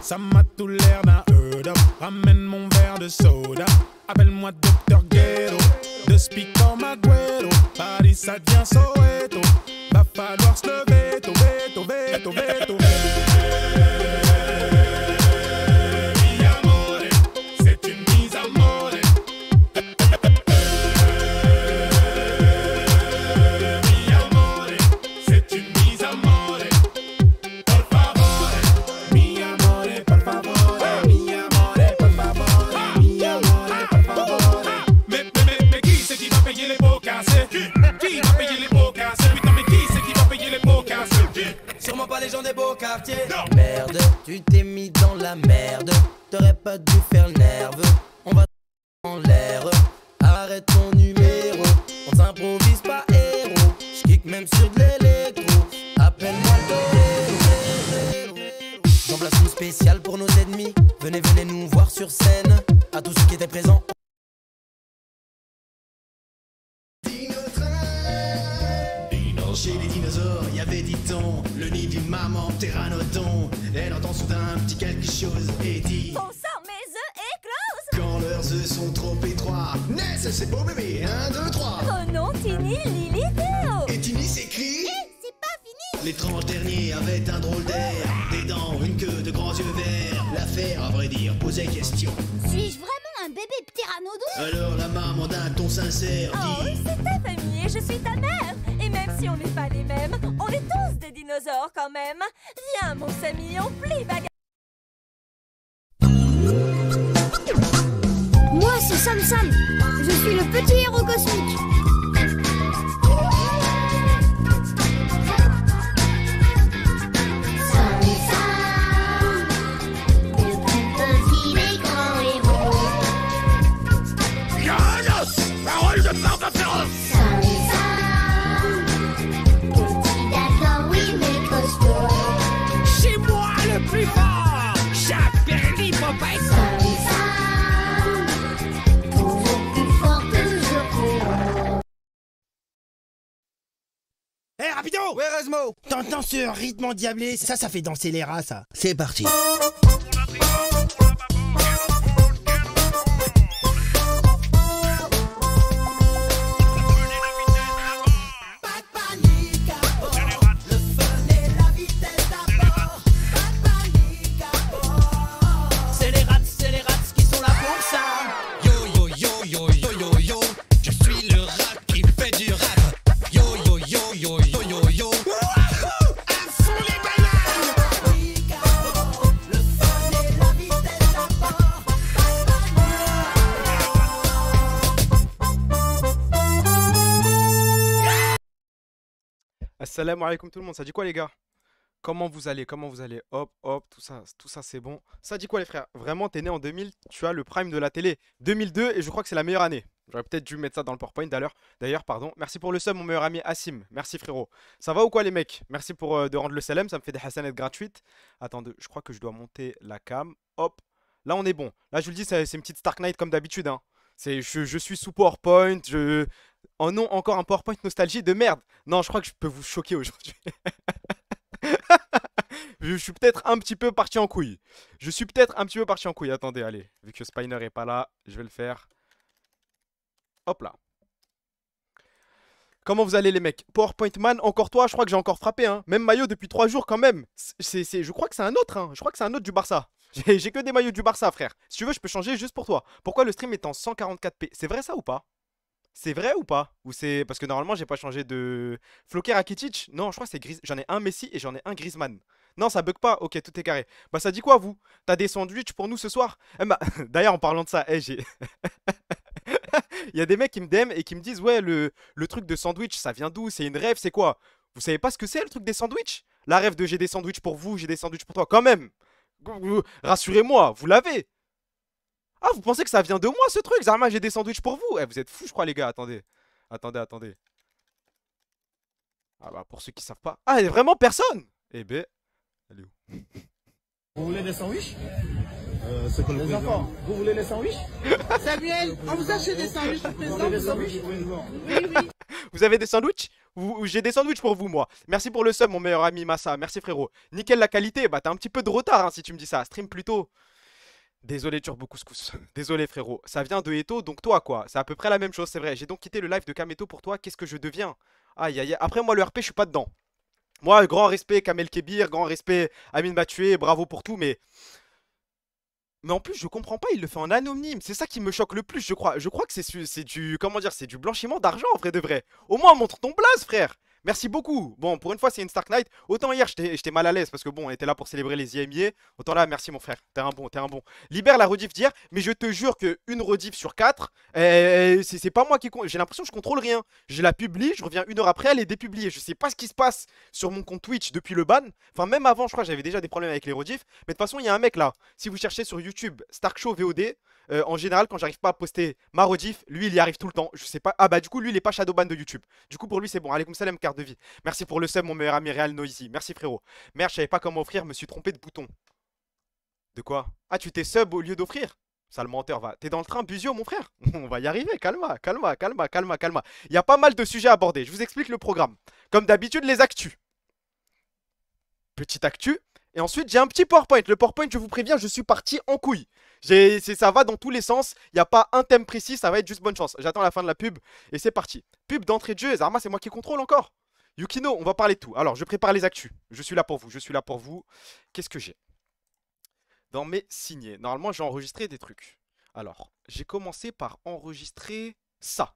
Ça m'a tout l'air d'un up. Ramène mon verre de soda. Appelle-moi Dr. Ghetto. De speaker Maguero. Paris ça devient Soweto. Va falloir se lever, veto, veto, veto, veto. Mi amore, c'est une mise à mort. Mi amore, c'est une mise à mort. Por favore, mi amore, por favore. Mi amore, por favore. Mi amore, por favore. Mais qui c'est qui va payer les pots cassés? Qui va payer les pots cassés? Putain, mais qui c'est qui va payer les pots cassés? Sûrement pas les gens des beaux quartiers. Non. Merde, tu t'es mis dans la merde. T'aurais pas dû faire le nerveux. On va en l'air. Arrête ton numéro. On s'improvise pas héros. J'kick même sur de l'électro. Appelle-moi le J'en place une spéciale pour nos ennemis. Venez, venez nous voir sur scène. À tous ceux qui étaient présents. Chez les dinosaures, il y avait dit-on le nid d'une maman pteranodon. Elle entend soudain un petit quelque chose et dit: On sort mes œufs écloses. quand leurs œufs sont trop étroits, naissent ces beaux bébés, 1, 2, 3. Oh non, Tini, Lily, Théo. Et Tini s'écrie: C'est pas fini. l'étrange dernier avait un drôle d'air, des dents, une queue, de grands yeux verts. L'affaire, à vrai dire, posait question. Suis-je vraiment un bébé pteranodon? Alors la maman d'un ton sincère Oh, dit: c'est ta famille et je suis ta mère. Et même si on n'est pas les mêmes, on est tous des dinosaures quand même. Viens, mon Samy, on plie bagarre. Moi, c'est Sam Sam. Je suis le petit héros cosmique. Sam Sam, le plus petit des grands héros. Yanos, parole de Martha Féroce. Sam Sam, petit d'accord, oui, mais costaud. C'est moi le plus fort. J'appelle l'hippopète. Sam Sam, toujours plus fort, toujours plus haut. Eh, rapido! Ouais, Resmo. T'entends ce rythme endiablé? Ça fait danser les rats, ça. C'est parti. C'est les rats qui sont là pour ça. Yo yo yo yo yo yo yo, je suis le rat qui fait du rap. Yo yo yo yo yo yo yo. À fond les bananes. Le fun et la vitesse d'abord. Assalamu alaikum tout le monde, ça dit quoi les gars? Comment vous allez? Comment vous allez? Hop, hop, tout ça c'est bon. Ça dit quoi les frères? Vraiment, t'es né en 2000, tu as le prime de la télé. 2002 et je crois que c'est la meilleure année. J'aurais peut-être dû mettre ça dans le PowerPoint d'ailleurs, pardon. Merci pour le sub mon meilleur ami Assim, merci frérot. Ça va ou quoi les mecs? Merci pour de rendre le salam, ça me fait des hasanettes gratuites. Attendez, je crois que je dois monter la cam. Hop, là on est bon. Là je vous le dis, c'est une petite Stark Knight comme d'habitude hein. Je suis sous PowerPoint, Oh non, encore un PowerPoint nostalgie de merde. Non, je crois que je peux vous choquer aujourd'hui. Je suis peut-être un petit peu parti en couille. Attendez, allez. Vu que Spiner est pas là, je vais le faire. Hop là. Comment vous allez les mecs? PowerPoint man, encore toi, je crois que j'ai encore frappé hein. Même maillot depuis 3 jours quand même. Je crois que c'est un autre hein. Je crois que c'est un autre du Barça. J'ai que des maillots du Barça frère. Si tu veux, je peux changer juste pour toi. Pourquoi le stream est en 144p? C'est vrai ça ou pas? C'est vrai ou pas? Ou c'est... Parce que normalement j'ai pas changé de... Floquer Rakitic? Non je crois que c'est Gris... J'en ai un Messi et j'en ai un Griezmann. Non ça bug pas? Ok tout est carré. Bah ça dit quoi vous? T'as des sandwichs pour nous ce soir? Eh bah d'ailleurs en parlant de ça, j'ai... Il y a des mecs qui me DM et qui me disent ouais le truc de sandwich ça vient d'où? C'est une rêve? C'est quoi? Vous savez pas ce que c'est le truc des sandwichs? La rêve de j'ai des sandwichs pour vous, j'ai des sandwichs pour toi quand même. Rassurez-moi, vous l'avez. Ah, vous pensez que ça vient de moi ce truc? Zarma, j'ai des sandwichs pour vous. Eh, vous êtes fous, je crois, les gars. Attendez. Attendez. Ah, bah, pour ceux qui savent pas. Ah, il y a vraiment personne? Eh ben. Elle est où? Vous voulez des sandwichs c'est quoi les enfants, vous voulez les sandwichs? Samuel, on vous achète des sandwichs au président. Vous voulez des sandwichs? Oui, oui. Vous avez des sandwichs? J'ai des sandwichs pour vous, moi. Merci pour le sub, mon meilleur ami Massa. Merci, frérot. Nickel la qualité. Bah, t'as un petit peu de retard hein, si tu me dis ça. Stream plus tôt. Désolé, Turbo Couscous. Désolé, frérot. Ça vient de Eto, donc toi, quoi. C'est à peu près la même chose, c'est vrai. J'ai donc quitté le live de Kameto pour toi. Qu'est-ce que je deviens? Aïe, aïe, aïe. Après, moi, le RP, je suis pas dedans. Moi, grand respect, Kamel Kebir. Grand respect, Amine Mathieu. Bravo pour tout, mais. Mais en plus, je comprends pas, il le fait en anonyme. C'est ça qui me choque le plus, je crois. Je crois que c'est du. Comment dire? C'est du blanchiment d'argent, en vrai de vrai. Au moins, montre ton blaze, frère. Merci beaucoup. Bon, pour une fois, c'est une Stark Knight. Autant hier, j'étais mal à l'aise parce que bon, on était là pour célébrer les IMIA. Autant là, merci mon frère. T'es un bon, t'es un bon. Libère la rediff d'hier, mais je te jure que une rediff sur 4, c'est pas moi qui. J'ai l'impression que je contrôle rien. Je la publie, je reviens une heure après, elle est dépubliée. Je sais pas ce qui se passe sur mon compte Twitch depuis le ban. Enfin, même avant, je crois, j'avais déjà des problèmes avec les rediffs. Mais de toute façon, il y a un mec là. Si vous cherchez sur YouTube Stark Show VOD. En général, quand j'arrive pas à poster ma rediff, lui il y arrive tout le temps. Je sais pas. Ah bah du coup, lui il est pas shadowban de YouTube. Du coup, pour lui c'est bon. Allez, comme salam, carte de vie. Merci pour le sub, mon meilleur ami Real Noisy. Merci frérot. Merde, je savais pas comment offrir, me suis trompé de bouton. De quoi? Ah, tu t'es sub au lieu d'offrir? Sale menteur, va. T'es dans le train, Busio, mon frère? On va y arriver. Calma, calma, calma, calma, calma. Il y a pas mal de sujets à aborder. Je vous explique le programme. Comme d'habitude, les actus. Petite actu. Et ensuite, j'ai un petit PowerPoint. Le PowerPoint, je vous préviens, je suis parti en couille. Ça va dans tous les sens. Il n'y a pas un thème précis, ça va être juste bonne chance. J'attends la fin de la pub et c'est parti. Pub d'entrée de jeu. Zarma, c'est moi qui contrôle encore. Yukino, on va parler de tout. Alors, je prépare les actus. Je suis là pour vous. Je suis là pour vous. Qu'est-ce que j'ai dans mes signés? Normalement, j'ai enregistré des trucs. Alors, j'ai commencé par enregistrer ça.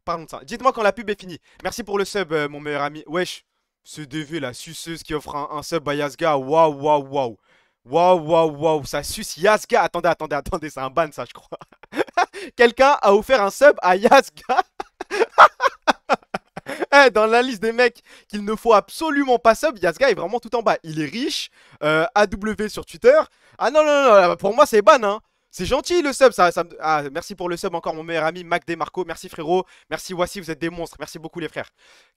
Parlons de ça. Dites-moi quand la pub est finie. Merci pour le sub, mon meilleur ami. Wesh. Ce DV, la suceuse qui offre un sub à Yasga. Waouh, waouh, waouh. Waouh, waouh, waouh. Ça suce Yasga. Attendez, attendez, attendez. C'est un ban, ça, je crois. Quelqu'un a offert un sub à Yasga. Dans la liste des mecs qu'il ne faut absolument pas sub, Yasga est vraiment tout en bas. Il est riche. AW sur Twitter. Ah non, non, non. Pour moi, c'est ban, hein. C'est gentil le sub, Ah, merci pour le sub encore mon meilleur ami Mac Demarco. Merci frérot, merci Wassi, vous êtes des monstres. Merci beaucoup les frères.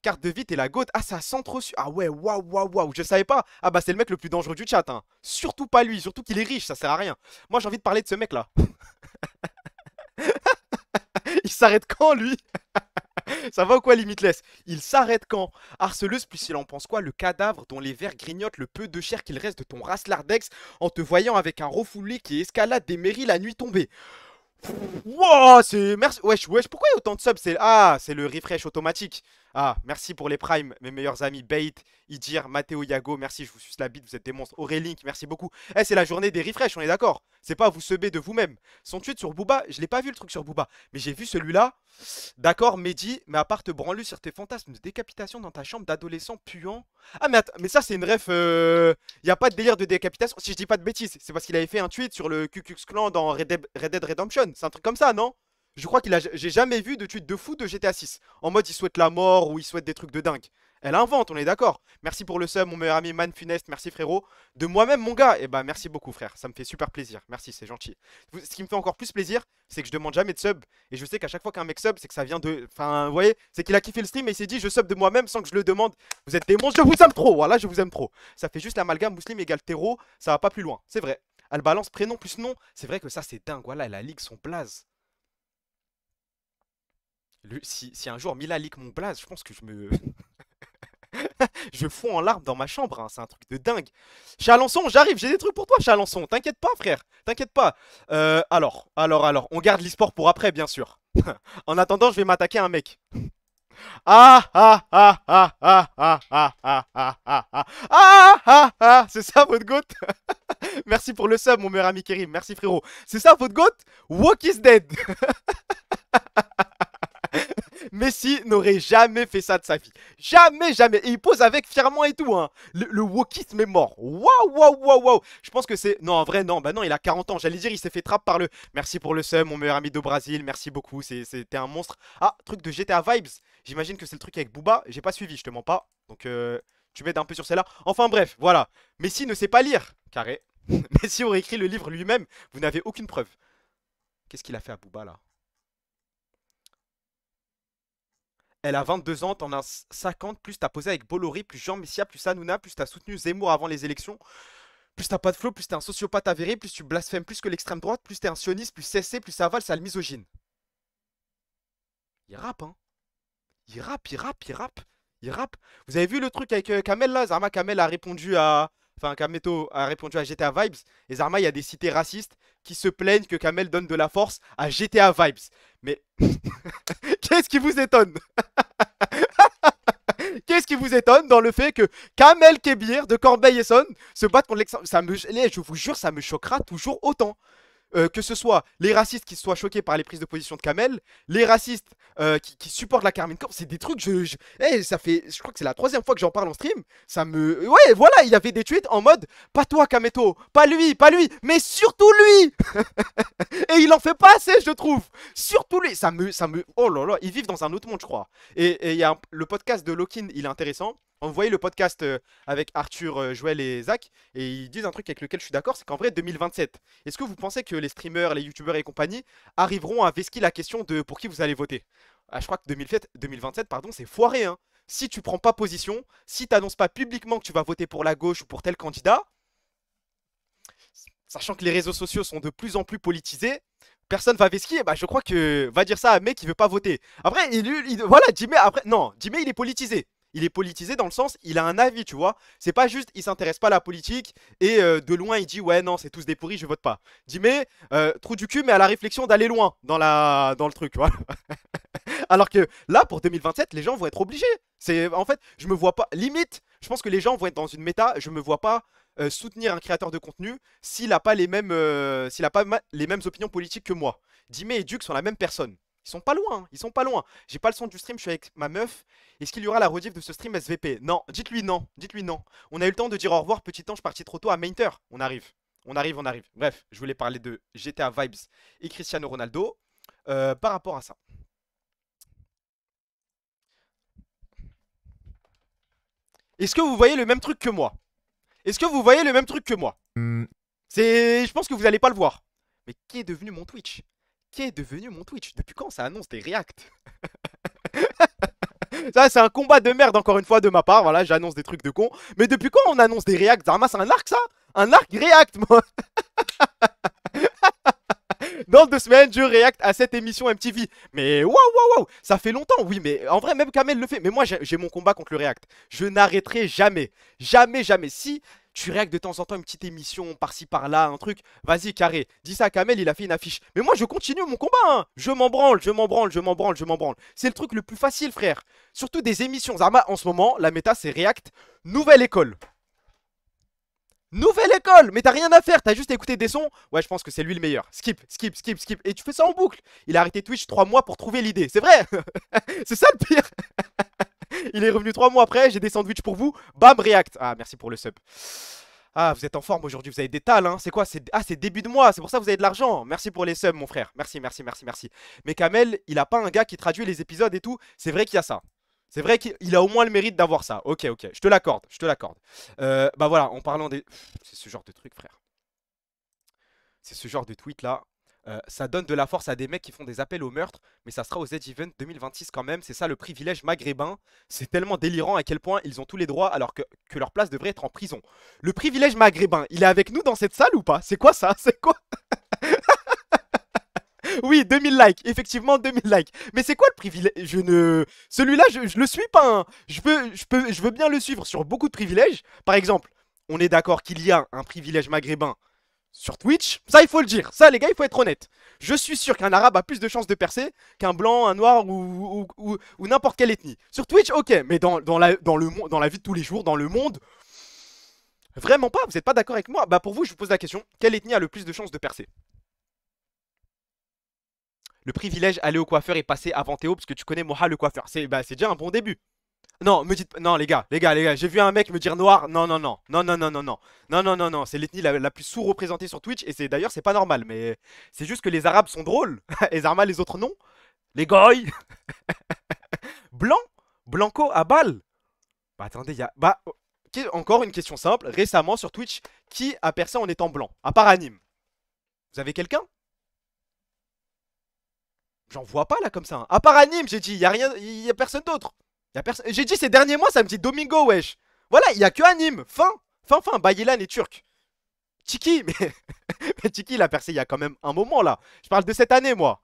Carte de vie, t'es la goat. Ah, ça sent trop su. Ah ouais, waouh, waouh, waouh. Je savais pas. Ah bah c'est le mec le plus dangereux du chat, hein. Surtout pas lui, surtout qu'il est riche, ça sert à rien. Moi j'ai envie de parler de ce mec là. Il s'arrête quand lui? Ça va ou quoi, Limitless? Il s'arrête quand? Harceleuse, plus il en pense quoi? Le cadavre dont les vers grignotent le peu de chair qu'il reste de ton Raslardex en te voyant avec un refoulé qui escalade des mairies la nuit tombée. Wow, c'est... Merci... Wesh, wesh, pourquoi il y a autant de subs? Ah, c'est le refresh automatique. Ah, merci pour les primes, mes meilleurs amis. Bait, Idir, Matteo, Yago, merci, je vous suce la bite, vous êtes des monstres. Aurélink, merci beaucoup. Eh, c'est la journée des refresh, on est d'accord? C'est pas à vous subber de vous-même. Son tweet sur Booba, je l'ai pas vu le truc sur Booba, mais j'ai vu celui-là. D'accord, Mehdi, mais à part te branler sur tes fantasmes de décapitation dans ta chambre d'adolescent puant. Ah, mais ça, c'est une ref. Y a pas de délire de décapitation. Si je dis pas de bêtises, c'est parce qu'il avait fait un tweet sur le Ku Klux Klan dans Red Dead Redemption. C'est un truc comme ça, non? Je crois qu'il a. J'ai jamais vu de tweet de fou de GTA 6. En mode, il souhaite la mort ou il souhaite des trucs de dingue. Elle invente, on est d'accord. Merci pour le sub, mon meilleur ami Man Funeste. Merci, frérot. De moi-même, mon gars. Eh bah, merci beaucoup, frère. Ça me fait super plaisir. Merci, c'est gentil. Ce qui me fait encore plus plaisir, c'est que je demande jamais de sub. Et je sais qu'à chaque fois qu'un mec sub, c'est que ça vient de. Enfin, vous voyez, c'est qu'il a kiffé le stream et il s'est dit, je sub de moi-même sans que je le demande. Vous êtes des monstres, je vous aime trop. Voilà, je vous aime trop. Ça fait juste l'amalgame muslim égale terreau. Ça va pas plus loin. C'est vrai. Elle balance prénom plus nom. C'est vrai que ça, c'est dingue. Voilà, elle a ligue son blaze. Si un jour Mila leak mon blaze, je pense que je me. Je fonds en larmes dans ma chambre, hein. C'est un truc de dingue. Chalençon, j'arrive, j'ai des trucs pour toi, Chalençon. T'inquiète pas, frère. T'inquiète pas. Alors. On garde l'e-sport pour après, bien sûr. En attendant, je vais m'attaquer à un mec. C'est ça votre goat? Merci pour le sub, mon meilleur ami Kerim. Merci, frérot. C'est ça votre goat? Walk is dead. Messi n'aurait jamais fait ça de sa vie. Jamais, jamais. Et il pose avec fièrement et tout, hein. Le wokisme est mort. Waouh, waouh, waouh, waouh. Je pense que c'est... Non, en vrai, non. Bah non, il a 40 ans. J'allais dire, il s'est fait trap par le... Merci pour le sub, mon meilleur ami de Brésil. Merci beaucoup. C'était un monstre. Ah, truc de GTA Vibes. J'imagine que c'est le truc avec Booba. J'ai pas suivi, je te mens pas. Donc, tu m'aides un peu sur celle-là. Enfin, bref, voilà. Messi ne sait pas lire. Carré. Messi aurait écrit le livre lui-même. Vous n'avez aucune preuve. Qu'est-ce qu'il a fait à Booba, là? Elle a 22 ans, t'en as 50, plus t'as posé avec Bolloré, plus Jean Messia, plus Hanouna, plus t'as soutenu Zemmour avant les élections, plus t'as pas de flow, plus t'es un sociopathe avéré, plus tu blasphèmes plus que l'extrême droite, plus t'es un sioniste, plus CSC, plus ça avale, ça le misogyne. Il rappe, hein. Il rappe, il rappe, il rappe, il rappe. Vous avez vu le truc avec Kamel là? Zarma Kamel a répondu à. Enfin, Kameto a répondu à GTA Vibes. Et Zarma, il y a des cités racistes qui se plaignent que Kamel donne de la force à GTA Vibes. Mais. Qu'est-ce qui vous étonne? Qu'est-ce qui vous étonne dans le fait que Kamel Kebir de Corbeil-Essonnes se batte contre l'extrême. Je vous jure, ça me choquera toujours autant. Que ce soit les racistes qui soient choqués par les prises de position de Kamel, les racistes qui supportent la Carmine Corp, c'est des trucs, ça fait, je crois que c'est la 3e fois que j'en parle en stream, ça me... Ouais, voilà, il y avait des tweets en mode, pas toi Kameto, pas lui, mais surtout lui. Et il en fait pas assez, je trouve. Surtout lui, oh là là, ils vivent dans un autre monde, je crois. Et il y a le podcast de Lokin, il est intéressant. Vous voyez le podcast avec Arthur, Joël et Zach, et ils disent un truc avec lequel je suis d'accord, c'est qu'en vrai 2027, est-ce que vous pensez que les streamers, les youtubeurs et compagnie arriveront à vesquiller la question de pour qui vous allez voter? Je crois que 2027, pardon, c'est foiré, hein. Si tu prends pas position, si t'annonces pas publiquement que tu vas voter pour la gauche ou pour tel candidat, sachant que les réseaux sociaux sont de plus en plus politisés, personne va vesquiller, bah je crois que va dire ça à un mec qui veut pas voter. Après, voilà, Jimmy, après, non, Jimmy il est politisé. Il est politisé dans le sens, il a un avis, tu vois. C'est pas juste, il s'intéresse pas à la politique et de loin il dit ouais non c'est tous des pourris, je vote pas. Jimmy, trou du cul mais à la réflexion d'aller loin dans le truc, voilà. Alors que là pour 2027 les gens vont être obligés. En fait, je me vois pas, limite, je pense que les gens vont être dans une méta, je me vois pas soutenir un créateur de contenu s'il a pas les mêmes, les mêmes opinions politiques que moi. Jimmy et Duke sont la même personne. Ils sont pas loin, hein, ils sont pas loin. J'ai pas le son du stream, je suis avec ma meuf. Est-ce qu'il y aura la rediff de ce stream SVP? Non, dites-lui non, dites-lui non. On a eu le temps de dire au revoir, petit ange parti trop tôt à Mainter. On arrive, on arrive, on arrive. Bref, je voulais parler de GTA Vibes et Cristiano Ronaldo par rapport à ça. Est-ce que vous voyez le même truc que moi? Est-ce que vous voyez le même truc que moi? Je pense que vous allez pas le voir. Mais qui est devenu mon Twitch? Qui est devenu mon Twitch? Depuis quand ça annonce des reacts? Ça c'est un combat de merde encore une fois de ma part. Voilà, j'annonce des trucs de con. Mais depuis quand on annonce des reacts? Zarma c'est un arc ça? Un arc react moi. Dans 2 semaines je react à cette émission MTV. Mais waouh, ça fait longtemps. Oui mais en vrai même Kamel le fait. Mais moi j'ai mon combat contre le react. Je n'arrêterai jamais. Jamais. Si tu réactes de temps en temps une petite émission par-ci par-là, un truc, vas-y carré. Dis ça à Kamel, il a fait une affiche. Mais moi je continue mon combat, hein. Je m'en branle. C'est le truc le plus facile frère. Surtout des émissions. Zarma en ce moment, la méta c'est react nouvelle école. Nouvelle école. Mais t'as rien à faire, t'as juste à écouter des sons. Ouais je pense que c'est lui le meilleur. Skip. Et tu fais ça en boucle. Il a arrêté Twitch 3 mois pour trouver l'idée. C'est vrai. C'est ça le pire. Il est revenu 3 mois après, j'ai des sandwichs pour vous. Bam, react. Ah, merci pour le sub. Ah, vous êtes en forme aujourd'hui, vous avez des tales, hein. C'est quoi? C'est début de mois, c'est pour ça que vous avez de l'argent. Merci pour les subs, mon frère. Merci. Mais Kamel, il a pas un gars qui traduit les épisodes et tout. C'est vrai qu'il y a ça. C'est vrai qu'il a au moins le mérite d'avoir ça. Ok, je te l'accorde, bah voilà, en parlant des... C'est ce genre de truc, frère. C'est ce genre de tweet là. Ça donne de la force à des mecs qui font des appels au meurtre, mais ça sera aux Edge Event 2026 quand même. C'est ça le privilège maghrébin. C'est tellement délirant à quel point ils ont tous les droits alors que leur place devrait être en prison. Le privilège maghrébin, il est avec nous dans cette salle ou pas? C'est quoi ça? C'est quoi? Oui, 2000 likes, effectivement 2000 likes. Mais c'est quoi le privilège? Celui-là, je le suis pas, hein. Je veux bien le suivre sur beaucoup de privilèges. Par exemple, on est d'accord qu'il y a un privilège maghrébin sur Twitch, ça il faut le dire, ça les gars il faut être honnête. Je suis sûr qu'un arabe a plus de chances de percer qu'un blanc, un noir ou n'importe quelle ethnie. Sur Twitch ok, mais dans la vie de tous les jours, dans le monde, vraiment pas, vous êtes pas d'accord avec moi? Bah pour vous je vous pose la question, quelle ethnie a le plus de chances de percer? Le privilège, aller au coiffeur et passer avant Théo parce que tu connais Moha le coiffeur, c'est déjà un bon début. Non, me dites non les gars, j'ai vu un mec me dire noir. Non, c'est l'ethnie la plus sous-représentée sur Twitch et d'ailleurs c'est pas normal, mais c'est juste que les arabes sont drôles et Zarma les autres non. Les goy. Blanco à balle. Bah attendez, encore une question simple, récemment sur Twitch, qui a percé en étant blanc à part Anime? Vous avez quelqu'un? J'en vois pas là comme ça, hein. À part Anime, j'ai dit, y a personne d'autre. J'ai dit ces derniers mois, ça me dit Domingo, wesh. Voilà, il y a que Anime. Fin. Bayelan est turc. Tiki, mais Tiki, il a percé il y a quand même un moment là. Je parle de cette année, moi.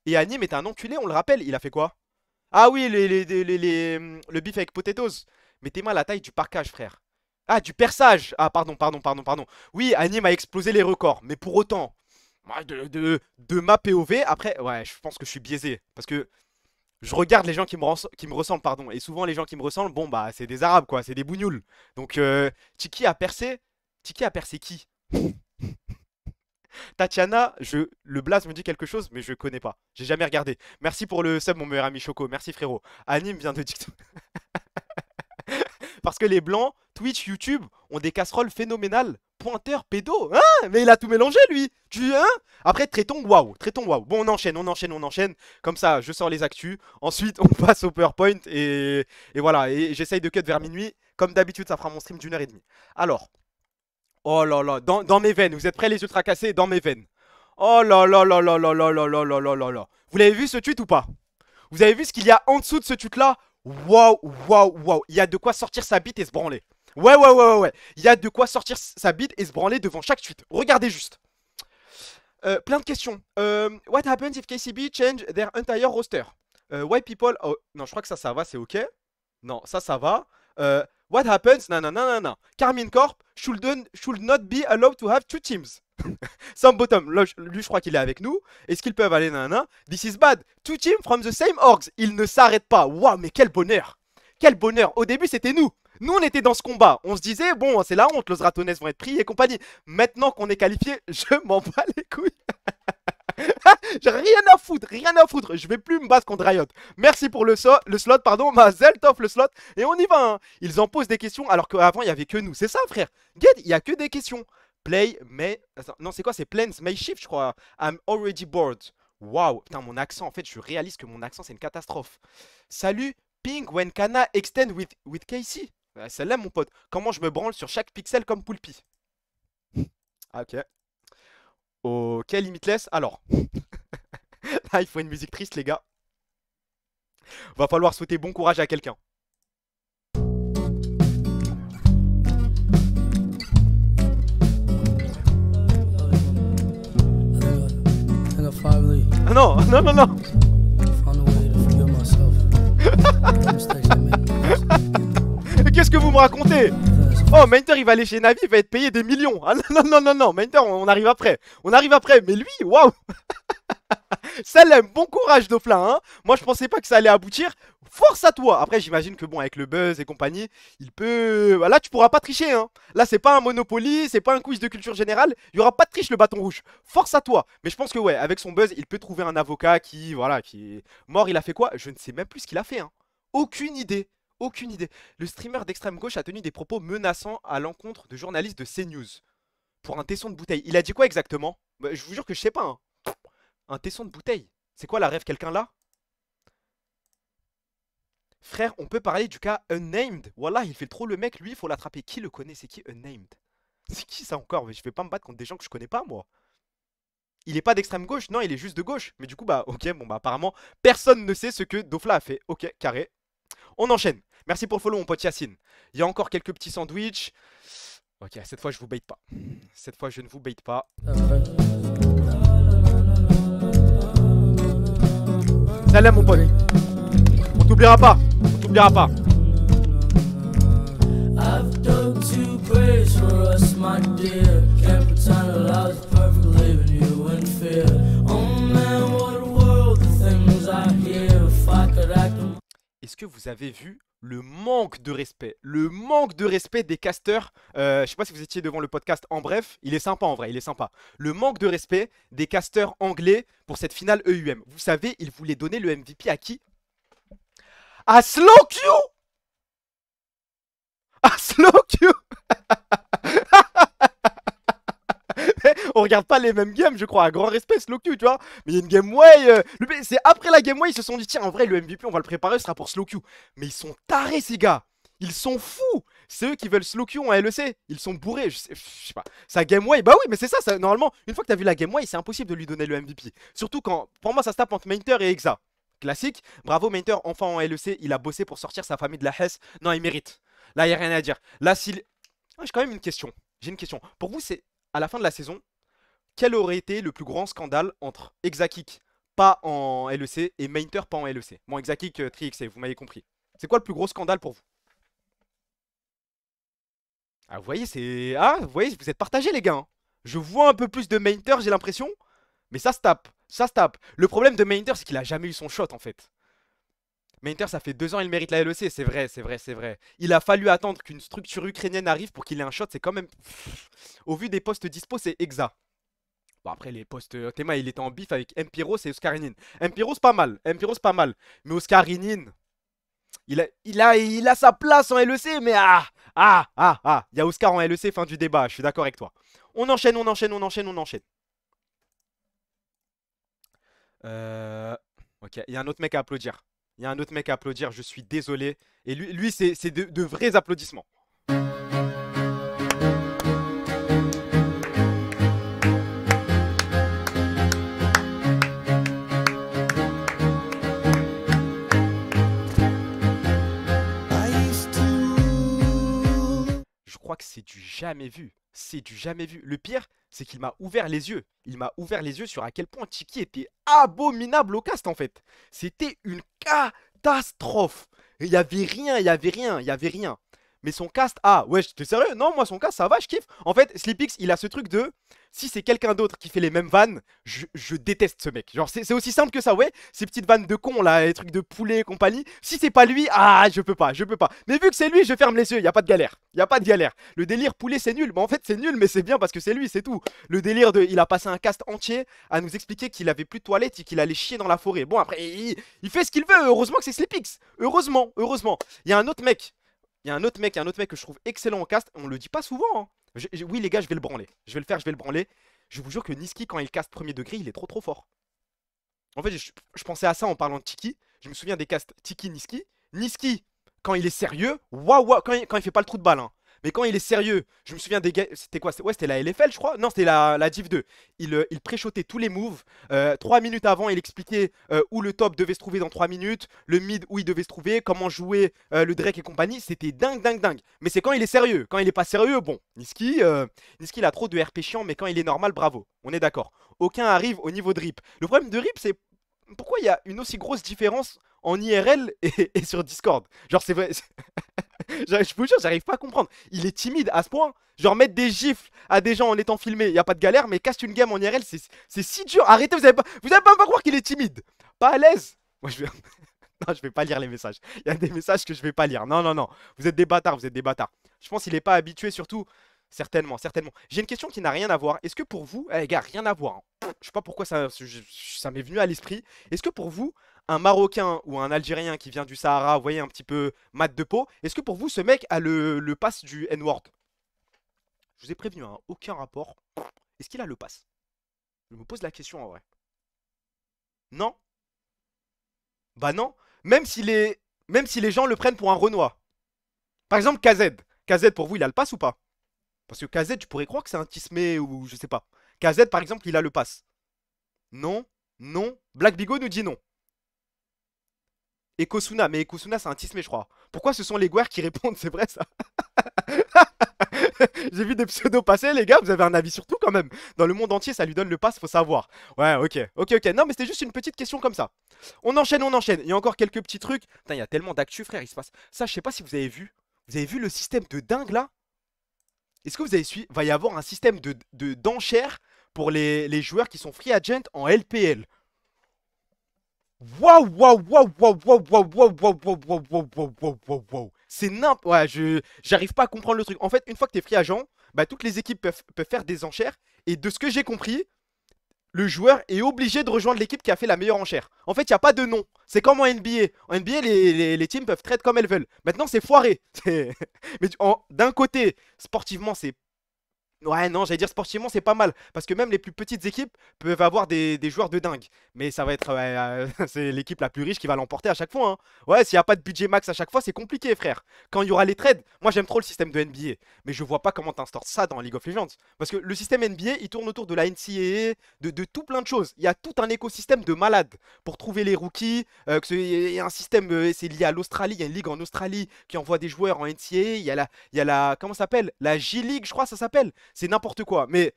Et Anime est un enculé, on le rappelle. Il a fait quoi? Ah oui, le beef avec potatoes. Mettez-moi la taille du parkage, frère. Ah, du perçage. Ah, pardon. Oui, Anime a explosé les records. Mais pour autant, moi, de ma POV, après, ouais, je pense que je suis biaisé. Parce que je regarde les gens qui me ressemblent, pardon. Et souvent, les gens qui me ressemblent, bon, bah, c'est des Arabes, quoi. C'est des bougnoules. Donc, Tiki a percé. Tiki a percé qui? Tatiana, le blaze me dit quelque chose, mais je connais pas. J'ai jamais regardé. Merci pour le sub, mon meilleur ami Choco. Merci, frérot. Anime vient de TikTok. Parce que les blancs, Twitch, YouTube, ont des casseroles phénoménales. Pointeur, pédo. Hein? Mais il a tout mélangé, lui. Hein? Après, traitons waouh. Bon, on enchaîne. Comme ça, je sors les actus. Ensuite, on passe au PowerPoint. Et voilà. Et j'essaye de cut vers minuit. Comme d'habitude, ça fera mon stream d'1h30. Alors. Oh là là. Dans mes veines. Vous êtes prêts, les ultra cassés? Dans mes veines. Oh là là là là là là là là là là là là. Vous l'avez vu ce tweet ou pas? Vous avez vu ce qu'il y a en dessous de ce tweet là? Waouh. Il y a de quoi sortir sa bite et se branler. Ouais. Il y a de quoi sortir sa bite et se branler devant chaque tweet. Regardez juste. Plein de questions. What happens if KCB change their entire roster? Why people... Oh, non, je crois que ça va, c'est ok. Non, ça va. What happens? Non. Carmine Corp should not be allowed to have two teams. Sam Bottom, lui je crois qu'il est avec nous. Est-ce qu'ils peuvent aller? This is bad. Two teams from the same orgs. Ils ne s'arrêtent pas. Waouh, mais quel bonheur. Quel bonheur. Au début, c'était nous. Nous, on était dans ce combat. On se disait, bon, c'est la honte. Los Ratones vont être pris et compagnie. Maintenant qu'on est qualifié, je m'en bats les couilles. J'ai rien à foutre. Je vais plus me battre contre Riot. Merci pour le slot, pardon. Mazel tov le slot. Et on y va. Hein. Ils en posent des questions alors qu'avant, il y avait que nous. C'est ça, frère. Get, il y a que des questions. Play, mais... Attends, non, c'est quoi? C'est Plans, May Shift, je crois. I'm already bored. Waouh. Putain, mon accent, en fait, je réalise que mon accent, c'est une catastrophe. Salut, ping when Kana extend with Casey. Celle-là, mon pote. Comment je me branle sur chaque pixel comme Poulpi. Ok. Ok, limitless. Alors. Là, il faut une musique triste, les gars. Va falloir souhaiter bon courage à quelqu'un. Ah non. Qu'est-ce que vous me racontez? Oh, Minter, il va aller chez Navi, il va être payé des millions. Ah non, Minter, on arrive après. Mais lui, waouh. Salem, bon courage, Dofla. Hein. Moi, je pensais pas que ça allait aboutir. Force à toi. Après, j'imagine que bon, avec le buzz et compagnie, il peut... Là, tu pourras pas tricher. Hein. Là, c'est pas un Monopoly, c'est pas un quiz de culture générale. Il y aura pas de triche, le bâton rouge. Force à toi. Mais je pense que ouais, avec son buzz, il peut trouver un avocat qui, voilà, qui est mort. Il a fait quoi? Je ne sais même plus ce qu'il a fait. Hein. Aucune idée. Le streamer d'extrême gauche a tenu des propos menaçants à l'encontre de journalistes de CNews. Pour un tesson de bouteille. Il a dit quoi exactement? Bah, je vous jure que je sais pas. Hein. Un tesson de bouteille. C'est quoi la rêve? Quelqu'un là? Frère, on peut parler du cas Unnamed. Wallah, il fait trop le mec, lui, il faut l'attraper. Qui le connaît? C'est qui Unnamed? C'est qui ça encore? Mais je vais pas me battre contre des gens que je connais pas, moi. Il est pas d'extrême gauche? Non, il est juste de gauche. Mais du coup, bah, ok, bon, bah, apparemment, personne ne sait ce que Dofla a fait. Ok, carré. On enchaîne. Merci pour le follow, mon pote Yacine. Il y a encore quelques petits sandwichs. Ok, cette fois, je vous bait pas. Cette fois, je ne vous bait pas. Salam, mon pote. On t'oubliera pas. I've dug two graves for us, my dear. Can't pretend that I was perfect, leaving you in fear. Oh man, what a world, the things I hear. If I could act. Est-ce que vous avez vu le manque de respect? Le manque de respect des casteurs. Je sais pas si vous étiez devant le podcast en bref. Il est sympa en vrai, il est sympa. Le manque de respect des casteurs anglais pour cette finale EUM. Vous savez, ils voulaient donner le MVP à qui? À Slowq. À Slowq. On regarde pas les mêmes games, je crois. À grand respect, Slowq, tu vois. Mais il y a une game way. C'est après la game way, ils se sont dit tiens, en vrai, le MVP, on va le préparer, ce sera pour Slowq. Mais ils sont tarés, ces gars. Ils sont fous. C'est eux qui veulent Slowq en LEC. Ils sont bourrés. Je sais pas. Sa game way, bah oui, mais c'est ça, normalement, une fois que t'as vu la game way, c'est impossible de lui donner le MVP. Surtout quand, pour moi, ça se tape entre Mainter et Exa. Classique. Bravo, Mainter, enfin en LEC, il a bossé pour sortir sa famille de la Hesse. Non, il mérite. Là, il n'y a rien à dire. Là, s'il... Ah, j'ai quand même une question. J'ai une question. Pour vous, c'est à la fin de la saison, quel aurait été le plus grand scandale entre Exakick, pas en LEC et Mainter pas en LEC. Bon, Exakik, TriXC, vous m'avez compris. C'est quoi le plus gros scandale pour vous? Ah, vous voyez, c'est... Ah, vous voyez, vous êtes partagés, les gars. Hein. Je vois un peu plus de Mainter, j'ai l'impression. Mais ça se tape. Ça se tape. Le problème de Mainter, c'est qu'il a jamais eu son shot, en fait. Mainter, ça fait 2 ans, il mérite la LEC. C'est vrai, c'est vrai, c'est vrai. Il a fallu attendre qu'une structure ukrainienne arrive pour qu'il ait un shot. C'est quand même... Au vu des postes dispo, c'est exa. Bon, après, les postes... Théma, il était en bif avec Mpiros et Oscarinin. Mpiros, pas mal. Mpiros, pas mal. Mais Oscarinin... Il a sa place en LEC, mais il y a Oscar en LEC, fin du débat, je suis d'accord avec toi. On enchaîne, on enchaîne, on enchaîne, on enchaîne. Ok, il y a un autre mec à applaudir. Il y a un autre mec à applaudir, je suis désolé. Et lui c'est de vrais applaudissements. Je crois que c'est du jamais vu. C'est du jamais vu. Le pire, c'est qu'il m'a ouvert les yeux. Il m'a ouvert les yeux sur à quel point Tiki était abominable au cast en fait. C'était une catastrophe. Il y avait rien, il y avait rien, il y avait rien. Mais son cast, ah ouais, t'es sérieux? Non, moi son cast, ça va, je kiffe. En fait, Sleepix, il a ce truc de... Si c'est quelqu'un d'autre qui fait les mêmes vannes, je déteste ce mec. Genre, c'est aussi simple que ça, ouais. Ces petites vannes de con, là, les trucs de poulet et compagnie. Si c'est pas lui, ah, je peux pas, je peux pas. Mais vu que c'est lui, je ferme les yeux, y a pas de galère. Y a pas de galère. Le délire poulet, c'est nul. Mais en fait, c'est nul, mais c'est bien parce que c'est lui, c'est tout. Le délire de... Il a passé un cast entier à nous expliquer qu'il avait plus de toilettes et qu'il allait chier dans la forêt. Bon, après, il fait ce qu'il veut. Heureusement que c'est Sleepix. Heureusement, heureusement. Il y a un autre mec. Il y a un autre mec que je trouve excellent au cast. On le dit pas souvent. Hein. Oui, les gars, je vais le branler. Je vais le faire, je vais le branler. Je vous jure que Niski, quand il cast premier degré, il est trop fort. En fait, je pensais à ça en parlant de Tiki. Je me souviens des casts Tiki-Niski. Niski, quand il est sérieux, waouh, quand il fait pas le trou de balle. Hein. Mais quand il est sérieux, je me souviens des gars. C'était quoi? Ouais, c'était la LFL, je crois. Non, c'était la Div 2. Il pré-shotait tous les moves. 3 minutes avant, il expliquait où le top devait se trouver dans 3 minutes. Le mid, où il devait se trouver. Comment jouer le Drake et compagnie. C'était dingue, dingue, dingue. Mais c'est quand il est sérieux. Quand il est pas sérieux, bon. Niski, il a trop de RP chiant. Mais quand il est normal, bravo. On est d'accord. Aucun arrive au niveau de RIP. Le problème de RIP, c'est pourquoi il y a une aussi grosse différence en IRL et sur Discord. Genre, c'est vrai. Je vous jure, j'arrive pas à comprendre. Il est timide à ce point. Genre, mettre des gifles à des gens en étant filmé, y a pas de galère. Mais casse une game en IRL, c'est si dur. Arrêtez, vous allez pas croire qu'il est timide. Pas à l'aise. Moi, je vais... Non, je vais pas lire les messages. Il y a des messages que je vais pas lire. Non, non, non. Vous êtes des bâtards, vous êtes des bâtards. Je pense qu'il est pas habitué, surtout. Certainement, certainement. J'ai une question qui n'a rien à voir. Est-ce que pour vous, les gars, rien à voir. Hein. Je sais pas pourquoi ça m'est venu à l'esprit. Est-ce que pour vous, un Marocain ou un Algérien qui vient du Sahara, vous voyez, un petit peu mat de peau, est-ce que pour vous, ce mec a le pass du N-word? Je vous ai prévenu, hein, aucun rapport. Est-ce qu'il a le pass? Je me pose la question en vrai. Non? Bah non. Même si les gens le prennent pour un Renoir. Par exemple, KZ. KZ, pour vous, il a le pass ou pas? Parce que KZ, tu pourrais croire que c'est un Tismé ou je sais pas. KZ, par exemple, il a le pass. Non, non. Black Bigo nous dit non. Ekosuna, mais Ekosuna, c'est un Tismé, je crois. Pourquoi ce sont les Guerres qui répondent? C'est vrai, ça? J'ai vu des pseudos passer, les gars. Vous avez un avis sur tout, quand même. Dans le monde entier, ça lui donne le pass, faut savoir. Ouais, ok, ok, ok. Non, mais c'était juste une petite question comme ça. On enchaîne, on enchaîne. Il y a encore quelques petits trucs. Putain, il y a tellement d'actu, frère, il se passe. Ça, je sais pas si vous avez vu. Vous avez vu le système de dingue, là? Est-ce que vous avez suivi? Va y avoir un système d'enchères pour les joueurs qui sont free agent en LPL. Waouh, waouh, waouh, waouh, waouh, waouh, waouh, waouh, waouh, waouh, waouh, waouh, waouh, waouh, waouh. C'est n'importe. Ouais, j'arrive pas à comprendre le truc. En fait, une fois que t'es free agent, bah toutes les équipes peuvent faire des enchères. Et de ce que j'ai compris, le joueur est obligé de rejoindre l'équipe qui a fait la meilleure enchère. En fait, il n'y a pas de nom. C'est comme en NBA. En NBA, les teams peuvent trade comme elles veulent. Maintenant, c'est foiré. Mais d'un côté, sportivement, c'est... Ouais, non, j'allais dire sportivement, c'est pas mal. Parce que même les plus petites équipes peuvent avoir des joueurs de dingue. Mais ça va être... c'est l'équipe la plus riche qui va l'emporter à chaque fois. Hein. Ouais, s'il n'y a pas de budget max à chaque fois, c'est compliqué, frère. Quand il y aura les trades, moi j'aime trop le système de NBA. Mais je vois pas comment t'instaures ça dans League of Legends. Parce que le système NBA, il tourne autour de la NCAA, de tout plein de choses. Il y a tout un écosystème de malades pour trouver les rookies. Il y a un système, c'est lié à l'Australie. Il y a une ligue en Australie qui envoie des joueurs en NCAA. Il y a la comment ça s'appelle? La J-League, je crois, ça s'appelle. C'est n'importe quoi. Mais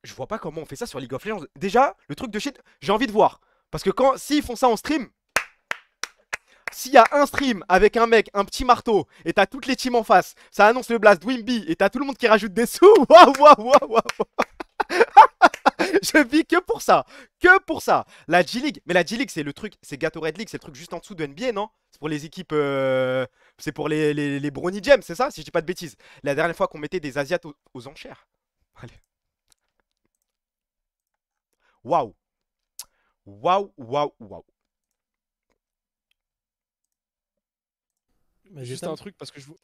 je vois pas comment on fait ça sur League of Legends. Déjà, le truc de shit, j'ai envie de voir. Parce que s'ils font ça en stream, s'il y a un stream avec un mec, un petit marteau, et t'as toutes les teams en face, ça annonce le blast Wimby, et t'as tout le monde qui rajoute des sous, waouh, waouh, waouh, waouh. Je vis que pour ça. Que pour ça. La G-League. Mais la G-League, c'est le truc. C'est Gatorade League. C'est le truc juste en dessous de NBA, non? C'est pour les équipes. C'est pour les Brownie Gems, c'est ça? Si je dis pas de bêtises. La dernière fois qu'on mettait des Asiates aux enchères. Allez. Waouh. Waouh, waouh, waouh. Juste un truc parce que je vous.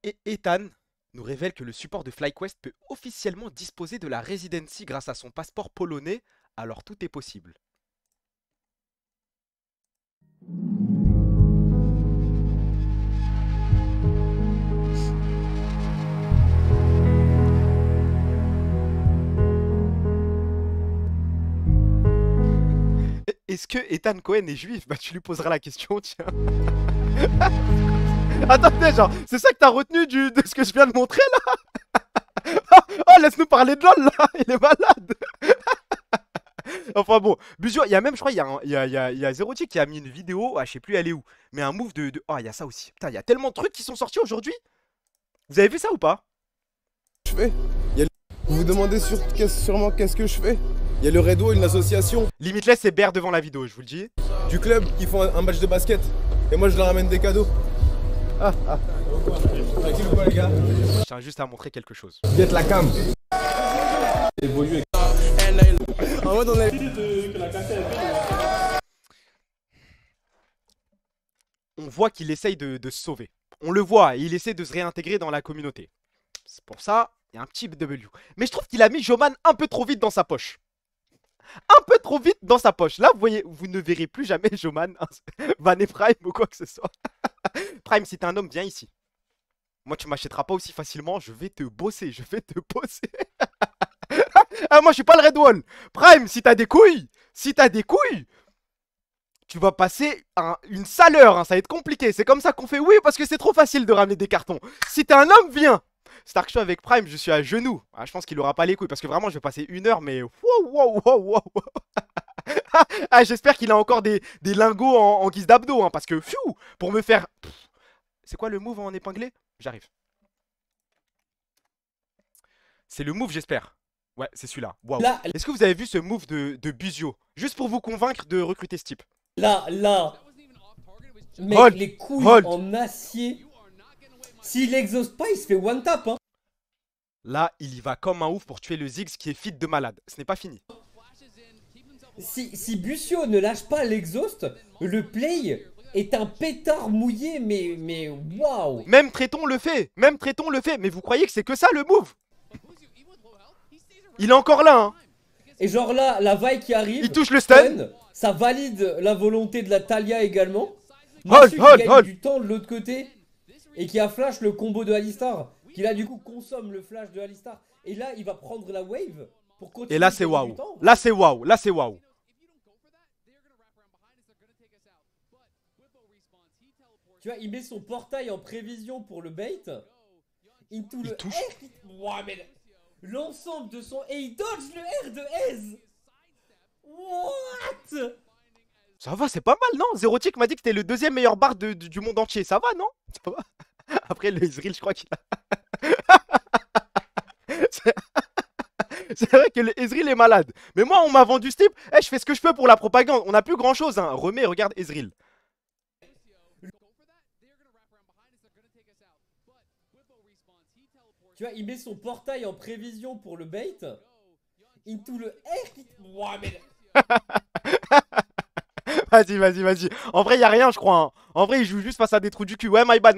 Et Ethan nous révèle que le support de FlyQuest peut officiellement disposer de la residency grâce à son passeport polonais, alors tout est possible. Est-ce que Ethan Cohen est juif? Bah tu lui poseras la question, tiens. Attendez, genre, c'est ça que t'as retenu de ce que je viens de montrer là? Oh, laisse-nous parler de LOL là, il est malade. Enfin bon, Busio, il y a même, je crois, il y a Zerotic qui a mis une vidéo, ah, je sais plus elle est où, mais un move de... Oh, il y a ça aussi. Putain, il y a tellement de trucs qui sont sortis aujourd'hui. Vous avez vu ça ou pas? Je fais. Vous vous demandez sûrement qu'est-ce que je fais. Il y a le Redo, une association. Limitless, c'est BR devant la vidéo, je vous le dis. Du club qui font un match de basket. Et moi, je leur ramène des cadeaux. Ah. Tranquille ou quoi, les gars? Je tiens juste à montrer quelque chose. Get la cam. On voit qu'il essaye de se sauver. On le voit, il essaie de se réintégrer dans la communauté. C'est pour ça, il y a un petit W. Mais je trouve qu'il a mis Joman un peu trop vite dans sa poche. Un peu trop vite dans sa poche. Là, vous voyez, vous ne verrez plus jamais Joman vanner Prime ou quoi que ce soit. Prime, si t'es un homme, viens ici. Moi, tu m'achèteras pas aussi facilement. Je vais te bosser. Je vais te bosser. Ah, moi, je suis pas le Red Wall. Prime, si t'as des couilles. Si t'as des couilles. Tu vas passer une sale heure. Hein, ça va être compliqué. C'est comme ça qu'on fait. Oui, parce que c'est trop facile de ramener des cartons. Si t'es un homme, viens. Stark Show avec Prime, je suis à genoux. Ah, je pense qu'il aura pas les couilles. Parce que vraiment, je vais passer une heure. Mais wow. Ah, j'espère qu'il a encore des lingots en guise d'abdos. Hein, parce que, fiou, pour me faire... C'est quoi le move en épinglé? J'arrive. C'est le move, j'espère. Ouais, c'est celui-là. Waouh. Est-ce que vous avez vu ce move de Busio? Juste pour vous convaincre de recruter ce type. Là. Mec, les couilles en acier. S'il exauce pas, il se fait one tap. Hein. Là, il y va comme un ouf pour tuer le Ziggs qui est fit de malade. Ce n'est pas fini. Si Busio ne lâche pas l'exhaust, le play est un pétard mouillé, mais waouh. Même Tréton le fait. Mais vous croyez que c'est que ça le move? Il est encore là, hein. Et genre là, la vaille qui arrive. Il touche le stun. Ça valide la volonté de la Talia également. Hold. Qui gagne du temps de l'autre côté. Et qui a flash le combo de Alistar. Qui là du coup consomme le flash de Alistar. Et là il va prendre la wave pour continuer. Et là c'est waouh. Là c'est waouh. Tu vois, il met son portail en prévision pour le bait. Into le R. Wow, mais l'ensemble de son... Et il dodge le R de Ez. What? Ça va, c'est pas mal, non? Zerotic m'a dit que t'es le deuxième meilleur bar du monde entier. Ça va, non? Ça va. Après, le Ezreal, je crois qu'il a... C'est vrai que le Ezreal est malade. Mais moi, on m'a vendu ce type. Je fais ce que je peux pour la propagande. On n'a plus grand-chose, hein. Remets, regarde Ezreal. Tu vois, il met son portail en prévision pour le bait. Into le R. Wow, mais... Vas-y. En vrai, y a rien, je crois. Hein. En vrai, il joue juste face à des trous du cul. Ouais, my bad.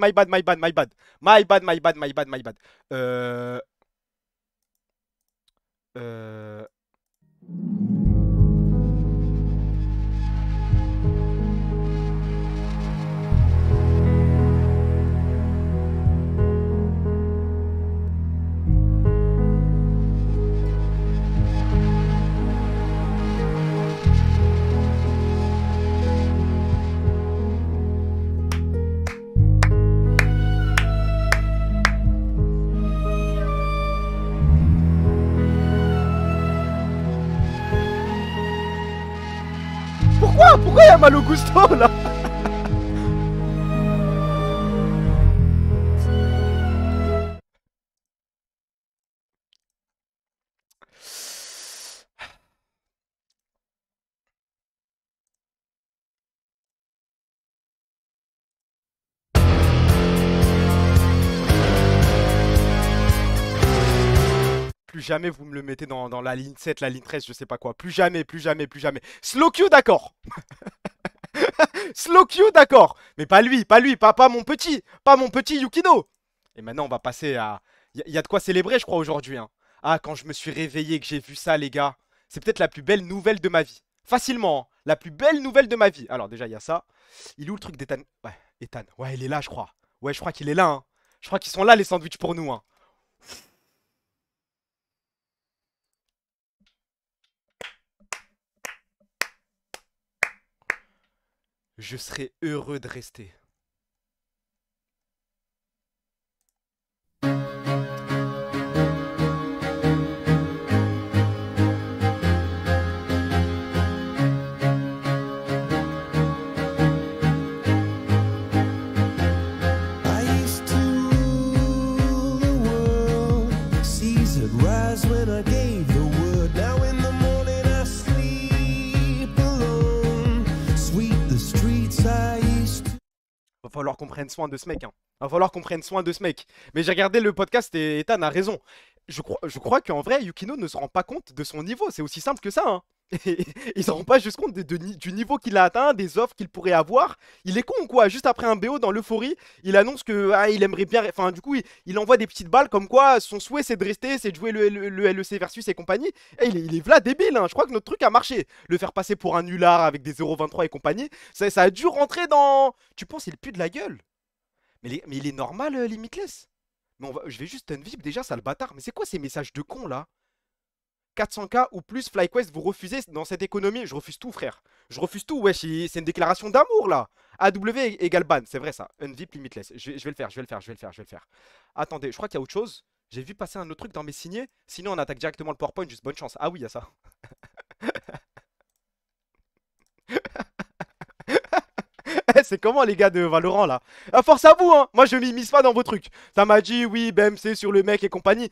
mal au gusto là. Plus jamais vous me le mettez dans la ligne 7, la ligne 13, je sais pas quoi. Plus jamais, plus jamais, plus jamais. Slow Q, d'accord. Slow Q, d'accord. Mais pas lui, pas mon petit. Pas mon petit Yukino. Et maintenant, on va passer à... Y a de quoi célébrer, je crois, aujourd'hui. Hein. Ah, quand je me suis réveillé, que j'ai vu ça, les gars. C'est peut-être la plus belle nouvelle de ma vie. Facilement, hein. La plus belle nouvelle de ma vie. Alors déjà, il y a ça. Il est où le truc d'Ethan? Ouais, Ethan. Ouais, il est là, je crois. Ouais, je crois qu'il est là. Hein. Je crois qu'ils sont là, les sandwichs pour nous. Hein. Je serais heureux de rester. Va falloir qu'on prenne soin de ce mec. Hein. Va falloir qu'on prenne soin de ce mec. Mais j'ai regardé le podcast et Ethan a raison. Je crois qu'en vrai, Yukino ne se rend pas compte de son niveau. C'est aussi simple que ça. Hein. Il se rend pas juste compte du niveau qu'il a atteint, des offres qu'il pourrait avoir. Il est con ou quoi? Juste après un BO dans l'euphorie, il annonce que il aimerait bien. Enfin, du coup, il envoie des petites balles comme quoi son souhait c'est de rester, c'est de jouer le LEC versus et compagnie. Et il est v'là débile. Hein. Je crois que notre truc a marché. Le faire passer pour un nulard avec des 0,23 et compagnie, ça a dû rentrer dans. Tu penses il pue de la gueule? Mais il est normal, Limitless. Mais je vais juste unvip déjà, ça le bâtard. Mais c'est quoi ces messages de con là? 400K ou plus, FlyQuest, vous refusez dans cette économie. Je refuse tout, frère. Je refuse tout, wesh. C'est une déclaration d'amour, là. AW égale ban, c'est vrai ça. Unvip limitless. Je vais le faire, je vais le faire, je vais le faire, je vais le faire. Attendez, je crois qu'il y a autre chose. J'ai vu passer un autre truc dans mes signés. Sinon, on attaque directement le PowerPoint, juste bonne chance. Ah oui, il y a ça. C'est comment les gars de Valorant là? Force à vous hein. Moi je m'immisce pas dans vos trucs. Ça m'a dit oui BMC sur le mec et compagnie.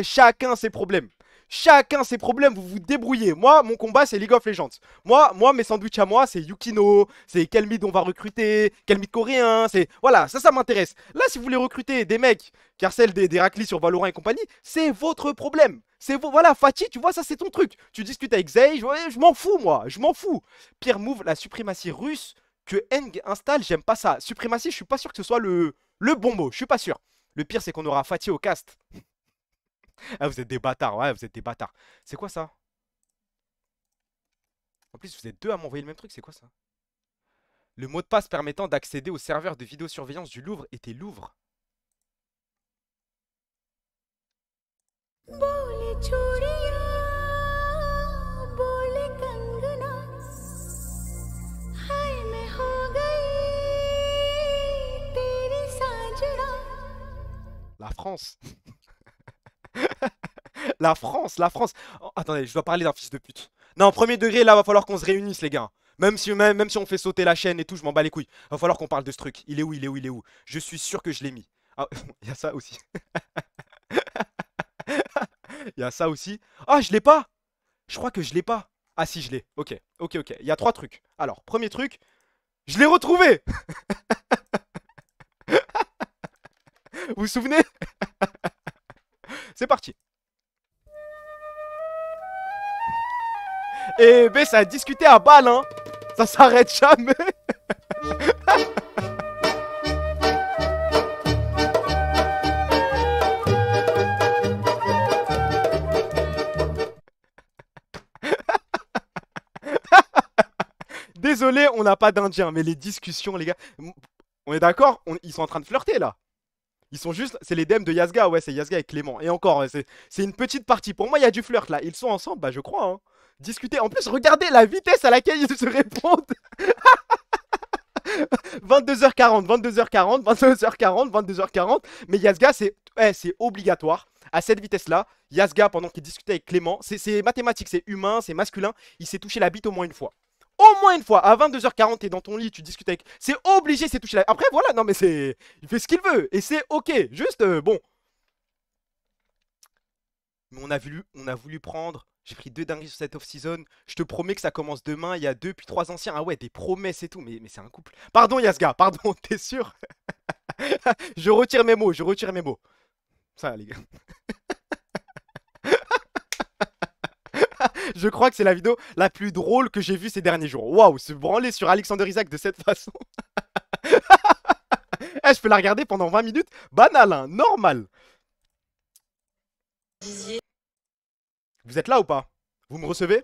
Chacun ses problèmes. Chacun ses problèmes, vous vous débrouillez. Moi, mon combat, c'est League of Legends. Moi, mes sandwichs à moi, c'est Yukino, c'est quel mid on va recruter, quel mid coréen, c'est... Voilà, ça m'intéresse. Là, si vous voulez recruter des mecs qui harcèlent des raclis sur Valorant et compagnie, c'est votre problème. Voilà, Fatih, tu vois, ça, c'est ton truc. Tu discutes avec Zay, je m'en fous, moi, je m'en fous. Pire move, la suprématie russe que Eng installe, j'aime pas ça. Suprématie, je suis pas sûr que ce soit le bon mot, je suis pas sûr. Le pire, c'est qu'on aura Fatih au cast. Ah, vous êtes des bâtards, ouais, vous êtes des bâtards. C'est quoi ça? En plus, vous êtes deux à m'envoyer le même truc, c'est quoi ça? Le mot de passe permettant d'accéder au serveur de vidéosurveillance du Louvre était Louvre. La France. La France. Oh, attendez, je dois parler d'un fils de pute. Non, premier degré, là, va falloir qu'on se réunisse, les gars. Même si on fait sauter la chaîne et tout, je m'en bats les couilles. Va falloir qu'on parle de ce truc. Il est où? Je suis sûr que je l'ai mis. Ah, il y a ça aussi. Il y a ça aussi. Ah, je l'ai pas. Je crois que je l'ai pas. Ah si, je l'ai. Ok. Il y a 3 trucs. Alors, premier truc, je l'ai retrouvé. Vous vous souvenez? C'est parti. Et ben ça a discuté à balle hein. Ça s'arrête jamais. Désolé, on n'a pas d'Indien, mais les discussions, les gars. On est d'accord? Ils sont en train de flirter là. Ils sont juste, c'est les DM de Yasga, ouais, c'est Yasga et Clément. Et encore, c'est une petite partie. Pour moi, il y a du flirt là. Ils sont ensemble, bah je crois. Hein. Discuter. En plus, regardez la vitesse à laquelle ils se répondent. 22h40, 22h40, 22h40, 22h40. Mais Yasga, c'est obligatoire. À cette vitesse-là, Yasga, pendant qu'il discutait avec Clément, c'est mathématique, c'est humain, c'est masculin. Il s'est touché la bite au moins une fois. au moins une fois, à 22h40, t'es dans ton lit, tu discutes avec... C'est obligé, c'est touché la... Après, voilà, non mais c'est... Il fait ce qu'il veut, et c'est ok. Juste, bon. Mais on a voulu prendre... J'ai pris 2 dingueries sur cette off-season. Je te promets que ça commence demain. Il y a 2 puis 3 anciens. Ah ouais, des promesses et tout. Mais c'est un couple. Pardon, Yasga, pardon, t'es sûr? Je retire mes mots, je retire mes mots. Ça, les gars. Je crois que c'est la vidéo la plus drôle que j'ai vue ces derniers jours. Waouh, se branler sur Alexander Isaac de cette façon. Eh, je peux la regarder pendant 20 minutes. Banal, hein, normal. Vous êtes là ou pas? Vous me recevez?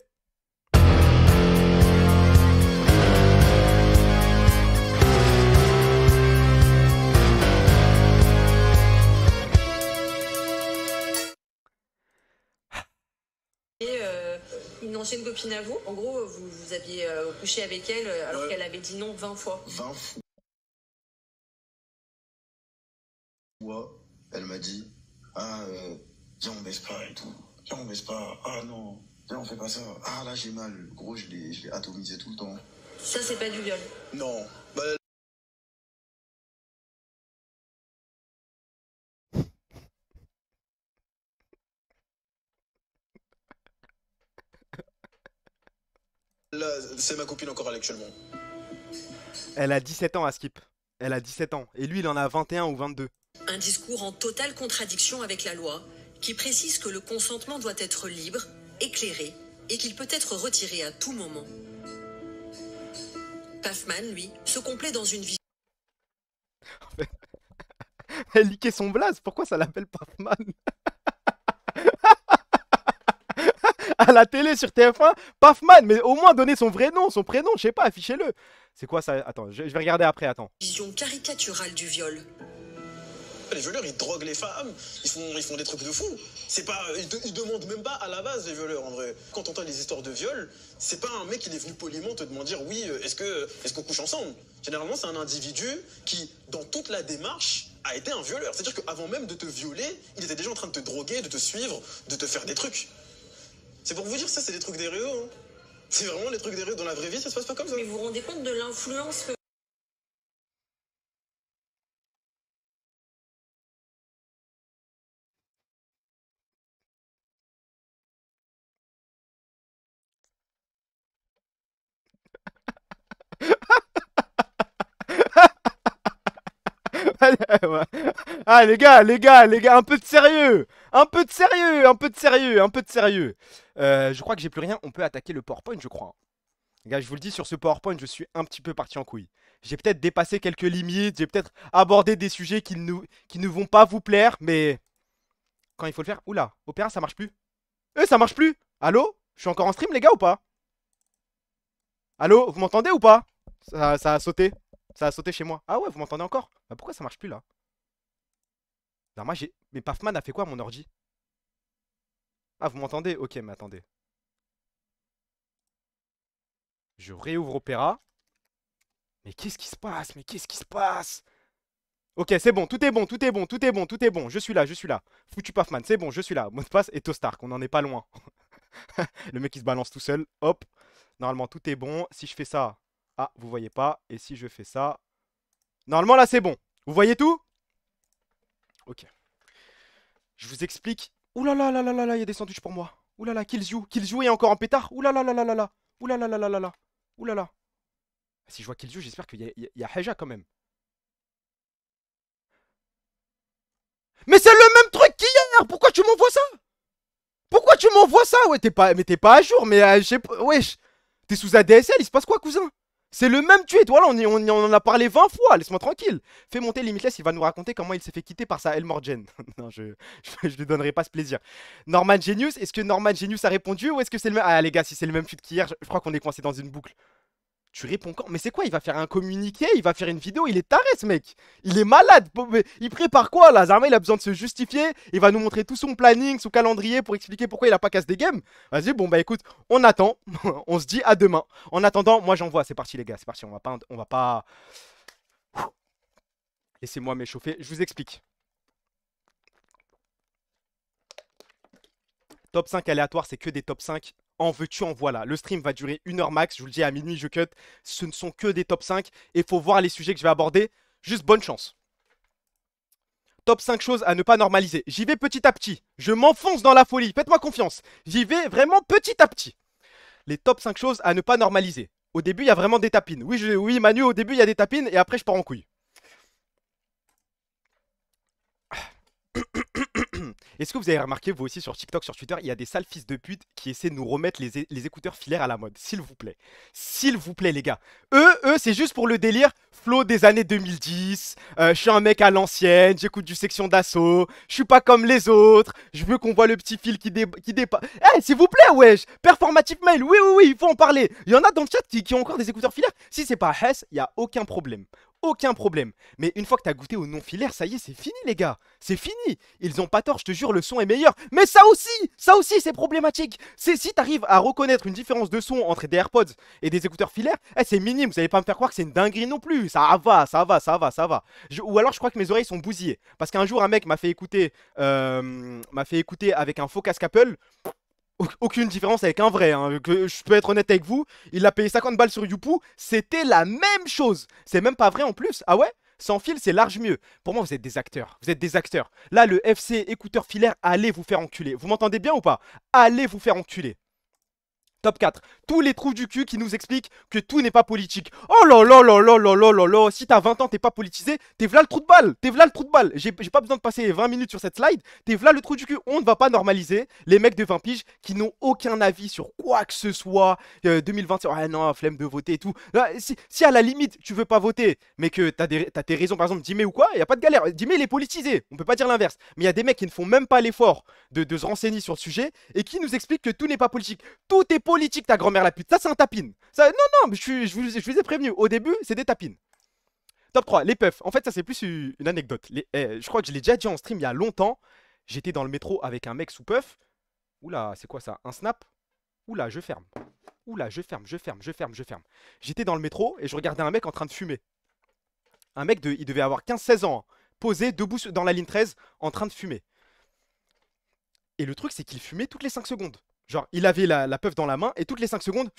Une ancienne copine à vous, en gros, vous aviez couché avec elle alors qu'elle avait dit non 20 fois. 20 fois, elle m'a dit, ah, viens on baisse pas et tout, viens on baisse pas, ah non, viens on fait pas ça, ah là j'ai mal, gros je l'ai atomisé tout le temps. Ça, c'est pas du viol. Non, bah... Là, c'est ma copine encore actuellement. Elle a 17 ans à Skip. Elle a 17 ans. Et lui, il en a 21 ou 22. Un discours en totale contradiction avec la loi qui précise que le consentement doit être libre, éclairé et qu'il peut être retiré à tout moment. Pafman, lui, se complaît dans une vie. Elle liquait son blaze. Pourquoi ça l'appelle Pafman? À la télé sur TF1, Pafman, mais au moins donner son vrai nom, son prénom, je sais pas, affichez-le. C'est quoi ça? Attends, je vais regarder après, attends. Vision caricaturale du viol. Les violeurs, ils droguent les femmes, ils font des trucs de fou. C'est pas, ils demandent même pas à la base les violeurs, en vrai. Quand on entend les histoires de viol, c'est pas un mec qui est venu poliment te demander oui, est-ce qu'on couche ensemble? Généralement, c'est un individu qui, dans toute la démarche, a été un violeur. C'est-à-dire qu'avant même de te violer, il était déjà en train de te droguer, de te suivre, de te faire des trucs. C'est pour vous dire, ça, c'est des trucs des réaux. Hein. C'est vraiment les trucs des réaux. Dans la vraie vie, ça se passe pas comme ça. Mais vous vous rendez compte de l'influence que... Ah les gars, un peu de sérieux. Un peu de sérieux, un peu de sérieux, un peu de sérieux. Je crois que j'ai plus rien, on peut attaquer le PowerPoint je crois. Les gars, je vous le dis, sur ce PowerPoint, je suis un petit peu parti en couille. J'ai peut-être dépassé quelques limites, j'ai peut-être abordé des sujets qui ne vont pas vous plaire, mais... Quand il faut le faire... Oula, Opéra, ça marche plus. Ça marche plus. Allô? Je suis encore en stream les gars ou pas? Allô? Vous m'entendez ou pas? Ça a sauté. Ça a sauté chez moi. Ah ouais, vous m'entendez encore? Bah pourquoi ça marche plus là? Non, moi j'ai... Mais Pafman a fait quoi à mon ordi? Ah, vous m'entendez? Ok, mais attendez. Je réouvre Opéra. Mais qu'est-ce qui se passe? Mais qu'est-ce qui se passe? Ok, c'est bon, tout est bon, tout est bon, tout est bon, tout est bon. Je suis là, je suis là. Foutu Pafman, c'est bon, je suis là. Mot de passe et Tostark, on n'en est pas loin. Le mec il se balance tout seul. Hop. Normalement, tout est bon. Si je fais ça... Ah, vous voyez pas. Et si je fais ça... Normalement, là, c'est bon. Vous voyez tout? Ok. Je vous explique. Ouh là là là là là là, il y a des sandwichs pour moi. Ouh là là, Killzoo. Killzoo est encore en pétard. Ouh là là là là là là. Ouh là là là là là là. Ouh là là. Si je vois Killzoo, j'espère qu'il y a Heja quand même. Mais c'est le même truc qu'hier. Pourquoi tu m'envoies ça? Pourquoi tu m'envoies ça? Ouais, t'es pas à jour, mais je sais pas. Wesh. T'es sous ADSL, il se passe quoi, cousin? C'est le même tweet, voilà, on en a parlé 20 fois, laisse-moi tranquille. Fais monter Limitless, il va nous raconter comment il s'est fait quitter par sa Elmorgen. Non, je lui donnerai pas ce plaisir. Norman Genius, est-ce que Norman Genius a répondu ou est-ce que c'est le même... Ah les gars, si c'est le même tweet qu'hier, je crois qu'on est coincé dans une boucle. Tu réponds quand? Mais c'est quoi? Il va faire un communiqué, il va faire une vidéo, il est taré ce mec. Il est malade. Il prépare quoi là? Zarma il a besoin de se justifier. Il va nous montrer tout son planning, son calendrier pour expliquer pourquoi il a pas cassé des games. Vas-y, bon bah écoute, on attend. On se dit à demain. En attendant, moi j'envoie. C'est parti les gars, c'est parti. On va pas... Laissez-moi m'échauffer. Je vous explique. Top 5 aléatoire, c'est que des top 5 En veux-tu, en voilà. Le stream va durer 1 heure max. Je vous le dis, à minuit, je cut. Ce ne sont que des top 5. Et il faut voir les sujets que je vais aborder. Juste bonne chance. Top 5 choses à ne pas normaliser. J'y vais petit à petit. Je m'enfonce dans la folie. Faites-moi confiance. J'y vais vraiment petit à petit. Les top 5 choses à ne pas normaliser. Au début, il y a vraiment des tapines. Oui, Manu, au début, il y a des tapines. Et après, je pars en couille. Est-ce que vous avez remarqué, vous aussi, sur TikTok, sur Twitter, il y a des sales fils de pute qui essaient de nous remettre les écouteurs filaires à la mode. S'il vous plaît. S'il vous plaît, les gars. Eux, c'est juste pour le délire. Flow des années 2010. Je suis un mec à l'ancienne. J'écoute du Section d'Assaut. Je suis pas comme les autres. Je veux qu'on voit le petit fil qui dépasse. Eh, s'il vous plaît, wesh. Performative mail. Oui, il faut en parler. Il y en a dans le chat qui ont encore des écouteurs filaires. Si c'est pas Hess, il n'y a aucun problème. Aucun problème. Mais une fois que t'as goûté au non-filaire, ça y est, c'est fini, les gars. C'est fini. Ils ont pas tort, je te jure, le son est meilleur. Mais ça aussi, c'est problématique. Si t'arrives à reconnaître une différence de son entre des AirPods et des écouteurs filaires, c'est minime. Vous allez pas me faire croire que c'est une dinguerie non plus. Ça va. Ou alors, je crois que mes oreilles sont bousillées. Parce qu'un jour, un mec m'a fait écouter avec un faux casque Apple. Aucune différence avec un vrai, hein. Je peux être honnête avec vous, il a payé 50 balles sur Youpo, c'était la même chose. C'est même pas vrai en plus. Ah ouais? Sans fil, c'est large mieux. Pour moi, vous êtes des acteurs. Vous êtes des acteurs. Là, le FC écouteur filaire, allez vous faire enculer. Vous m'entendez bien ou pas? Allez vous faire enculer. Top 4. Tous les trous du cul qui nous expliquent que tout n'est pas politique. Oh là là là là là là là là. Si t'as 20 ans, t'es pas politisé, t'es v'là le trou de balle. T'es v'là le trou de balle. J'ai pas besoin de passer 20 minutes sur cette slide. T'es v'là le trou du cul. On ne va pas normaliser les mecs de 20 piges qui n'ont aucun avis sur quoi que ce soit. 2020, ah non, flemme de voter et tout. Là, si à la limite, tu veux pas voter, mais que t'as tes raisons, par exemple, Dimé ou quoi, y a pas de galère. Dimé, il est politisé. On peut pas dire l'inverse. Mais il y a des mecs qui ne font même pas l'effort de se renseigner sur le sujet et qui nous expliquent que tout n'est pas politique. Tout est politique, ta grand-mère la pute. Ça, c'est un tapine. Ça, non, mais je vous ai prévenu. Au début, c'est des tapines. Top 3, les puffs. En fait, ça, c'est plus une anecdote. Je crois que je l'ai déjà dit en stream il y a longtemps. J'étais dans le métro avec un mec sous puff. Oula, c'est quoi ça? Un snap? Oula, je ferme. Oula, je ferme. J'étais dans le métro et je regardais un mec en train de fumer. Un mec, il devait avoir 15-16 ans. Hein, posé, debout dans la ligne 13, en train de fumer. Et le truc, c'est qu'il fumait toutes les 5 secondes. Genre, il avait la puff dans la main et toutes les 5 secondes.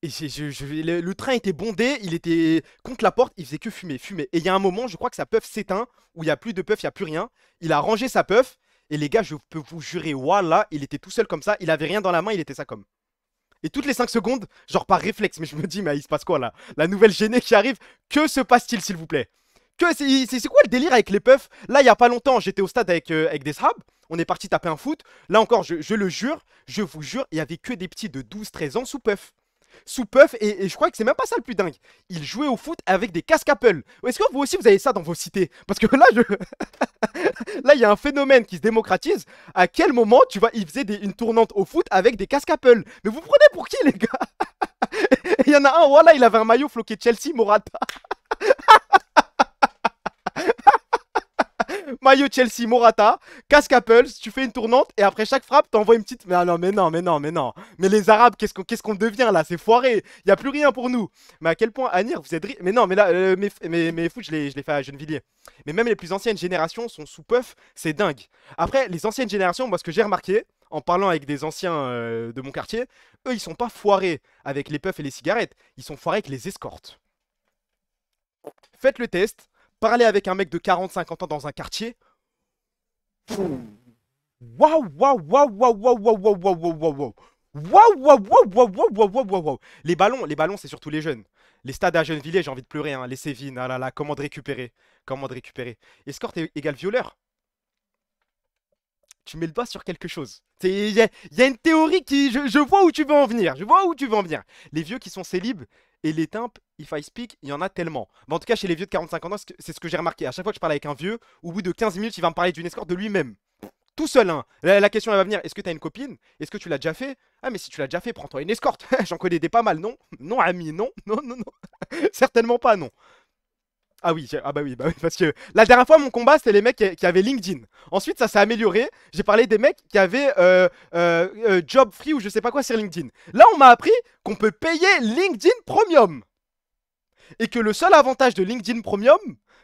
Et le train était bondé, il était contre la porte, il faisait que fumer. Et il y a un moment, je crois que sa puff s'éteint, où il n'y a plus de puff, il n'y a plus rien. Il a rangé sa puff, et les gars, je peux vous jurer, voilà, il était tout seul comme ça, il avait rien dans la main, il était ça comme. Et toutes les 5 secondes, genre par réflexe, mais je me dis, mais il se passe quoi là? La nouvelle gênée qui arrive, que se passe-t-il s'il vous plaît? C'est quoi le délire avec les puffs? Là, il y a pas longtemps, j'étais au stade avec des sahabs. On est parti taper un foot. Là encore, je le jure, je vous jure, il y avait que des petits de 12-13 ans sous puff. Sous puff, et je crois que c'est même pas ça le plus dingue. Ils jouaient au foot avec des casques Apple. Est-ce que vous aussi, vous avez ça dans vos cités? Parce que là, là, il y a un phénomène qui se démocratise. À quel moment, tu vois, ils faisaient une tournante au foot avec des casques Apple? Mais vous prenez pour qui, les gars? Il y en a un, voilà, il avait un maillot floqué Chelsea Morata. Maillot Chelsea, Morata, casque Apple, tu fais une tournante et après chaque frappe, t'envoies une petite. Mais non. Mais les Arabes, qu'est-ce qu'on devient là? C'est foiré. Y a plus rien pour nous. Mais à quel point, Anir, vous êtes. Mais non, mais là, mes foot, je l'ai fait à Gennevilliers. Mais même les plus anciennes générations sont sous puff, c'est dingue. Après, les anciennes générations, moi, ce que j'ai remarqué, en parlant avec des anciens de mon quartier, eux, ils sont pas foirés avec les puffs et les cigarettes. Ils sont foirés avec les escortes. Faites le test. Parler avec un mec de 40-50 ans dans un quartier. Waouh. Les ballons, c'est surtout les jeunes. Les stades à Gennevilliers, j'ai envie de pleurer, hein. Les Sévines, ah là là, comment de récupérer? Escorte égale violeur. Tu mets le doigt sur quelque chose. Il y a une théorie qui... Je vois où tu veux en venir. Les vieux qui sont célibes et les timpes, if I speak, il y en a tellement. Mais en tout cas, chez les vieux de 45 ans, c'est ce que j'ai remarqué. À chaque fois que je parle avec un vieux, au bout de 15 minutes, il va me parler d'une escorte de lui-même. Tout seul, hein. La question, elle va venir. Est-ce que tu as une copine? Est-ce que tu l'as déjà fait? Ah, mais si tu l'as déjà fait, prends-toi une escorte. J'en connais des pas mal, non? Non, ami, non. Certainement pas, non. Ah oui, bah oui, parce que la dernière fois, mon combat, c'était les mecs qui avaient LinkedIn. Ensuite, ça s'est amélioré. J'ai parlé des mecs qui avaient Job Free ou je sais pas quoi sur LinkedIn. Là, on m'a appris qu'on peut payer LinkedIn Premium. Et que le seul avantage de LinkedIn Premium,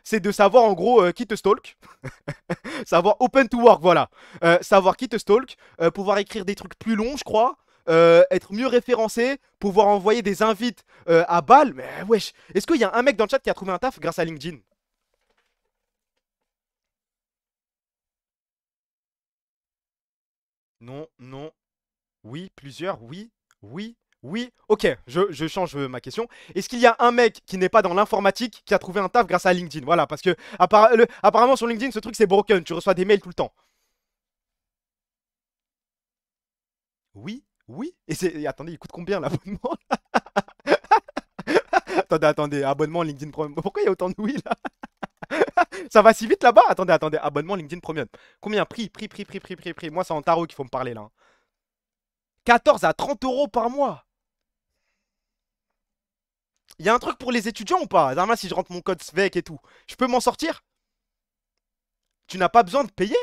c'est de savoir en gros qui te stalk. Savoir open to work, voilà. Savoir qui te stalk. Pouvoir écrire des trucs plus longs, je crois. Être mieux référencé. Pouvoir envoyer des invites à balle. Mais wesh, est-ce qu'il y a un mec dans le chat qui a trouvé un taf grâce à LinkedIn? Non, non. Oui, plusieurs, oui, oui, oui. Ok, je change ma question. Est-ce qu'il y a un mec qui n'est pas dans l'informatique qui a trouvé un taf grâce à LinkedIn? Voilà, parce que apparemment sur LinkedIn, ce truc c'est broken. Tu reçois des mails tout le temps. Oui, oui. Attendez, il coûte combien l'abonnement? Attendez, abonnement LinkedIn Premium. Pourquoi il y a autant de oui là? Ça va si vite là-bas? Attendez, abonnement LinkedIn Premium. Combien? Prix. Moi, c'est en tarot qu'il faut me parler là, hein. 14 à 30 euros par mois. Il y a un truc pour les étudiants ou pas? Normalement, si je rentre mon code SVEC et tout, je peux m'en sortir? Tu n'as pas besoin de payer?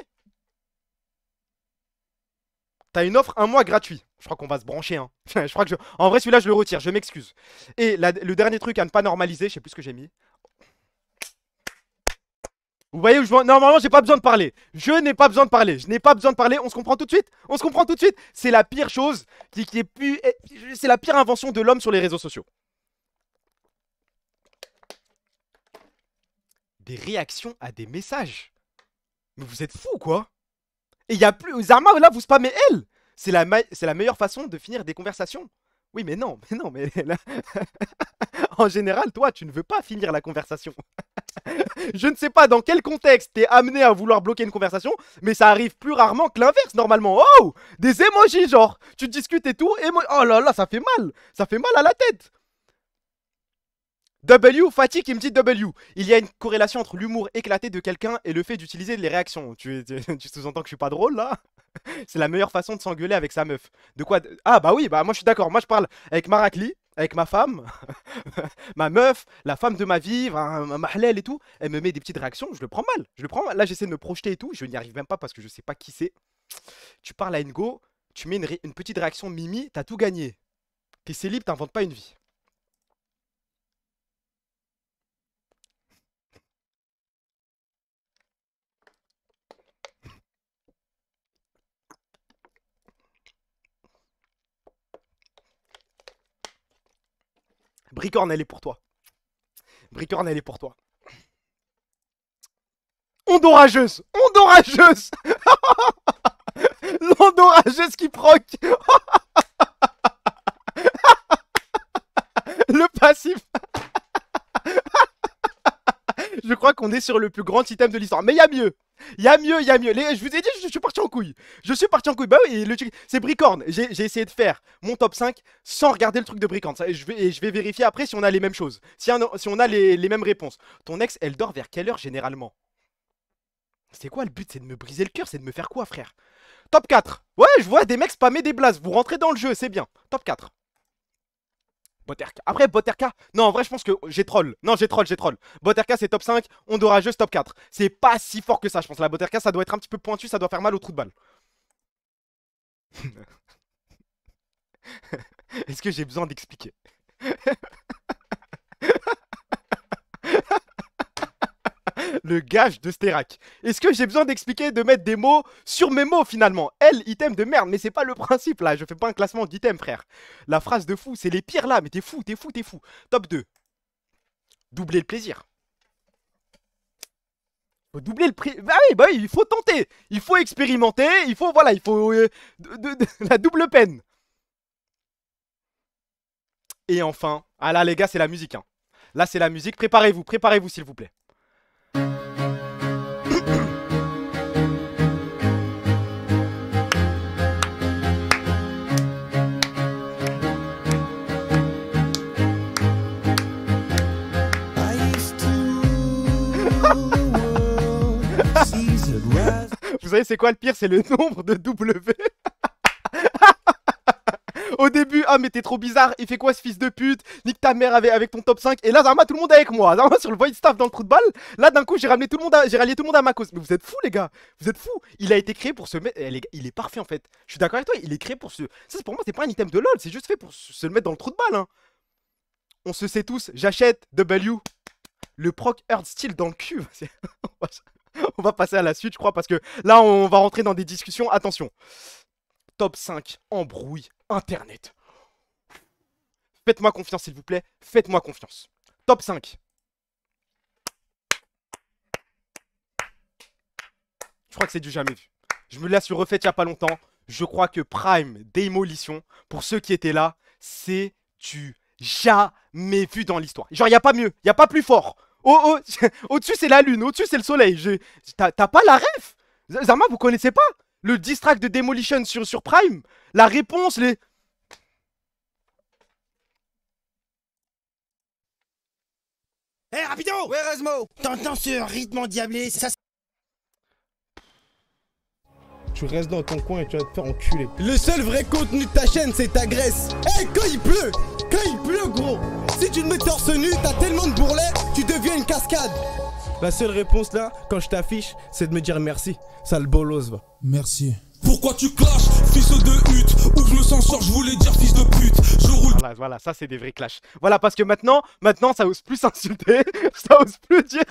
T'as une offre un mois gratuit. Je crois qu'on va se brancher, hein. Je crois que en vrai, celui-là, je le retire, je m'excuse. Et le dernier truc à ne pas normaliser, je sais plus ce que j'ai mis. Vous voyez où je vois? Normalement, j'ai pas besoin de parler. Je n'ai pas besoin de parler. Je n'ai pas besoin de parler. On se comprend tout de suite? On se comprend tout de suite? C'est la pire chose qui est plus... C'est la pire invention de l'homme sur les réseaux sociaux. Des réactions à des messages. Mais vous êtes fous, quoi? Et il y a plus... Zarma, là, vous spammez elle. C'est la meilleure façon de finir des conversations. Oui, mais non, mais là... En général, toi, tu ne veux pas finir la conversation. Je ne sais pas dans quel contexte t'es amené à vouloir bloquer une conversation, mais ça arrive plus rarement que l'inverse, normalement. Oh! Des emojis, genre. Tu discutes et tout, oh là là, ça fait mal. Ça fait mal à la tête. W, Fatih qui me dit W. Il y a une corrélation entre l'humour éclaté de quelqu'un et le fait d'utiliser les réactions. Tu sous-entends que je suis pas drôle, là? C'est la meilleure façon de s'engueuler avec sa meuf. De quoi? Ah bah oui, bah moi je suis d'accord. Moi je parle avec Marakli, avec ma femme, ma meuf, la femme de ma vie, ma halal et tout. Elle me met des petites réactions, je le prends mal. Je le prends mal. Là j'essaie de me projeter et tout. Je n'y arrive même pas parce que je sais pas qui c'est. Tu parles à Ngo, tu mets une petite réaction mimi, t'as tout gagné. T'es célib, t'inventes pas une vie. Bricorne, elle est pour toi. Bricorne, elle est pour toi. Ondorageuse. Ondorageuse. L'ondorageuse qui proc. Le passif. Je crois qu'on est sur le plus grand item de l'histoire. Mais il y a mieux. Il y a mieux. Je vous ai dit, je suis parti en couille. Bah oui, c'est Bricorne. J'ai essayé de faire mon top 5 sans regarder le truc de Bricorne. Je vais vérifier après si on a les mêmes choses. Si on a les mêmes réponses. Ton ex, elle dort vers quelle heure généralement? C'est quoi le but? C'est de me briser le cœur? C'est de me faire quoi, frère? Top 4. Ouais, je vois des mecs spammer des blazes. Vous rentrez dans le jeu, c'est bien. Top 4. Boterka. Après, Boterka. Non, en vrai, je pense que j'ai troll. Non, j'ai troll. Boterka, c'est top 5. Ondorageuse, top 4. C'est pas si fort que ça, je pense. La Boterka, ça doit être un petit peu pointu. Ça doit faire mal au trou de balle. Est-ce que j'ai besoin d'expliquer? Le gage de Sterak. Est-ce que j'ai besoin d'expliquer, de mettre des mots sur mes mots finalement? Elle, item de merde, mais c'est pas le principe là. Je fais pas un classement d'items, frère. La phrase de fou, c'est les pires là, mais t'es fou. Top 2. Doubler le plaisir. Faut doubler le prix. Bah oui, il faut tenter. Il faut expérimenter. Il faut, voilà, il faut la double peine. Et enfin, ah là les gars, c'est la musique, hein. Là, c'est la musique. Préparez-vous, s'il vous plaît. Vous savez c'est quoi le pire? C'est le nombre de W. Au début, ah mais t'es trop bizarre, il fait quoi ce fils de pute? Nique ta mère avec ton top 5. Et là, Zarma, tout le monde est avec moi. Zarma sur le void staff dans le trou de balle. Là, d'un coup, j'ai rallié tout le monde à ma cause. Mais vous êtes fous, les gars. Vous êtes fous. Il a été créé pour se mettre. Il est parfait en fait. Je suis d'accord avec toi, il est créé pour se. Ça, pour moi, c'est pas un item de LoL, c'est juste fait pour se le mettre dans le trou de balle, hein. On se sait tous, j'achète W. le proc Earth Steel dans le cul. On va passer à la suite, je crois, parce que là, on va rentrer dans des discussions. Attention. Top 5, embrouille, Internet. Faites-moi confiance, s'il vous plaît. Faites-moi confiance. Top 5. Je crois que c'est du jamais vu. Je me la suis refaite il n'y a pas longtemps. Je crois que Prime Démolition, pour ceux qui étaient là, c'est du jamais vu dans l'histoire. Genre, il n'y a pas mieux, il n'y a pas plus fort. Au-dessus, c'est la lune, au-dessus, c'est le soleil. T'as pas la ref? Zama, vous connaissez pas le diss track de Demolition sur Prime? La réponse, les... Hé, rapido! Ouais, Resmo! T'entends ce rythme endiablé? Ça, Tu restes dans ton coin et tu vas te faire enculer. Le seul vrai contenu de ta chaîne, c'est ta graisse. Hey, quand il pleut, gros. Si tu te mets torse nu, t'as tellement de bourrelets, tu deviens une cascade. La seule réponse là, quand je t'affiche, c'est de me dire merci. Sale bolos, va. Merci. Pourquoi tu clashes, fils de hutte? Où je me sens sort, je voulais dire fils de pute. Je roule. Voilà, ça c'est des vrais clashs. Voilà, parce que maintenant, ça ose plus s'insulter, ça ose plus dire...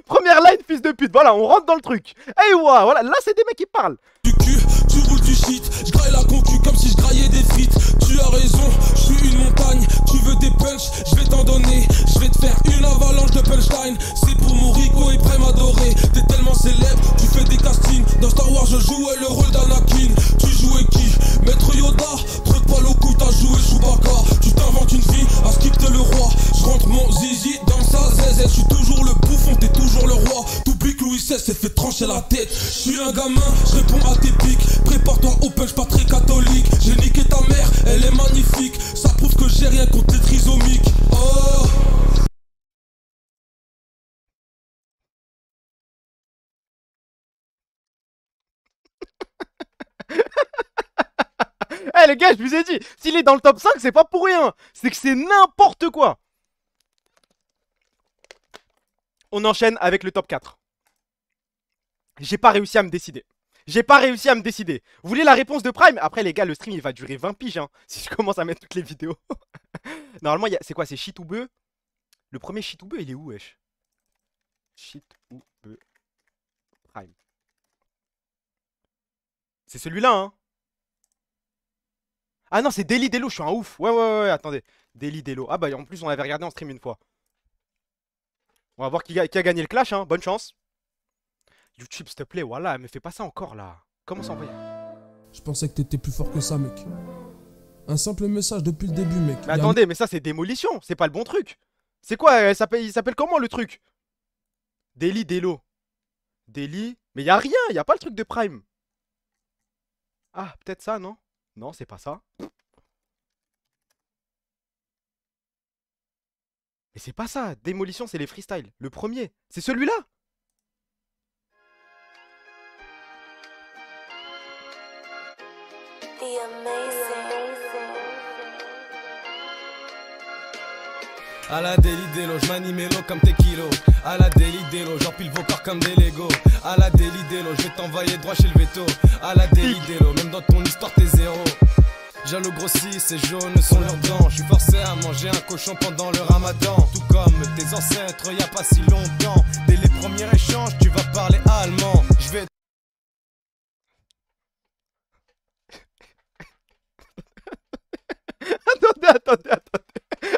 Première line, fils de pute, voilà, on rentre dans le truc. Hey, ouah, voilà, là c'est des mecs qui parlent. Du cul, tu roules du shit, je graille la concu comme si je graillais des frites. Tu as raison, je suis une montagne, tu veux des punchs, je vais t'en donner. Je vais te faire une avalanche de punchline. C'est pour mon Rico et Prime adoré. T'es tellement célèbre, tu fais des castings. Dans Star Wars je jouais le rôle d'Anakin. Tu jouais qui? Maître Yoda, trotte pas le coup, t'as joué Chewbacca. Tu t'inventes une vie, à skip t'es le roi. Je rentre mon zizi dans sa zézette. Je suis toujours le bouffon, t'es toujours le roi. T'oublies que Louis XVI s'est fait trancher la tête. Je suis un gamin, je réponds à tes pics. Prépare-toi au punch, pas très catholique. J'ai niqué ta mère, elle est magnifique. Ça prouve que j'ai rien contre les trisomiques. Oh. Eh les gars, je vous ai dit, s'il est dans le top 5, c'est pas pour rien. C'est que c'est n'importe quoi. On enchaîne avec le top 4. J'ai pas réussi à me décider. Vous voulez la réponse de Prime? Après les gars, le stream il va durer 20 piges hein, si je commence à mettre toutes les vidéos. Normalement, c'est quoi? C'est Shit ou Beu? Le premier Shit ou Beu, il est où, wesh? Shit ou Beu Prime. C'est celui-là, hein? Ah non, c'est Daily Delo, je suis un ouf. Ouais, attendez. Daily Delo. Ah bah en plus, on avait regardé en stream une fois. On va voir qui a gagné le clash, hein. Bonne chance. YouTube, s'il te plaît, voilà, me fais pas ça encore là. Comment ça envoyer? Je pensais que t'étais plus fort que ça, mec. Un simple message depuis le début, mec. Mais attendez, mais ça c'est démolition, c'est pas le bon truc. C'est quoi? Il s'appelle comment le truc? Daily Delo. Daily. Mais y'a rien, y'a pas le truc de Prime. Ah, peut-être ça, non? Non, c'est pas ça. Mais c'est pas ça. Démolition, c'est les freestyles. Le premier, c'est celui-là. À la Daily Delo, j'm'animélo comme tes kilos. À la Daily Delo, j'empile vos corps comme des Lego. À la Daily Delo, je vais t'envoyer droit chez le veto. À la Daily Delo, même dans ton histoire t'es zéro. Jaloux grossit, ces jaunes sont leurs dents. Je suis forcé à manger un cochon pendant le ramadan. Tout comme tes ancêtres, y a pas si longtemps. Dès les premiers échanges, tu vas parler allemand. Je vais...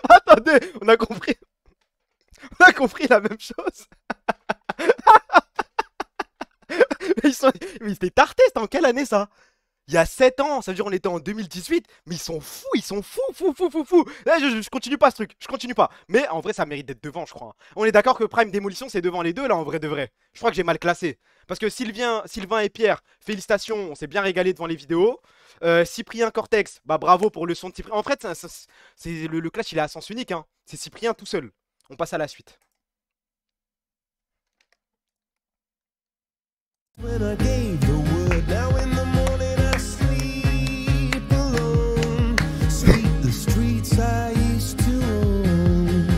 Attendez, on a compris. On a compris la même chose. Mais ils étaient tartés, c'était en quelle année ça? Il y a 7 ans, ça veut dire on était en 2018, mais ils sont fous. Là, je continue pas ce truc, je continue pas. Mais en vrai, ça mérite d'être devant, je crois. On est d'accord que Prime Démolition, c'est devant les deux, là, en vrai de vrai. Je crois que j'ai mal classé. Parce que Sylvain et Pierre, félicitations, on s'est bien régalé devant les vidéos. Cyprien Cortex, bah bravo pour le son de Cyprien. En fait, le clash, il est à sens unique, hein. C'est Cyprien tout seul. On passe à la suite. When I gave the word, now in the morning I sleep alone. Sweep the streets I used to own.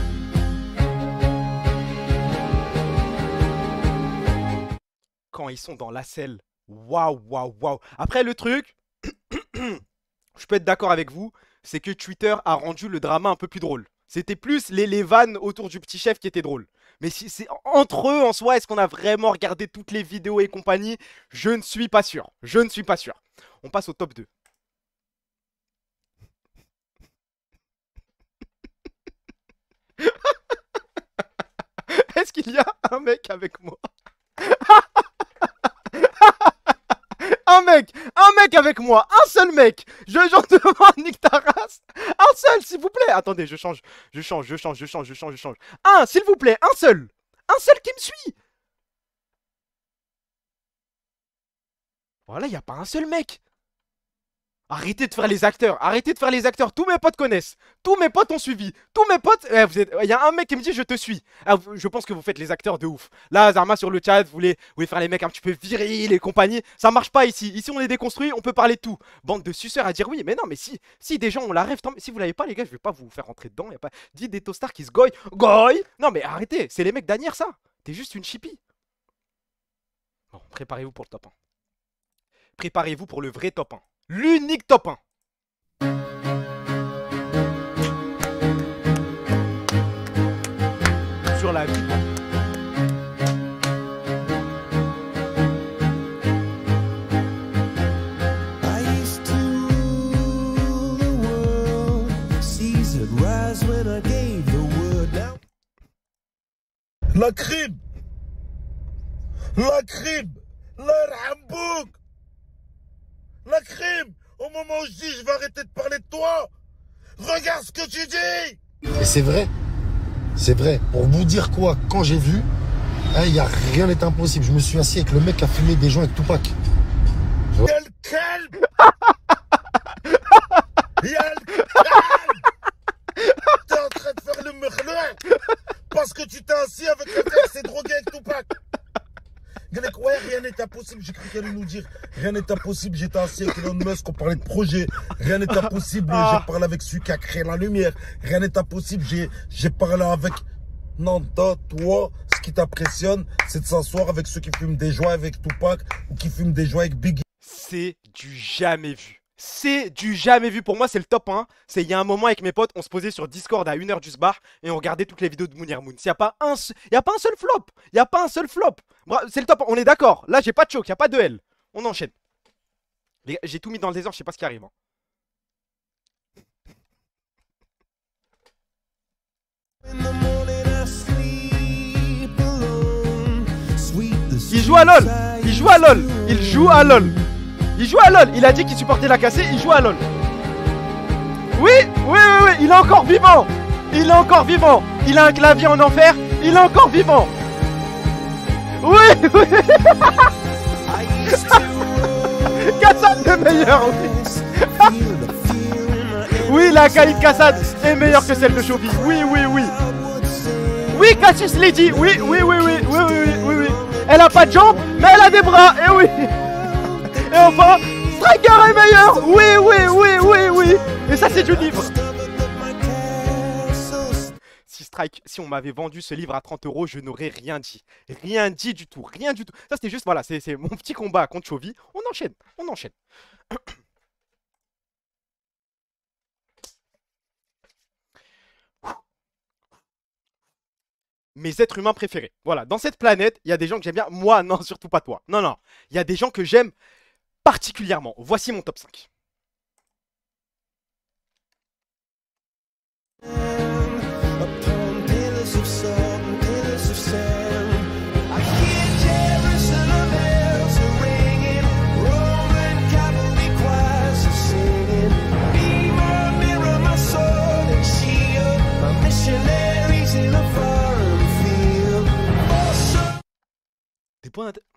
Quand ils sont dans la selle, waouh. Après le truc, je peux être d'accord avec vous, c'est que Twitter a rendu le drama un peu plus drôle. C'était plus les vannes autour du petit chef qui étaient drôles. Mais si c'est entre eux en soi, est-ce qu'on a vraiment regardé toutes les vidéos et compagnie? Je ne suis pas sûr. Je ne suis pas sûr. On passe au top 2. Est-ce qu'il y a un mec avec moi? Un mec avec moi, un seul mec. J'en demande, nique ta race. Un seul, s'il vous plaît. Attendez, je change. Un, s'il vous plaît, un seul qui me suit. Voilà, il n'y a pas un seul mec. Arrêtez de faire les acteurs, tous mes potes connaissent, tous mes potes ont suivi, tous mes potes, il y a un mec qui me dit je te suis, je pense que vous faites les acteurs de ouf. Là Zarma sur le chat, vous voulez faire les mecs un petit peu virils et compagnie, ça marche pas ici, on est déconstruit, on peut parler de tout. Bande de suceurs à dire oui, mais non, mais si des gens ont la rêve, tant, si vous l'avez pas les gars, je vais pas vous faire rentrer dedans, y a pas, dites des toastards qui se goy, non mais arrêtez, c'est les mecs d'Anières ça, t'es juste une chippie. Bon, préparez-vous pour le top 1. Préparez-vous pour le vrai top 1. L'unique top 1. Sur la vie. La crime, le rambouk. La crime, au moment où je dis je vais arrêter de parler de toi, regarde ce que tu dis. Et c'est vrai, pour vous dire quoi, quand j'ai vu, rien n'est impossible, je me suis assis avec le mec qui a fumé des joints avec Tupac. Y'a le calme. T'es en train de faire le merlin parce que tu t'es assis avec le gars qui s'est drogué avec Tupac. Ouais, rien n'est impossible, j'ai cru qu'elle allait nous dire rien n'est impossible, j'étais assis avec Elon Musk, on parlait de projet, rien n'est impossible, j'ai parlé avec celui qui a créé la lumière, rien n'est impossible, j'ai parlé avec... Non, toi, ce qui t'impressionne, c'est de s'asseoir avec ceux qui fument des joints avec Tupac ou qui fument des joints avec Biggie. C'est du jamais vu. C'est du jamais vu. Pour moi, c'est le top 1. C'est il y a un moment avec mes potes, on se posait sur Discord à 1h du bar et on regardait toutes les vidéos de Mounir Moon. Il n'y a pas un seul flop. Il n'y a pas un seul flop. C'est le top 1. On est d'accord. Là, j'ai pas de choc. Il n'y a pas de L. On enchaîne. Les gars, j'ai tout mis dans le désordre. Je sais pas ce qui arrive. Hein. Il joue à LOL. Il joue à LOL. Il joue à LOL. Il joue à LOL, il a dit qu'il supportait la cassée, il joue à LOL. Oui, il est encore vivant. Il est encore vivant. Il a un clavier en enfer, il est encore vivant. Oui. Kassad est meilleur, oui. Oui, la Kaïd Kassad est meilleure que celle de Chovy. Oui. Oui, Cassius Lady, oui. Elle a pas de jambes, mais elle a des bras, et oui. Et enfin, Striker est meilleur. Oui. Et ça, c'est du livre. Si on m'avait vendu ce livre à 30 €, je n'aurais rien dit. Rien dit du tout. Ça, c'était juste, voilà, c'est mon petit combat contre Chovy. On enchaîne. Mes êtres humains préférés. Voilà, dans cette planète, il y a des gens que j'aime bien. Moi, non, surtout pas toi. Non. Il y a des gens que j'aime particulièrement. Voici mon top 5. Des points d'interrogation.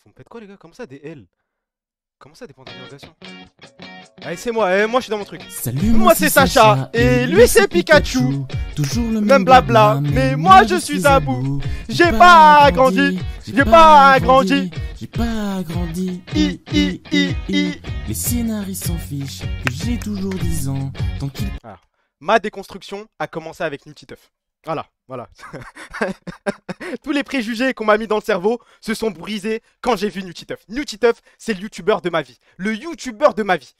Vous me faites quoi les gars? Comment ça des L? Comment ça des points d'interrogation? Allez c'est moi, moi je suis dans mon truc. Salut, moi c'est Sacha et lui c'est Pikachu. Toujours le même blabla, mais moi je suis un bout. J'ai pas grandi. J'ai pas grandi. Les scénaristes s'en fichent que j'ai toujours 10 ans. Tant qu'il... Ma déconstruction a commencé avec Niptiteuf. Voilà, voilà. Tous les préjugés qu'on m'a mis dans le cerveau se sont brisés quand j'ai vu Nutiteuf. Nutiteuf, c'est le youtubeur de ma vie. Le youtubeur de ma vie.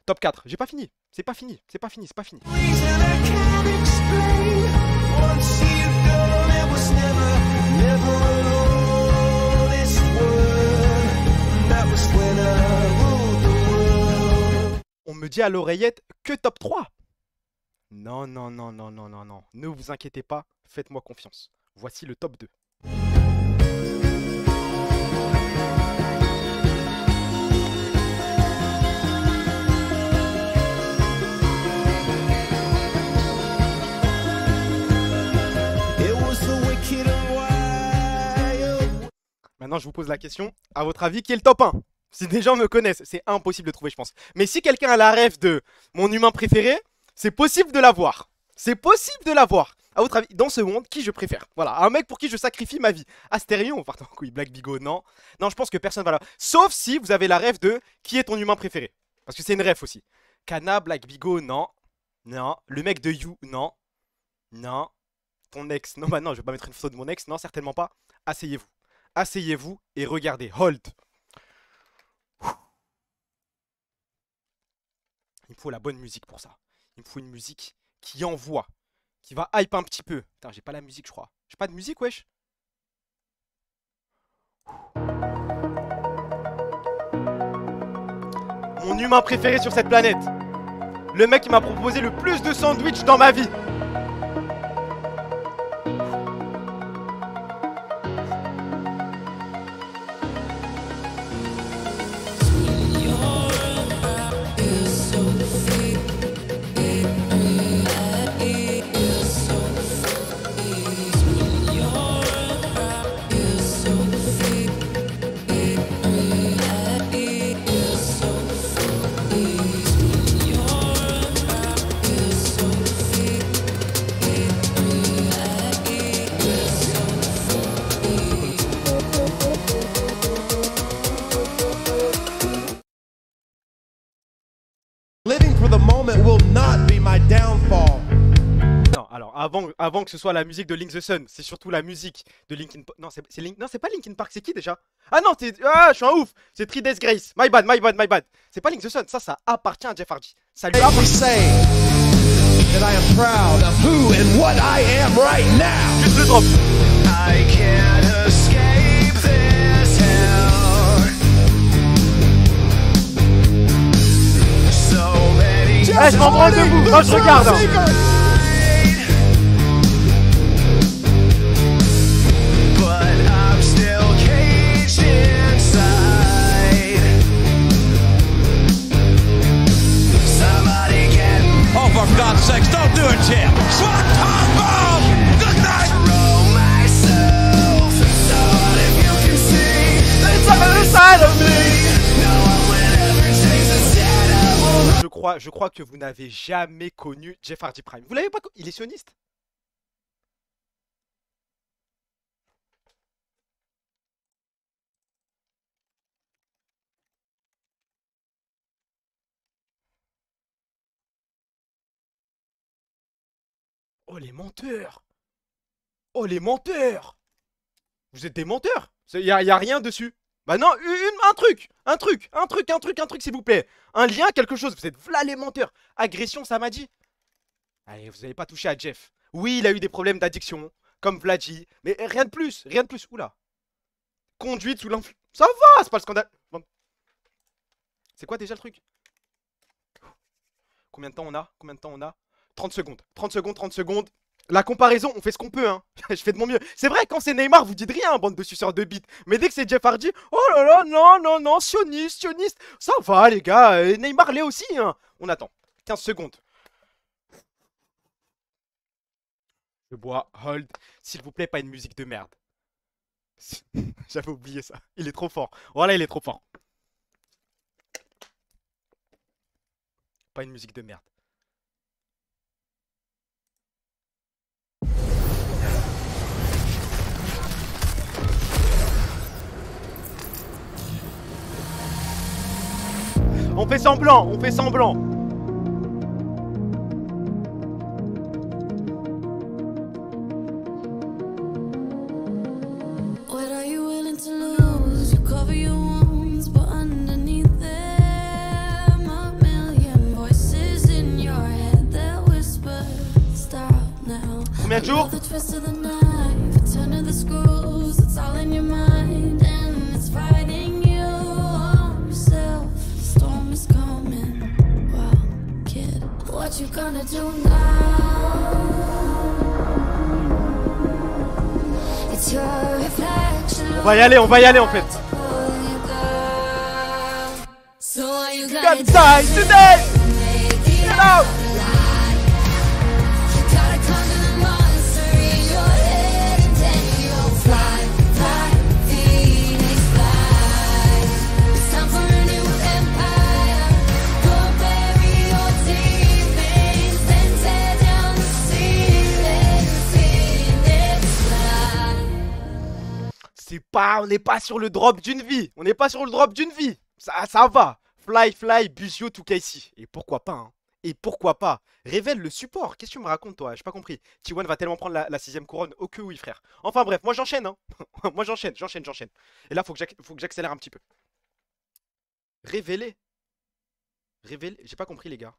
Top 4. J'ai pas fini. C'est pas fini. C'est pas fini. C'est pas fini. On me dit à l'oreillette que top 3. Non, non, non, non, non, non, non. Ne vous inquiétez pas, faites-moi confiance. Voici le top 2. Maintenant, je vous pose la question. À votre avis, qui est le top 1? Si des gens me connaissent, c'est impossible de trouver, je pense. Mais si quelqu'un a la rêve de mon humain préféré, c'est possible de l'avoir. C'est possible de l'avoir. À votre avis, dans ce monde, qui je préfère? Voilà, un mec pour qui je sacrifie ma vie. Astérion, pardon, couille, Black Bigot, non. Non, je pense que personne va là. Sauf si vous avez la rêve de qui est ton humain préféré. Parce que c'est une rêve aussi. Kana, Black Bigot, non. Non. Le mec de You, non. Non. Ton ex, non, bah non, je vais pas mettre une photo de mon ex, non, certainement pas. Asseyez-vous. Asseyez-vous et regardez. Hold. Il me faut la bonne musique pour ça. Il me faut une musique qui envoie, qui va hype un petit peu. Putain, j'ai pas la musique, je crois. J'ai pas de musique, wesh. Mon humain préféré sur cette planète. Le mec qui m'a proposé le plus de sandwich dans ma vie. Living for the moment will not be my downfall. Non, alors avant que ce soit la musique de Link the Sun, c'est surtout la musique de Linkin Park. Non, c'est pas Linkin Park, c'est qui déjà? Ah non, je suis un ouf. C'est 3 Days Grace. My bad, my bad, my bad. C'est pas Link the Sun, ça appartient à Jeff Hardy. Ça lui appartient. That I am proud of who and what I am right now. Juste le drop. I can't escape this hell. So many. Eh, je m'en branle debout, moi je regarde. But I'm still caged inside. Somebody get me. Oh, for God's sakes, don't do it, Jim. Swanton bomb! Good night! Throw myself. So what if you can see the other side of me? No one will ever taste the stand of. Je crois que vous n'avez jamais connu Jeff Hardy Prime. Vous l'avez pas connu? Il est sioniste. Oh les menteurs! Oh les menteurs! Vous êtes des menteurs! Y a rien dessus. Bah non, un truc, s'il vous plaît. Un lien, quelque chose. Vous êtes v'là les menteurs. Agression, ça m'a dit. Allez, vous n'avez pas touché à Jeff. Oui, il a eu des problèmes d'addiction, comme Vladji, mais rien de plus, rien de plus. Oula. Conduite sous l'influence. Ça va, c'est pas le scandale. Bon. C'est quoi déjà le truc? Combien de temps on a? 30 secondes. 30 secondes, 30 secondes. La comparaison, on fait ce qu'on peut, hein. Je fais de mon mieux. C'est vrai, quand c'est Neymar, vous dites rien, bande de suceurs de bite. Mais dès que c'est Jeff Hardy, oh là là, non, non, non, sioniste. Ça va, les gars. Neymar l'est aussi, hein. On attend. 15 secondes. Je bois, hold. S'il vous plaît, pas une musique de merde. J'avais oublié ça. Il est trop fort. Voilà, il est trop fort. Pas une musique de merde. On fait semblant, on fait semblant. Combien de jours? What you gonna do now? It's your reflection. On va y aller en fait. So are you Gonna gonna die today. Get out. You gotta conquer the monster in your head and then you'll fly, fly, Phoenix fly. It's time for a new empire. Go bury your demons, then tear down the ceiling. Phoenix fly. C'est pas, on n'est pas sur le drop d'une vie. On n'est pas sur le drop d'une vie. Ça va. Fly, fly, Busio, tout ici. Et pourquoi pas, hein. Et pourquoi pas. Révèle le support. Qu'est-ce que tu me racontes, toi? J'ai pas compris. T1 va tellement prendre la 6ème couronne. Oh que oui, frère. Enfin bref, moi j'enchaîne, hein. Moi j'enchaîne. Et là, faut que j'accélère un petit peu. Révéler. Révéler. J'ai pas compris, les gars.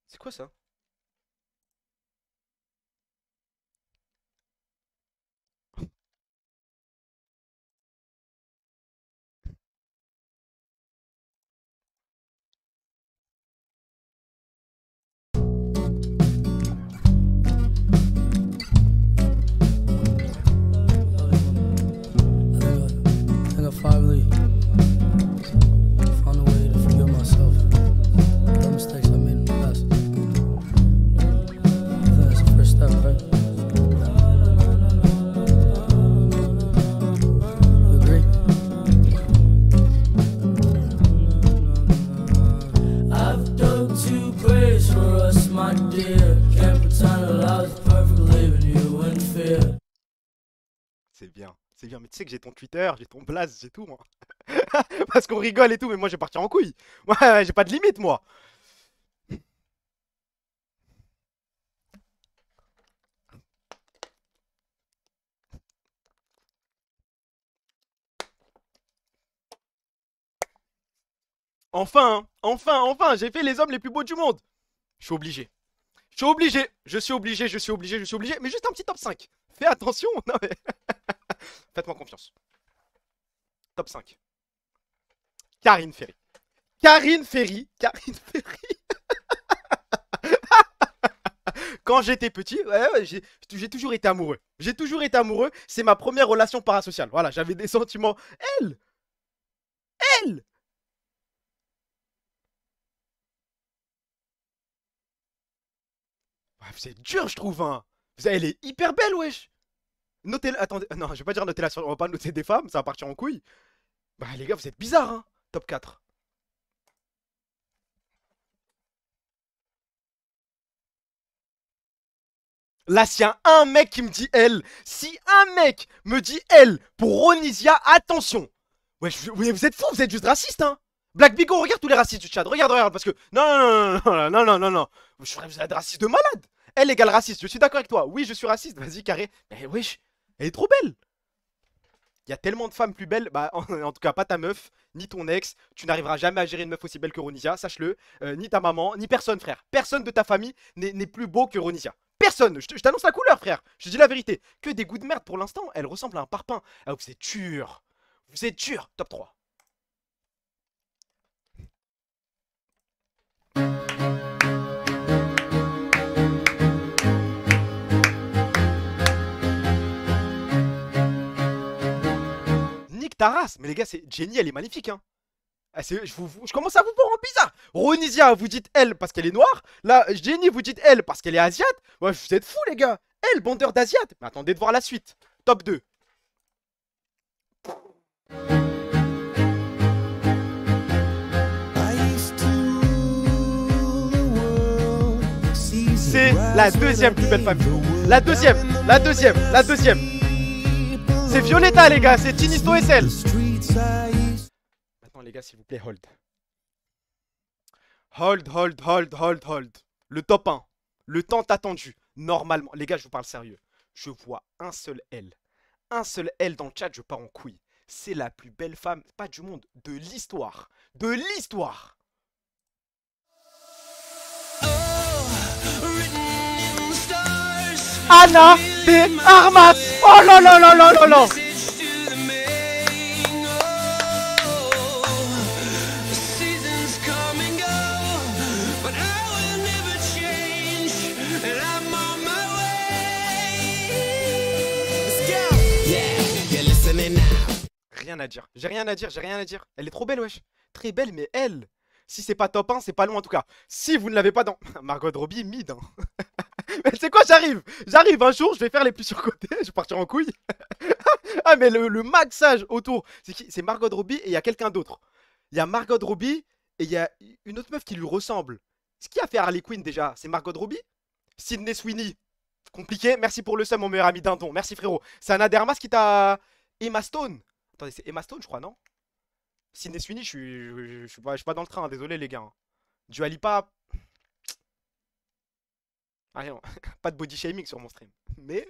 C'est quoi ça? I think I finally found a way to forgive myself for the mistakes I made in the past. I think that's the first step, right? You agree? I've dug two graves for us, my dear. Can't pretend that I was perfect, leaving you in fear. C'est bien. C'est bien, mais tu sais que j'ai ton Twitter, j'ai ton Blaze, j'ai tout, moi. Parce qu'on rigole et tout, mais moi, je vais partir en couille. Ouais, j'ai pas de limite, moi. Enfin, hein, enfin, j'ai fait les hommes les plus beaux du monde. Je suis obligé. Je suis obligé. Mais juste un petit top 5. Fais attention, non mais... Faites-moi confiance. Top 5. Karine Ferry. Quand j'étais petit, ouais, j'ai toujours été amoureux. C'est ma première relation parasociale. Voilà, j'avais des sentiments. Elle. Ouais, c'est dur, je trouve, hein. Elle est hyper belle, wesh. Notez-la. Attendez. Non, je vais pas dire notez-la sur. On va pas noter des femmes, ça va partir en couille. Bah, les gars, vous êtes bizarres, hein. Top 4. Là, s'il y a un mec qui me dit elle, si un mec me dit elle pour Ronisia, attention. Ouais, vous êtes fous, vous êtes juste raciste, hein. Black Bigo, regarde tous les racistes du chat. Regarde, parce que. Non. Vous êtes raciste de malade. Elle égale raciste, je suis d'accord avec toi. Oui, je suis raciste, vas-y, carré. Mais wesh, elle est trop belle. Il y a tellement de femmes plus belles. Bah, en tout cas, pas ta meuf, ni ton ex. Tu n'arriveras jamais à gérer une meuf aussi belle que Ronisia, sache-le. Ni ta maman, ni personne, frère. Personne de ta famille n'est plus beau que Ronisia. Personne. Je t'annonce la couleur, frère. Je te dis la vérité. Que des goûts de merde pour l'instant. Elle ressemble à un parpaing. Ah, vous êtes dur. Vous êtes dur. Top 3. Nique ta race. Mais les gars, Jenny, elle est magnifique, hein. Ah, je commence à vous voir en bizarre. Ronisia, vous dites elle parce qu'elle est noire. Là, Jenny, vous dites elle parce qu'elle est asiate. Ouais, vous êtes fous, les gars. Elle, bandeur d'asiate. Mais attendez de voir la suite. Top 2. C'est la deuxième plus belle femme. La deuxième. C'est Violetta, les gars. C'est Tinisto SL. Maintenant, les gars, s'il vous plaît, hold. Hold. Le top 1. Le tant attendu. Normalement. Les gars, je vous parle sérieux. Je vois un seul L. Un seul L dans le chat, je pars en couille. C'est la plus belle femme, pas du monde, de l'histoire. De l'histoire. Written Ana de Armas. Oh là là là là là là. Rien à dire, j'ai rien à dire, j'ai rien à dire. Elle est trop belle, wesh. Très belle, mais elle, si c'est pas top 1, c'est pas loin en tout cas. Si vous ne l'avez pas dans... Margot Robbie, mid. Hein. Mais tu sais quoi, j'arrive un jour, je vais faire les plus surcotés, je vais partir en couille. Ah mais le maxage autour, c'est qui? C'est Margot Robbie et il y a quelqu'un d'autre. Il y a Margot Robbie et il y a une autre meuf qui lui ressemble. Ce qui a fait Harley Quinn déjà, c'est Margot Robbie. Sydney Sweeney, compliqué, merci pour le seum mon meilleur ami Dindon, merci frérot. C'est Ana de Armas qui t'a... Emma Stone. Attendez, c'est Emma Stone je crois, non? Sydney Sweeney, je suis pas dans le train, hein, désolé les gars. Hein. Dua Lipa... Ah non, pas de body shaming sur mon stream. Mais...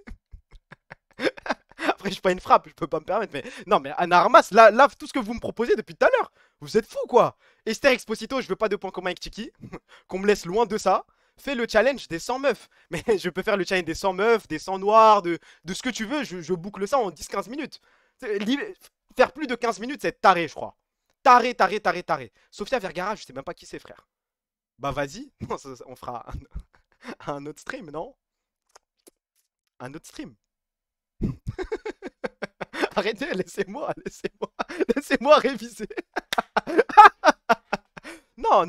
Après, je suis pas une frappe, je peux pas me permettre, mais... Non, mais Ana Armas, là, tout ce que vous me proposez depuis tout à l'heure, vous êtes fous, quoi. Esther Exposito, je veux pas de points communs avec Chiki. Qu'on me laisse loin de ça. Fais le challenge des 100 meufs. Mais je peux faire le challenge des 100 meufs, des 100 noirs, de ce que tu veux, je boucle ça en 10-15 minutes. Faire plus de 15 minutes, c'est taré, je crois. Taré. Sofia Vergara, je sais même pas qui c'est, frère. Bah, vas-y. On fera un autre stream, non? Un autre stream. Arrêtez, laissez-moi réviser. Non.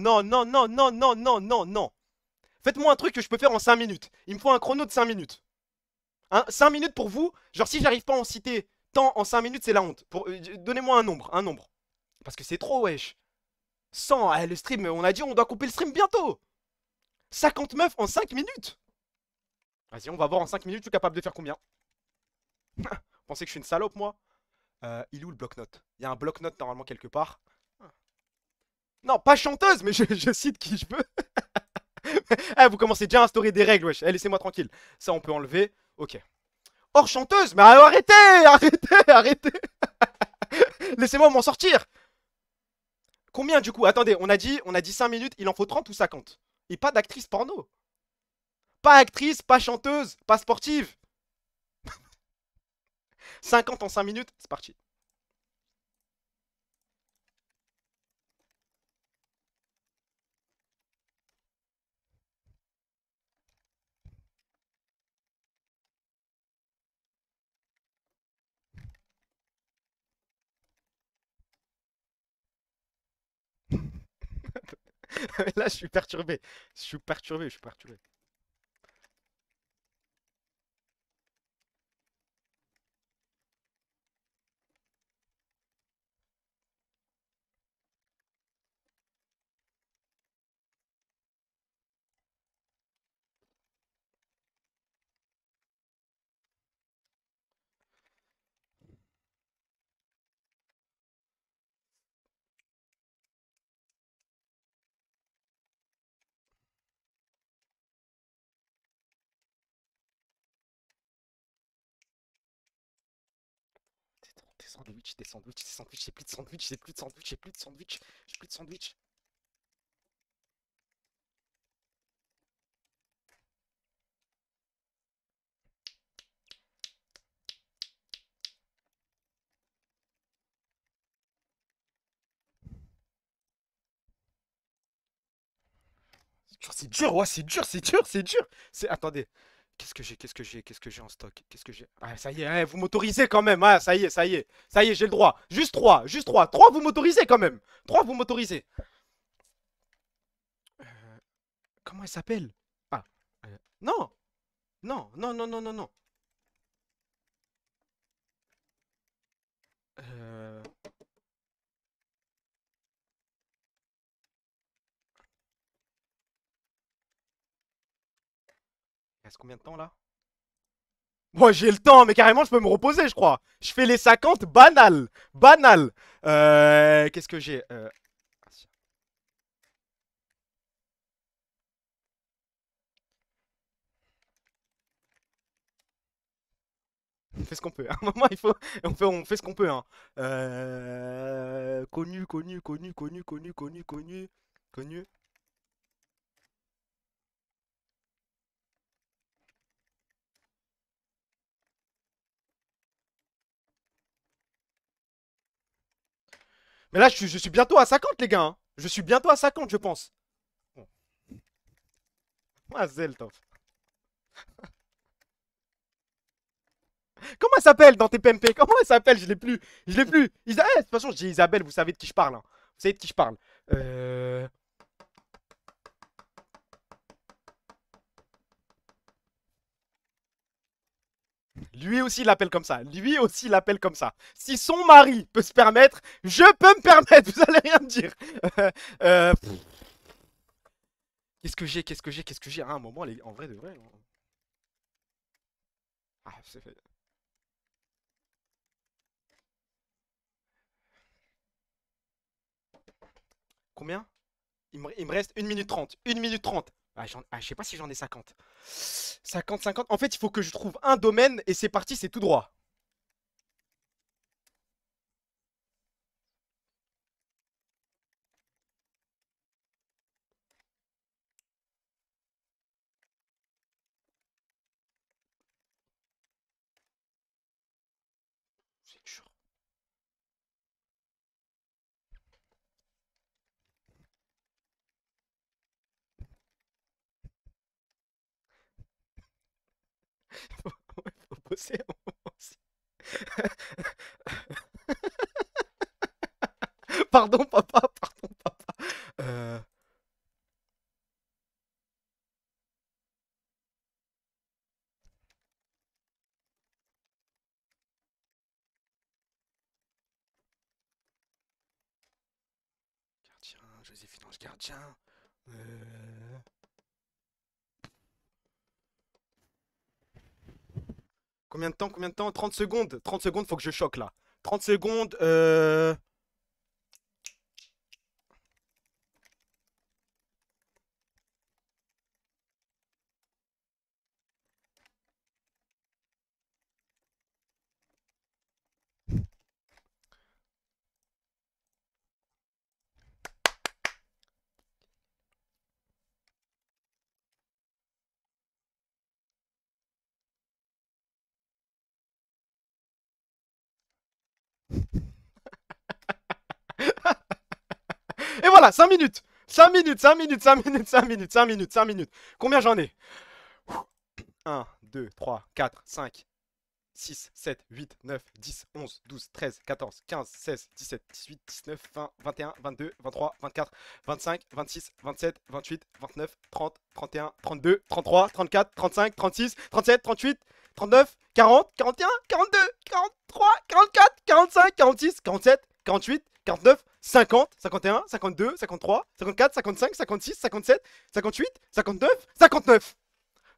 Faites-moi un truc que je peux faire en 5 minutes. Il me faut un chrono de 5 minutes. Hein, 5 minutes pour vous. Genre, si j'arrive pas à en citer tant en 5 minutes, c'est la honte. Donnez-moi un nombre. Parce que c'est trop, wesh. 100, le stream, on a dit on doit couper le stream bientôt. 50 meufs en 5 minutes. Vas-y, on va voir en 5 minutes, je suis capable de faire combien. Vous pensez que je suis une salope, moi? Il est où le bloc-notes? Il y a un bloc-notes normalement quelque part. Non, pas chanteuse, mais je cite qui je veux. Eh, vous commencez déjà à instaurer des règles, wesh. Eh, laissez-moi tranquille. Ça, on peut enlever. Ok. Hors chanteuse, mais arrêtez. Laissez-moi m'en sortir. Combien du coup? Attendez, on a dit 5 minutes, il en faut 30 ou 50? Et pas d'actrice porno. Pas actrice, pas chanteuse, pas sportive. 50 en 5 minutes, c'est parti. Là, je suis perturbé. Je suis perturbé. Des sandwichs, j'ai plus de sandwich. C'est dur, ouais, c'est dur. Attendez. Qu'est-ce que j'ai en stock? Ah, ça y est, vous m'autorisez quand même. Ah, ça y est, j'ai le droit. Juste 3. 3, vous m'autorisez quand même. 3, vous m'autorisez. Comment elle s'appelle? Ah, non. Non. Il reste combien de temps là? Moi j'ai le temps, mais carrément je peux me reposer, je crois. Je fais les 50, banal. Qu'est-ce que j'ai? On fait ce qu'on peut. À un moment, on fait ce qu'on peut. Hein. Connu. Mais là, je suis bientôt à 50, les gars. Hein. Je suis bientôt à 50, je pense. Bon. Mazel tov. Comment elle s'appelle dans tes PMP? Comment elle s'appelle? Je l'ai plus. Je l'ai plus. De toute façon, je dis Isabelle, vous savez de qui je parle. Hein. Vous savez de qui je parle. Lui aussi l'appelle comme ça. Lui aussi l'appelle comme ça. Si son mari peut se permettre, je peux me permettre. Vous allez rien me dire. Qu'est-ce que j'ai? Qu'est-ce que j'ai? Qu'est-ce que j'ai? À un moment, en vrai de vrai. Ah, c'est fait. Combien? Il me reste 1 minute 30. 1 minute 30. Ah, je sais pas si j'en ai 50. 50, 50. En fait, il faut que je trouve un domaine et c'est parti, c'est tout droit. C'est chaud. Faut bosser un moment aussi. Pardon papa, pardon papa. Gardien, Joséphine Ange Gardien. Combien de temps? Combien de temps? 30 secondes. 30 secondes, faut que je choque là. 30 secondes. Et voilà, 5 minutes. 5 minutes, 5 minutes, 5 minutes, 5 minutes, 5 minutes, 5 minutes. Combien j'en ai? 1, 2, 3, 4, 5, 6, 7, 8, 9, 10, 11, 12, 13, 14, 15, 16, 17, 18, 19, 20, 21, 22, 23, 24, 25, 26, 27, 28, 29, 30, 31, 32, 33, 34, 35, 36, 37, 38, 39, 40, 41, 42, 43, 44, 45, 46, 47, 48, 49, 50, 51, 52, 53, 54, 55, 56, 57, 58, 59, 59.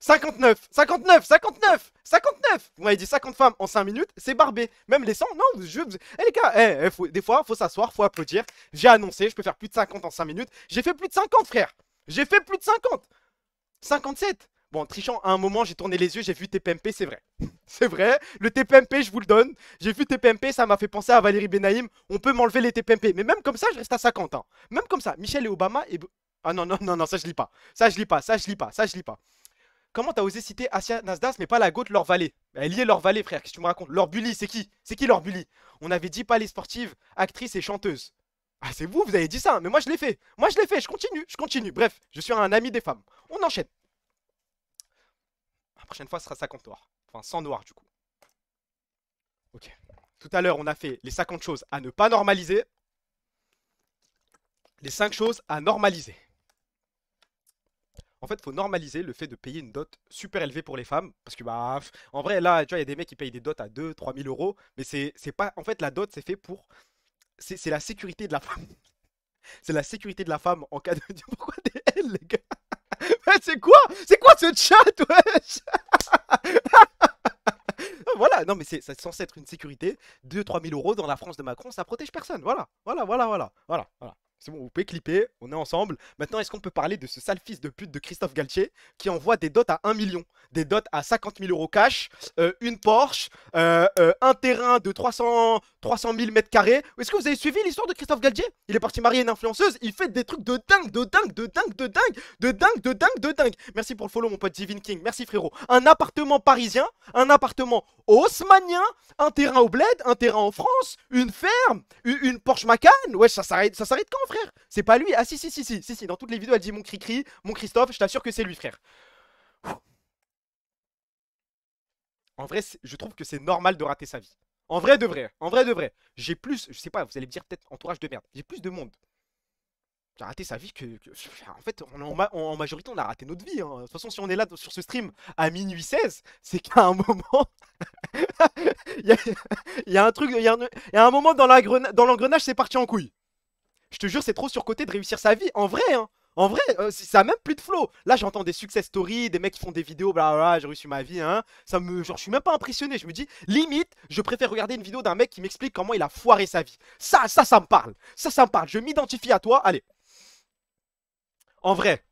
59, 59, 59, 59. Vous m'avez dit 50 femmes en 5 minutes, c'est barbé. Même les 100, non, les gars, des fois, faut s'asseoir, faut applaudir. J'ai annoncé, je peux faire plus de 50 en 5 minutes. J'ai fait plus de 50, frère. J'ai fait plus de 50. 57. Bon, trichant, à un moment, j'ai tourné les yeux, j'ai vu TPMP, c'est vrai. C'est vrai, le TPMP, je vous le donne. J'ai vu TPMP, ça m'a fait penser à Valérie Benaïm. On peut m'enlever les TPMP. Mais même comme ça, je reste à 50. Hein. Même comme ça, Michelle et Obama et... Ah non, non, non, non, ça je lis pas. Ça je lis pas, ça je lis pas, ça je lis pas. Comment t'as osé citer Asia Nasdas mais pas la goat Laure Vallée? Elle y est Laure Vallée, frère, qu'est-ce que tu me racontes? Laure Bully, c'est qui? C'est qui Laure Bully? On avait dit pas les sportives, actrice et chanteuse. Ah, c'est vous avez dit ça, mais moi je l'ai fait. Moi je l'ai fait, je continue, je continue. Bref, je suis un ami des femmes. On enchaîne. La prochaine fois, ce sera 50 noirs. Enfin, 100 noirs, du coup. Ok. Tout à l'heure, on a fait les 50 choses à ne pas normaliser. Les 5 choses à normaliser. En fait, il faut normaliser le fait de payer une dot super élevée pour les femmes. Parce que, bah, en vrai, là, tu vois, il y a des mecs qui payent des dots à 2-3 000 euros. Mais c'est pas. En fait, la dot, c'est fait pour. C'est la sécurité de la femme. C'est la sécurité de la femme en cas de. Pourquoi des L, les gars? C'est quoi? C'est quoi ce chat, wesh? Voilà, non, mais c'est censé être une sécurité. 2-3 000 euros dans la France de Macron, ça protège personne. Voilà, voilà, voilà, voilà, voilà, voilà. C'est bon, vous pouvez clipper, on est ensemble. Maintenant, est-ce qu'on peut parler de ce sale fils de pute de Christophe Galtier qui envoie des dots à 1 million, des dots à 50 000 euros cash, une Porsche, un terrain de 300 000 mètres carrés. Est-ce que vous avez suivi l'histoire de Christophe Galtier? Il est parti marier une influenceuse, il fait des trucs de dingue, de dingue, de dingue, de dingue, de dingue, de dingue, de dingue. Merci pour le follow, mon pote Divine King. Merci, frérot. Un appartement parisien, un appartement haussmannien, un terrain au bled, un terrain en France, une ferme, une Porsche Macan. Ouais, ça s'arrête quand, frère? C'est pas lui. Ah si, dans toutes les vidéos elle dit mon cri-cri, mon Christophe, je t'assure que c'est lui, frère. En vrai, je trouve que c'est normal de rater sa vie. En vrai de vrai, j'ai plus, je sais pas, vous allez me dire peut-être entourage de merde, j'ai plus de monde qui a raté sa vie que... En fait, en majorité, on a raté notre vie, hein. De toute façon, si on est là sur ce stream à minuit 16, c'est qu'à un moment... il y a un truc, il y a un moment dans l'engrenage, c'est parti en couille. Je te jure, c'est trop surcoté de réussir sa vie. En vrai, hein. En vrai, ça a même plus de flow. Là, j'entends des success stories, des mecs qui font des vidéos, blablabla, j'ai réussi ma vie, hein. Genre, je suis même pas impressionné. Je me dis, limite, je préfère regarder une vidéo d'un mec qui m'explique comment il a foiré sa vie. Ça me parle. Ça me parle. Je m'identifie à toi. Allez. En vrai,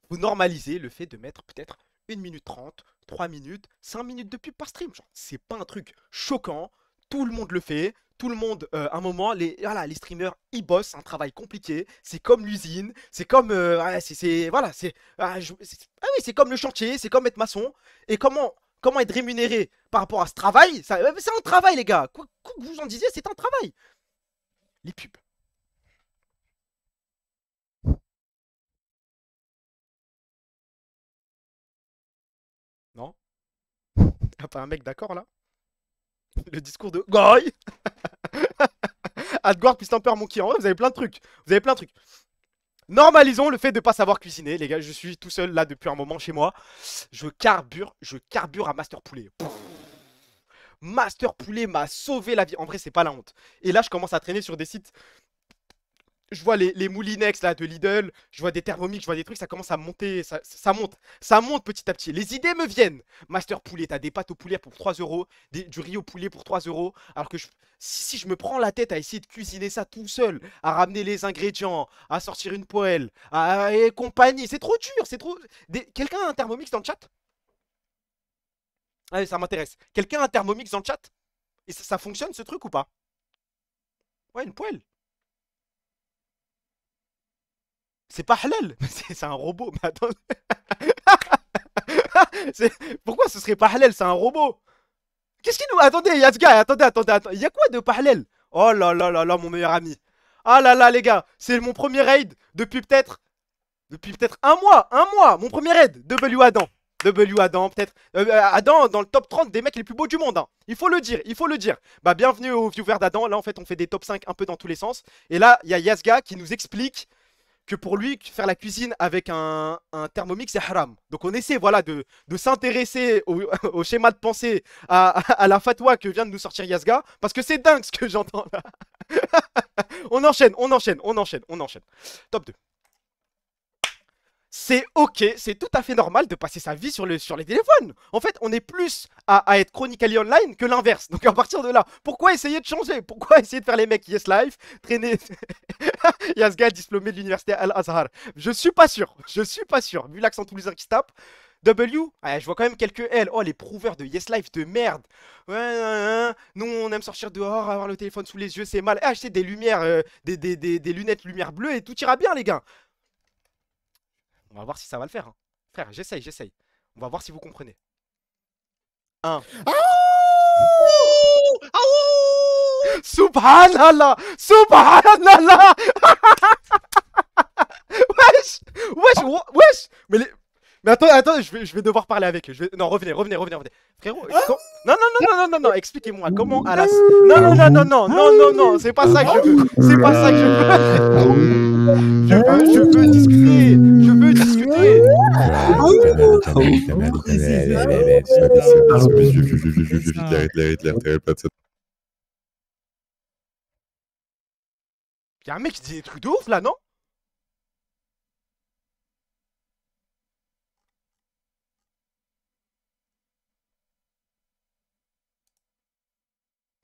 vous normalisez le fait de mettre peut-être 1 minute 30, 3 minutes, 5 minutes de pub par stream. Genre, c'est pas un truc choquant. Tout le monde le fait. Tout le monde, à un moment, les streamers, ils bossent, un travail compliqué. C'est comme l'usine, c'est comme, voilà, c'est comme le chantier, c'est comme être maçon. Et comment être rémunéré par rapport à ce travail? C'est un travail, les gars. Quoi que vous en disiez, c'est un travail. Les pubs. Non? Y'a pas un mec d'accord là? Le discours de Goy. Adguard, Pistamper, Monkey. En vrai, vous avez plein de trucs. Normalisons le fait de pas savoir cuisiner, les gars. Je suis tout seul là depuis un moment chez moi. Je carbure à Master Poulet. Master Poulet m'a sauvé la vie. En vrai, c'est pas la honte. Et là, je commence à traîner sur des sites. Je vois les Moulinex là de Lidl, je vois des Thermomix, je vois des trucs, ça commence à monter, ça monte petit à petit. Les idées me viennent. Master Poulet, t'as des pâtes au poulet pour 3 euros, du riz au poulet pour 3 euros. Alors que si je me prends la tête à essayer de cuisiner ça tout seul, à ramener les ingrédients, à sortir une poêle, et compagnie, c'est trop dur, c'est trop... Quelqu'un a un Thermomix dans le chat? Allez, ça m'intéresse. Quelqu'un a un Thermomix dans le chat? Et ça fonctionne ce truc ou pas? Ouais, une poêle. C'est pas halal, c'est un robot. Mais attends. Pourquoi ce serait pas halal? C'est un robot. Qu'est-ce qu'il nous... Attendez, Yazga, attendez. Il y a quoi de pas halal? Oh là là là là, mon meilleur ami. Ah là là, les gars, c'est mon premier raid depuis peut-être un mois. Mon premier raid. W Adam, peut-être. Adam dans le top 30 des mecs les plus beaux du monde, hein. Il faut le dire. Bah, bienvenue aux viewers d'Adam. Là, en fait, on fait des top 5 un peu dans tous les sens. Et là, il y a Yazga qui nous explique que pour lui, faire la cuisine avec un Thermomix, c'est haram. Donc on essaie, voilà, de s'intéresser au schéma de pensée, à la fatwa que vient de nous sortir Yazga, parce que c'est dingue ce que j'entends là. On enchaîne. Top 2. C'est ok, c'est tout à fait normal de passer sa vie sur les téléphones. En fait, on est plus à être chronically online que l'inverse. Donc à partir de là, pourquoi essayer de changer? Pourquoi essayer de faire les mecs Yes Life, traîner Yazga diplômé de l'université Al-Azhar? Je suis pas sûr. Vu l'accent toulousain qui se tape. W, je vois quand même quelques L. Oh, les prouveurs de Yes Life de merde. Ouais, nous on aime sortir dehors, avoir le téléphone sous les yeux, c'est mal. Acheter des lumières, des lunettes lumière bleue et tout ira bien, les gars. On va voir si ça va le faire, hein. Frère, j'essaye. On va voir si vous comprenez. 1. Subhanallah. Wesh. Mais attends, je vais devoir parler avec eux. Non, revenez. Frérot, non, expliquez-moi comment à la... Non, c'est pas ça que je veux. Je veux discuter. Y'a un mec qui dit des trucs de ouf là, non?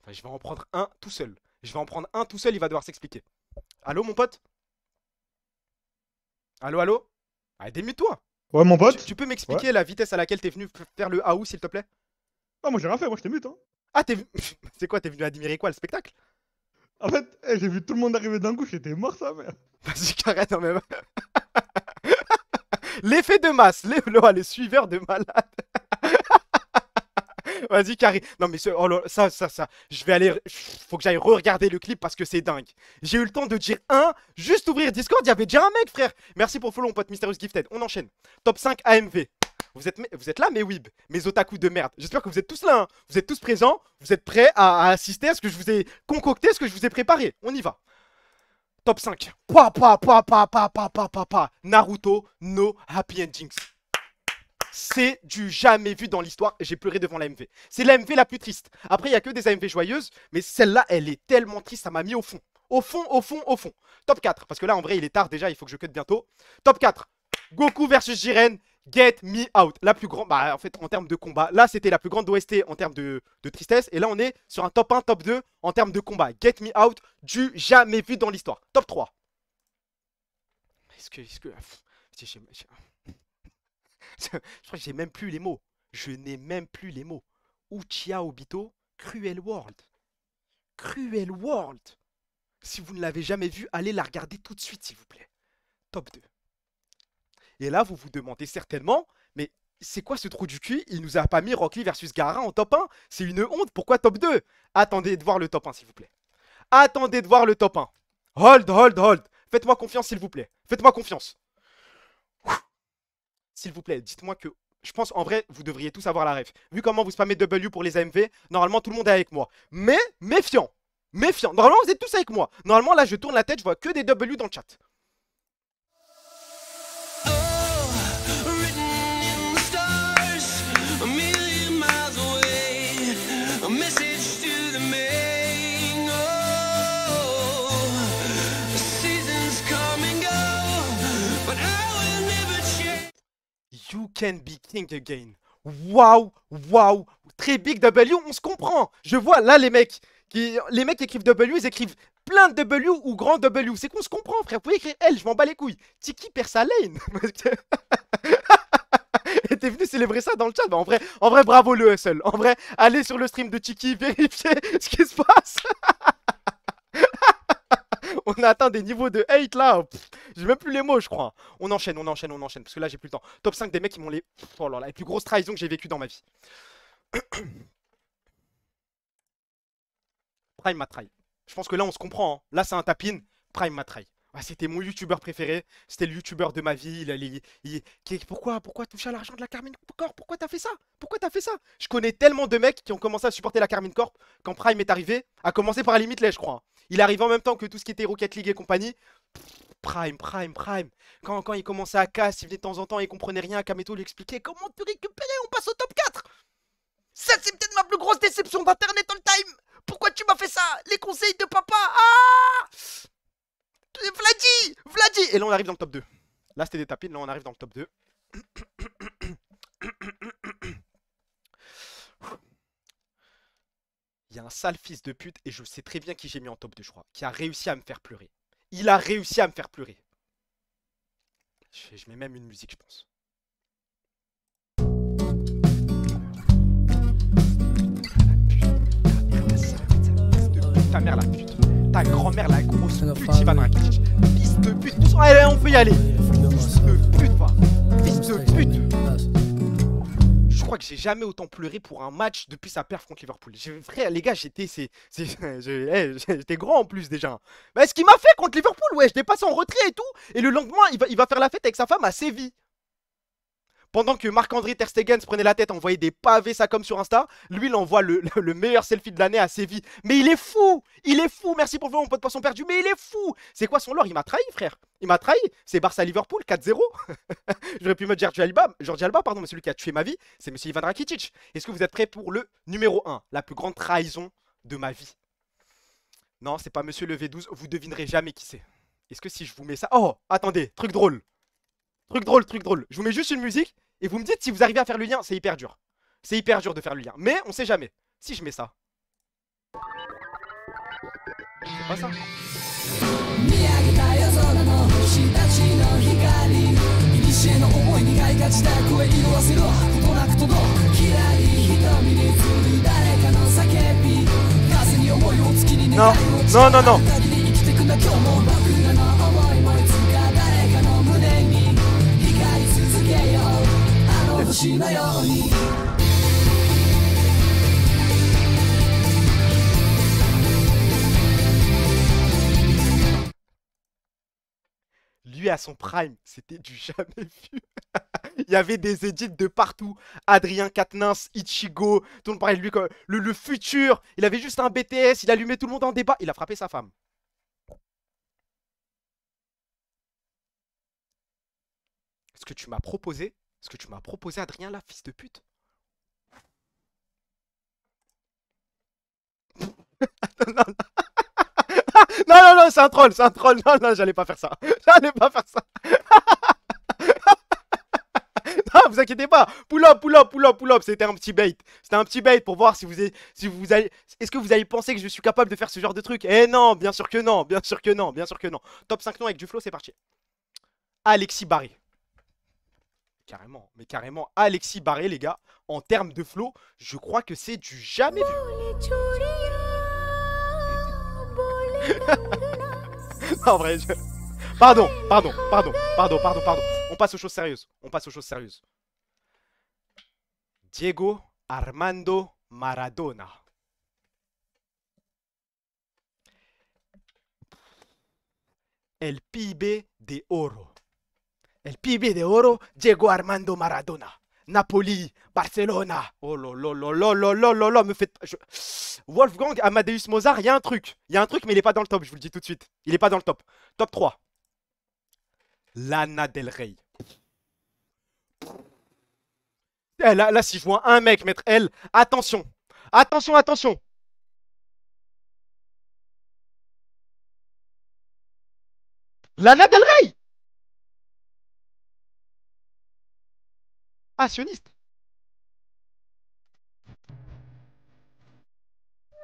Enfin, je vais en prendre un tout seul. Il va devoir s'expliquer. Allô, mon pote? Allô, allô? Ah, démute-toi. Ouais, mon pote. Tu peux m'expliquer la vitesse à laquelle t'es venu faire le AOU, s'il te plaît? Ah, moi j'ai rien fait, moi je t'ai mute. Hein. Ah, t'es c'est quoi, t'es venu admirer quoi, le spectacle? En fait, j'ai vu tout le monde arriver d'un coup, j'étais mort, ça, mère. Vas-y, carré, non, même. L'effet de masse, les suiveurs de malade. Vas-y, carré. Non, mais oh là, ça. Je vais aller. Faut que j'aille re-regarder le clip parce que c'est dingue. J'ai eu le temps de dire juste ouvrir Discord, il y avait déjà un mec, frère. Merci pour follow, mon pote Mysterious Gifted. On enchaîne. Top 5 AMV. Vous êtes là, mes weeb, mes otaku de merde. J'espère que vous êtes tous là. Hein. Vous êtes tous présents. Vous êtes prêts à assister à ce que je vous ai concocté, ce que je vous ai préparé. On y va. Top 5. Naruto, no happy endings. C'est du jamais vu dans l'histoire. J'ai pleuré devant la MV. C'est la MV la plus triste. Après, il n'y a que des AMV joyeuses. Mais celle-là, elle est tellement triste. Ça m'a mis au fond. Au fond. Top 4. Parce que là, en vrai, il est tard déjà. Il faut que je cut bientôt. Top 4. Goku versus Jiren. Get Me Out. La plus grande. Bah, en fait, en termes de combat. Là, c'était la plus grande OST en termes de tristesse. Et là, on est sur un top 1, top 2 en termes de combat. Get Me Out. Du jamais vu dans l'histoire. Top 3. Est-ce que. Je crois que j'ai même plus les mots. Je n'ai même plus les mots. Uchiha Obito, Cruel World. Cruel World. Si vous ne l'avez jamais vu, allez la regarder tout de suite, s'il vous plaît. Top 2. Et là, vous vous demandez certainement, mais c'est quoi ce trou du cul? Il nous a pas mis Rock Lee versus Gaara en top 1. C'est une honte. Pourquoi top 2? Attendez de voir le top 1, s'il vous plaît. Attendez de voir le top 1. Hold. Faites-moi confiance, s'il vous plaît. Faites-moi confiance. S'il vous plaît, dites-moi que... Je pense, en vrai, vous devriez tous avoir la ref. Vu comment vous spammez W pour les AMV, normalement, tout le monde est avec moi. Mais, méfiant. Normalement, vous êtes tous avec moi. Normalement, là, je tourne la tête, je vois que des W dans le chat. You can be king again. Waouh. Très big W, on se comprend. Je vois là les mecs qui écrivent W, ils écrivent plein de W ou grand W. C'est qu'on se comprend, frère. Vous pouvez écrire L, je m'en bats les couilles. Tiki perd sa lane. Et t'es venu célébrer ça dans le chat. Bah, en vrai, bravo le hustle. En vrai, allez sur le stream de Tiki, vérifiez ce qui se passe. On a atteint des niveaux de hate là. J'ai même plus les mots, je crois. On enchaîne. Parce que là, j'ai plus le temps. Top 5 des mecs qui m'ont les. Oh là là, les plus grosses trahisons que j'ai vécues dans ma vie. Prime m'a trahi. Je pense que là, on se comprend. Hein. Là, c'est un tapin. Prime m'a trahi. Ah, c'était mon youtubeur préféré. C'était le youtubeur de ma vie. Pourquoi toucher à l'argent de la Carmine Corp? Pourquoi t'as fait ça? Je connais tellement de mecs qui ont commencé à supporter la Carmine Corp quand Prime est arrivé. À commencer par Limitless, je crois. Il arrive en même temps que tout ce qui était Rocket League et compagnie. Prime. Quand il commençait à casse, il venait de temps en temps et il comprenait rien. Kameto lui expliquait comment te récupérer. On passe au top 4. Ça, c'est peut-être ma plus grosse déception d'internet all time. Pourquoi tu m'as fait ça? Les conseils de papa. Ah, Vladi. Et là, on arrive dans le top 2. Là, c'était des tapines. Là, on arrive dans le top 2. Il y a un sale fils de pute, et je sais très bien qui j'ai mis en top 2, je crois, qui a réussi à me faire pleurer. Il a réussi à me faire pleurer. Je mets même une musique, je pense. Ta mère la pute. Ta grand-mère la grosse pute, Ivan Rakitic. Fils de pute. Allez, on peut y aller. Fils de pute, va. Fils de pute. Je crois que j'ai jamais autant pleuré pour un match depuis sa perf contre Liverpool. Frère, les gars, j'étais grand en plus déjà. Mais ce qu'il m'a fait contre Liverpool, ouais, je dépasse en retrait et tout. Et le lendemain, il va faire la fête avec sa femme à Séville. Pendant que Marc-André Ter Stegen se prenait la tête, envoyait des pavés, ça comme sur Insta, lui il envoie le meilleur selfie de l'année à Séville. Mais il est fou. Merci pour le mon pote poisson perdu, mais il est fou. C'est quoi son lore? Il m'a trahi, frère. Il m'a trahi. C'est Barça-Liverpool 4-0. J'aurais pu mettre Jordi Alba, pardon, mais celui qui a tué ma vie, c'est monsieur Ivan Rakitic. Est-ce que vous êtes prêts pour le numéro 1, la plus grande trahison de ma vie? Non, c'est pas monsieur le V12, vous devinerez jamais qui c'est. Est-ce que si je vous mets ça... Oh, attendez, truc drôle. Je vous mets juste une musique et vous me dites si vous arrivez à faire le lien. C'est hyper dur. C'est hyper dur de faire le lien. Mais on sait jamais. Si je mets ça. C'est pas ça. 見上げた夜空の星たちの光古の思いにがいがちだ声色あせろことなく届くキラリ瞳に映る誰かの叫び風に思いを月に願いをNon, non, non. 限り生きてくんだ今日も僕らの思いもいつか誰かの胸に光り続けようあの星のようにLui à son prime, c'était du jamais vu. Il y avait des edits de partout. Adrien Quatennens, Ichigo, tout le monde parlait de lui comme le futur. Il avait juste un BTS, il allumait tout le monde en débat. Il a frappé sa femme. Ce que tu m'as proposé, Adrien, là, fils de pute. Non, non. Non, non, c'est un troll, c'est un troll. Non, non, j'allais pas faire ça. J'allais pas faire ça. Non, vous inquiétez pas. Pull up, pull up, pull up, pull up. C'était un petit bait. C'était un petit bait pour voir si vous allez. Est-ce que vous allez penser que je suis capable de faire ce genre de truc? Eh non, bien sûr que non, bien sûr que non, bien sûr que non. Top 5 noms avec du flow, c'est parti. Alexis Barré. Carrément, mais carrément, Alexis Barré, les gars. En termes de flow, je crois que c'est du jamais vu. Non, en vrai, pardon. On passe aux choses sérieuses. Diego Armando Maradona. El PIB de oro. El PIB de oro, Diego Armando Maradona. Napoli, Barcelona. Oh lolololololololo, me faites... Wolfgang Amadeus Mozart, il y a un truc, mais il est pas dans le top, je vous le dis tout de suite. Il est pas dans le top. Top 3. Lana Del Rey. Eh, là, si je vois un mec mettre elle, attention. Attention, attention. Lana Del Rey. Ah, sioniste.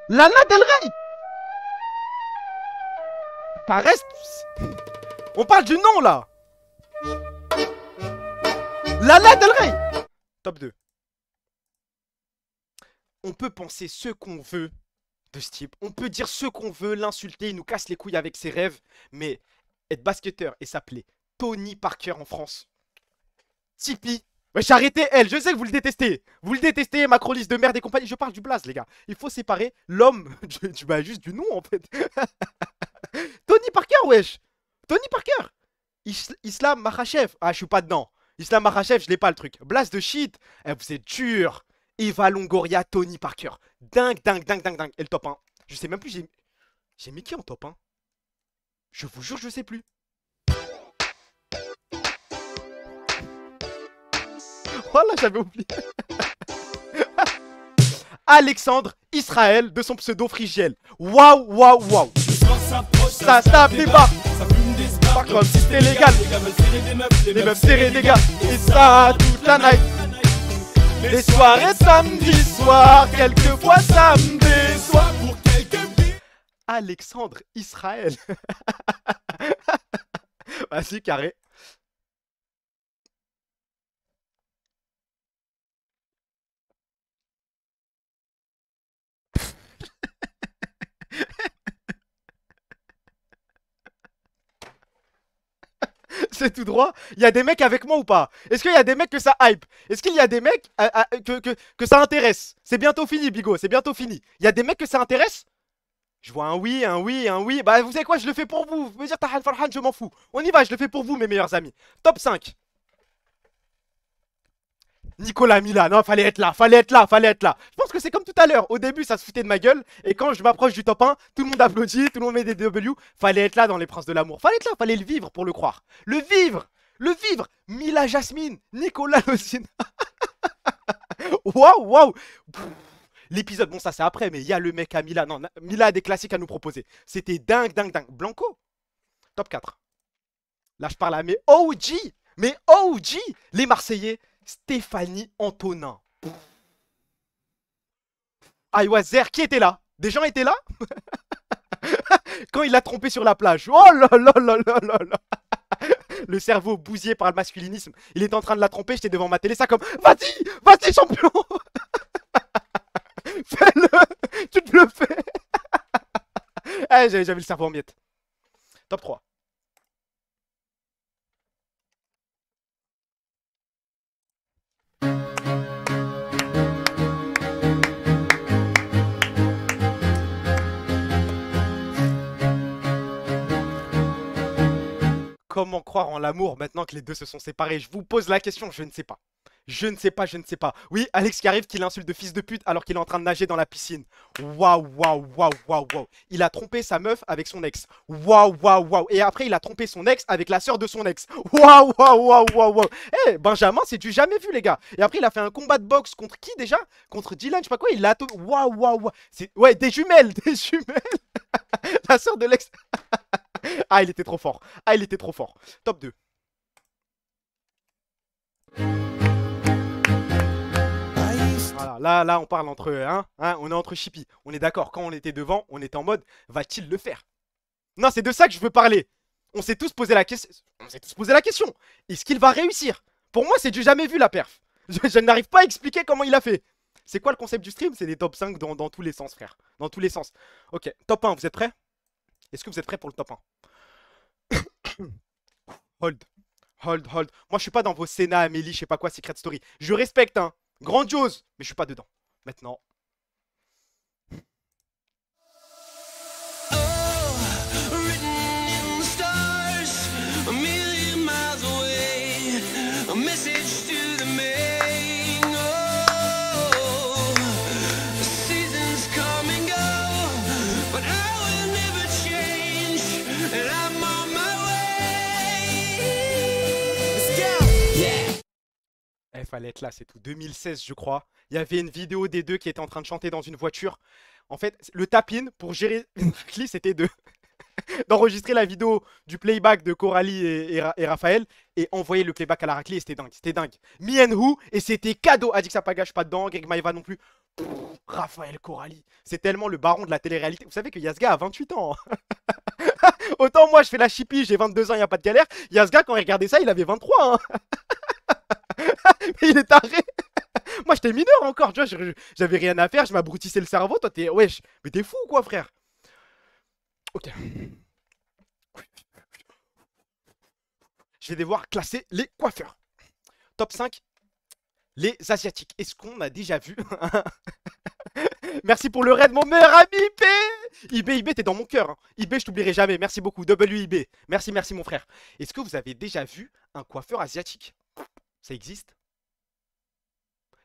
Lana Del Rey. Ça reste... On parle du nom, là. Lana Del Rey. Top 2. On peut penser ce qu'on veut de ce type. On peut dire ce qu'on veut, l'insulter, il nous casse les couilles avec ses rêves. Mais être basketteur et s'appeler Tony Parker en France. Tipeee. Wesh, arrêtez elle, je sais que vous le détestez. Vous le détestez, macroniste de merde et compagnie. Je parle du blaze, les gars. Il faut séparer l'homme juste du nom, en fait. Tony Parker, wesh. Tony Parker. Islam Makhachev. Ah, je suis pas dedans. Islam Makhachev, je l'ai pas le truc. Blast de shit. Eh, vous êtes dur. Eva Longoria, Tony Parker. Dingue. Et le top 1. Je sais même plus, j'ai mis qui en top 1? Je vous jure, je sais plus. Voilà, j'avais oublié. Alexandre Israël de son pseudo Frigiel. Waouh. Ça tape les bas. Pas comme si c'était légal. Les meufs serrées des gars. Et ça toute la night. Les soirées samedi soir. Quelquefois samedi soir. Alexandre Israël. Vas-y, carré. C'est tout droit. Il y a des mecs avec moi ou pas? Est-ce qu'il y a des mecs que ça hype? Est-ce qu'il y a des mecs que ça intéresse? C'est bientôt fini, Bigo, c'est bientôt fini. Il y a des mecs que ça intéresse? Je vois un oui. Bah, vous savez quoi, je le fais pour vous. Vous pouvez dire Tahan Farhan, je m'en fous. On y va, je le fais pour vous, mes meilleurs amis. Top 5. Nicolas Mila, non, fallait être là. Je pense que c'est comme tout à l'heure. Au début, ça se foutait de ma gueule. Et quand je m'approche du top 1, tout le monde applaudit, tout le monde met des W. Fallait être là dans les Princes de l'amour. Fallait être là, fallait le vivre pour le croire. Le vivre. Mila Jasmine, Nicolas Lozine. Waouh. L'épisode, bon, ça c'est après, mais il y a le mec à Mila. Non, Mila a des classiques à nous proposer. C'était dingue. Blanco. Top 4. Là, je parle à mes OG. Les Marseillais. Stéphanie Antonin. Aïwazer, qui était là? Des gens étaient là? Quand il l'a trompé sur la plage. Oh là là là là là là. Le cerveau bousillé par le masculinisme. Il était en train de la tromper, j'étais devant ma télé, ça comme vas-y, vas-y champion. Fais-le, tu te le fais. Ah, j'avais le cerveau en miettes. Top 3. Comment croire en l'amour maintenant que les deux se sont séparés? Je vous pose la question, je ne sais pas. Je ne sais pas, je ne sais pas. Oui, Alex qui arrive, qui l'insulte de fils de pute alors qu'il est en train de nager dans la piscine. Waouh, waouh, waouh, waouh, waouh. Il a trompé sa meuf avec son ex. Waouh, waouh, waouh. Et après, il a trompé son ex avec la sœur de son ex. Waouh, waouh, waouh, waouh, waouh. Eh, Benjamin, c'est du jamais vu, les gars. Et après, il a fait un combat de boxe contre qui déjà? Contre Dylan, je sais pas quoi. Il a. Waouh, waouh, waouh. Ouais, des jumelles, des jumelles. La sœur de l'ex. Ah, il était trop fort. Ah, il était trop fort. Top 2. Voilà, là, on parle entre... Hein, on est entre chippies. On est d'accord, quand on était devant, on était en mode, va-t-il le faire? Non, c'est de ça que je veux parler. On s'est tous posé la question. Est-ce qu'il va réussir? Pour moi, c'est du jamais vu, la perf. Je n'arrive pas à expliquer comment il a fait. C'est quoi le concept du stream? C'est des top 5 dans tous les sens, frère. Dans tous les sens. Ok, top 1, vous êtes prêts? Est-ce que vous êtes prêts pour le top 1? Hold. Hold. Moi, je suis pas dans vos Senna, Amélie, je sais pas quoi, Secret Story. Je respecte, hein. Grandiose, mais je suis pas dedans. Maintenant. Il fallait être là, c'est tout. 2016, je crois. Il y avait une vidéo des deux qui étaient en train de chanter dans une voiture. En fait, le tap-in pour gérer Racli, c'était d'enregistrer la vidéo du playback de Coralie et Raphaël et envoyer le playback à la Racli et c'était dingue. C'était dingue. Me and Who et c'était cadeau. Adix Sapagache pas dedans, Greg Maeva non plus. Pff, Raphaël, Coralie. C'est tellement le baron de la télé-réalité. Vous savez que Yasga a 28 ans. Autant moi, je fais la chippie, j'ai 22 ans, il n'y a pas de galère. Yasga, quand il regardait ça, il avait 23. Hein. Mais il est taré. Moi j'étais mineur encore, tu vois, j'avais rien à faire, je m'abroutissais le cerveau, toi t'es... Wesh, mais t'es fou quoi frère. Ok. Je vais devoir classer les coiffeurs. Top 5, les asiatiques. Est-ce qu'on a déjà vu? Merci pour le raid mon meilleur ami IB, t'es dans mon cœur. Hein. IB, je t'oublierai jamais, merci beaucoup, WIB. Merci mon frère. Est-ce que vous avez déjà vu un coiffeur asiatique? Ça existe?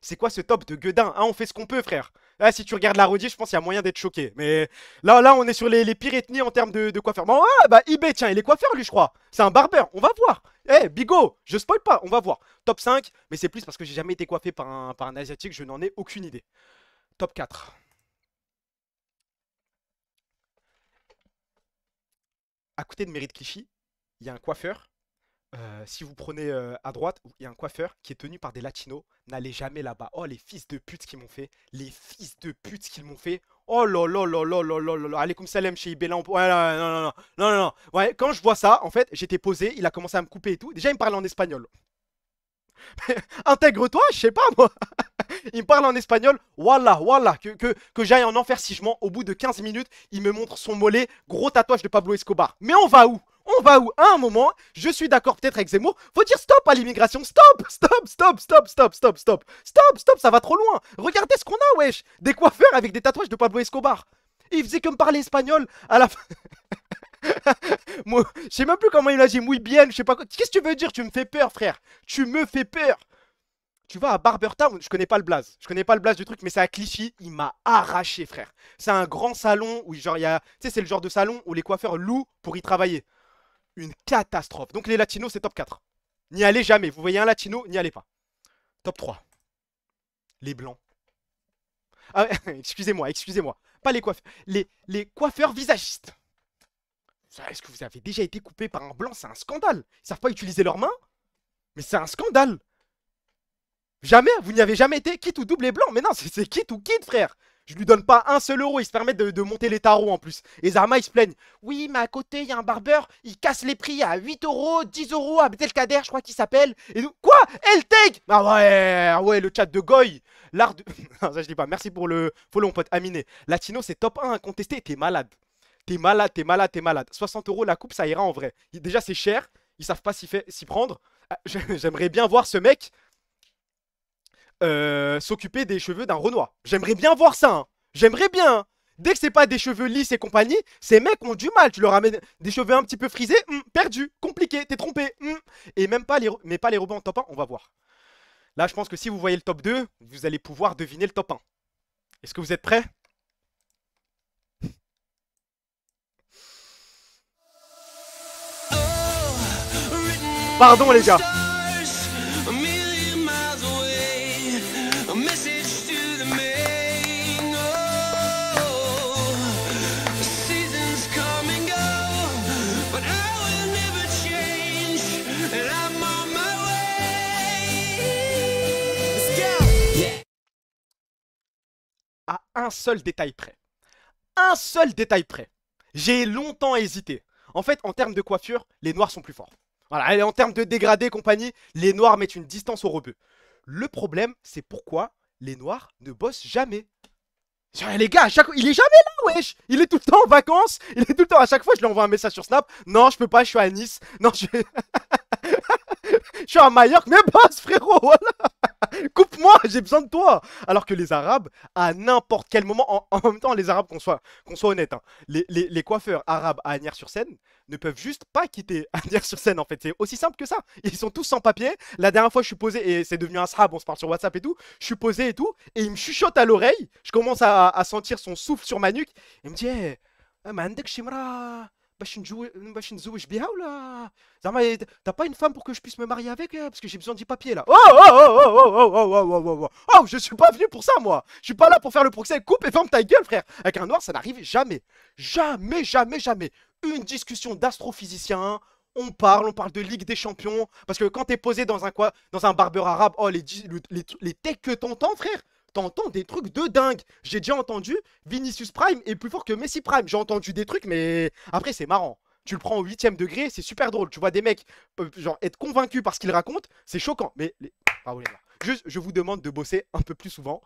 C'est quoi ce top de gueudin? Hein, on fait ce qu'on peut, frère. Là, si tu regardes la redit, je pense qu'il y a moyen d'être choqué. Mais là, on est sur les pires ethnies en termes de coiffeur. Bon, ouais, bah, IB, tiens, il est coiffeur, lui, je crois. C'est un barbeur. On va voir. Eh, Bigo, je spoil pas. On va voir. Top 5, mais c'est plus parce que j'ai jamais été coiffé par un asiatique. Je n'en ai aucune idée. Top 4. À côté de Mairie de Clichy, il y a un coiffeur. Si vous prenez à droite, il y a un coiffeur qui est tenu par des latinos. N'allez jamais là-bas. Oh, les fils de pute qu'ils m'ont fait. Les fils de pute qu'ils m'ont fait. Oh là là là là là là là là. Allez, comme Salem chez IB. Là, ouais, non. Ouais, quand je vois ça, en fait, j'étais posé. Il a commencé à me couper et tout. Déjà, il me parlait en espagnol. Intègre-toi, je sais pas moi. Il me parle en espagnol. Wallah, que j'aille en enfer si je mens. Au bout de 15 minutes, il me montre son mollet. Gros tatouage de Pablo Escobar. Mais on va où? On va où? À un moment, je suis d'accord peut-être avec Zemmour. Faut dire stop à l'immigration. Stop, ça va trop loin. Regardez ce qu'on a, wesh. Des coiffeurs avec des tatouages de Pablo Escobar. Il faisait que me parler espagnol à la fin. Moi, je sais même plus comment il a dit. Muy bien, je sais pas quoi. Qu'est-ce que tu veux dire? Tu me fais peur, frère. Tu me fais peur. Tu vas à Barbertown, je connais pas le blaze. Je connais pas le blaze du truc, mais c'est à Clichy. Il m'a arraché, frère. C'est un grand salon où, genre, il y a. Tu sais, c'est le genre de salon où les coiffeurs louent pour y travailler. Une catastrophe. Donc les latinos, c'est top 4. N'y allez jamais. Vous voyez un latino, n'y allez pas. Top 3. Les blancs. Ah, excusez-moi. Pas les coiffeurs. Les coiffeurs visagistes. Est-ce que vous avez déjà été coupé par un blanc? C'est un scandale. Ils savent pas utiliser leurs mains? Mais c'est un scandale. Jamais? Vous n'y avez jamais été? Quitte ou double et blanc? Mais non, c'est quitte ou quitte, frère. Je lui donne pas un seul euro, ils se permettent de monter les tarots en plus. Et Zarma, ils se plaignent. Oui, mais à côté, il y a un barbeur, il casse les prix à 8 euros, 10 euros, Abdelkader, je crois qu'il s'appelle. Et nous, quoi? El-Take? Ah ouais, le chat de Goy. L'art de... non, ça je dis pas. Merci pour le follow, mon pote Aminé. Latino, c'est top 1 incontesté. T'es malade. T'es malade, t'es malade, t'es malade. 60 euros la coupe, ça ira en vrai. Déjà, c'est cher. Ils savent pas s'y prendre. J'aimerais bien voir ce mec s'occuper des cheveux d'un Renoir. J'aimerais bien voir ça. Hein. J'aimerais bien. Hein. Dès que c'est pas des cheveux lisses et compagnie, ces mecs ont du mal. Tu leur amènes des cheveux un petit peu frisés, perdu, compliqué, t'es trompé. Et même pas les robots en top 1, on va voir. Là, je pense que si vous voyez le top 2, vous allez pouvoir deviner le top 1. Est-ce que vous êtes prêts? Pardon les gars. À un seul détail près. Un seul détail près. J'ai longtemps hésité. En fait, en termes de coiffure, les noirs sont plus forts. Voilà, et en termes de dégradé et compagnie, les noirs mettent une distance au rebeu. Le problème, c'est pourquoi les noirs ne bossent jamais. Les gars, il est jamais là, wesh. Il est tout le temps en vacances. Il est tout le temps, à chaque fois, je lui envoie un message sur Snap. Non, je peux pas, je suis à Nice. Non, je suis à Majorque. Mais bosse, frérot, voilà. Coupe-moi, j'ai besoin de toi. Alors que les Arabes, à n'importe quel moment, en même temps, les Arabes, qu'on soit honnête, hein, les coiffeurs arabes à Agnières-sur-Seine ne peuvent juste pas quitter Agnières-sur-Seine, en fait. C'est aussi simple que ça. Ils sont tous sans papier. La dernière fois, je suis posé, et c'est devenu un srab, on se parle sur WhatsApp et tout. Je suis posé et tout, et il me chuchote à l'oreille. Je commence à sentir son souffle sur ma nuque. Il me dit, hey, t'as pas une femme pour que je puisse me marier avec, parce que j'ai besoin du papier là. Oh, je suis pas venu pour ça moi. Je suis pas là pour faire le procès. Coupe et ferme ta gueule, frère. Avec un noir, ça n'arrive jamais. Jamais, jamais, jamais. Une discussion d'astrophysicien. On parle de Ligue des Champions. Parce que quand t'es posé dans un barbeur arabe, oh les techs que t'entends, frère. T'entends des trucs de dingue. J'ai déjà entendu Vinicius Prime est plus fort que Messi Prime. J'ai entendu des trucs, mais après, c'est marrant. Tu le prends au 8ème degré, c'est super drôle. Tu vois des mecs genre être convaincus par ce qu'ils racontent, c'est choquant. Mais bravo les gars. Juste, je vous demande de bosser un peu plus souvent,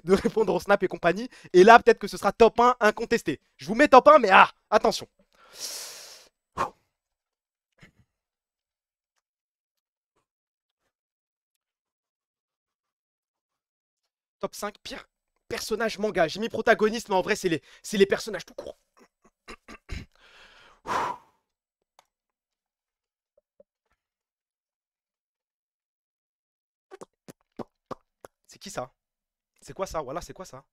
de répondre au Snap et compagnie. Et là, peut-être que ce sera top 1 incontesté. Je vous mets top 1, mais attention. Top 5 pire personnage manga. J'ai mis protagoniste, mais en vrai, c'est les personnages tout court. C'est qui ça? C'est quoi ça? Voilà, c'est quoi ça?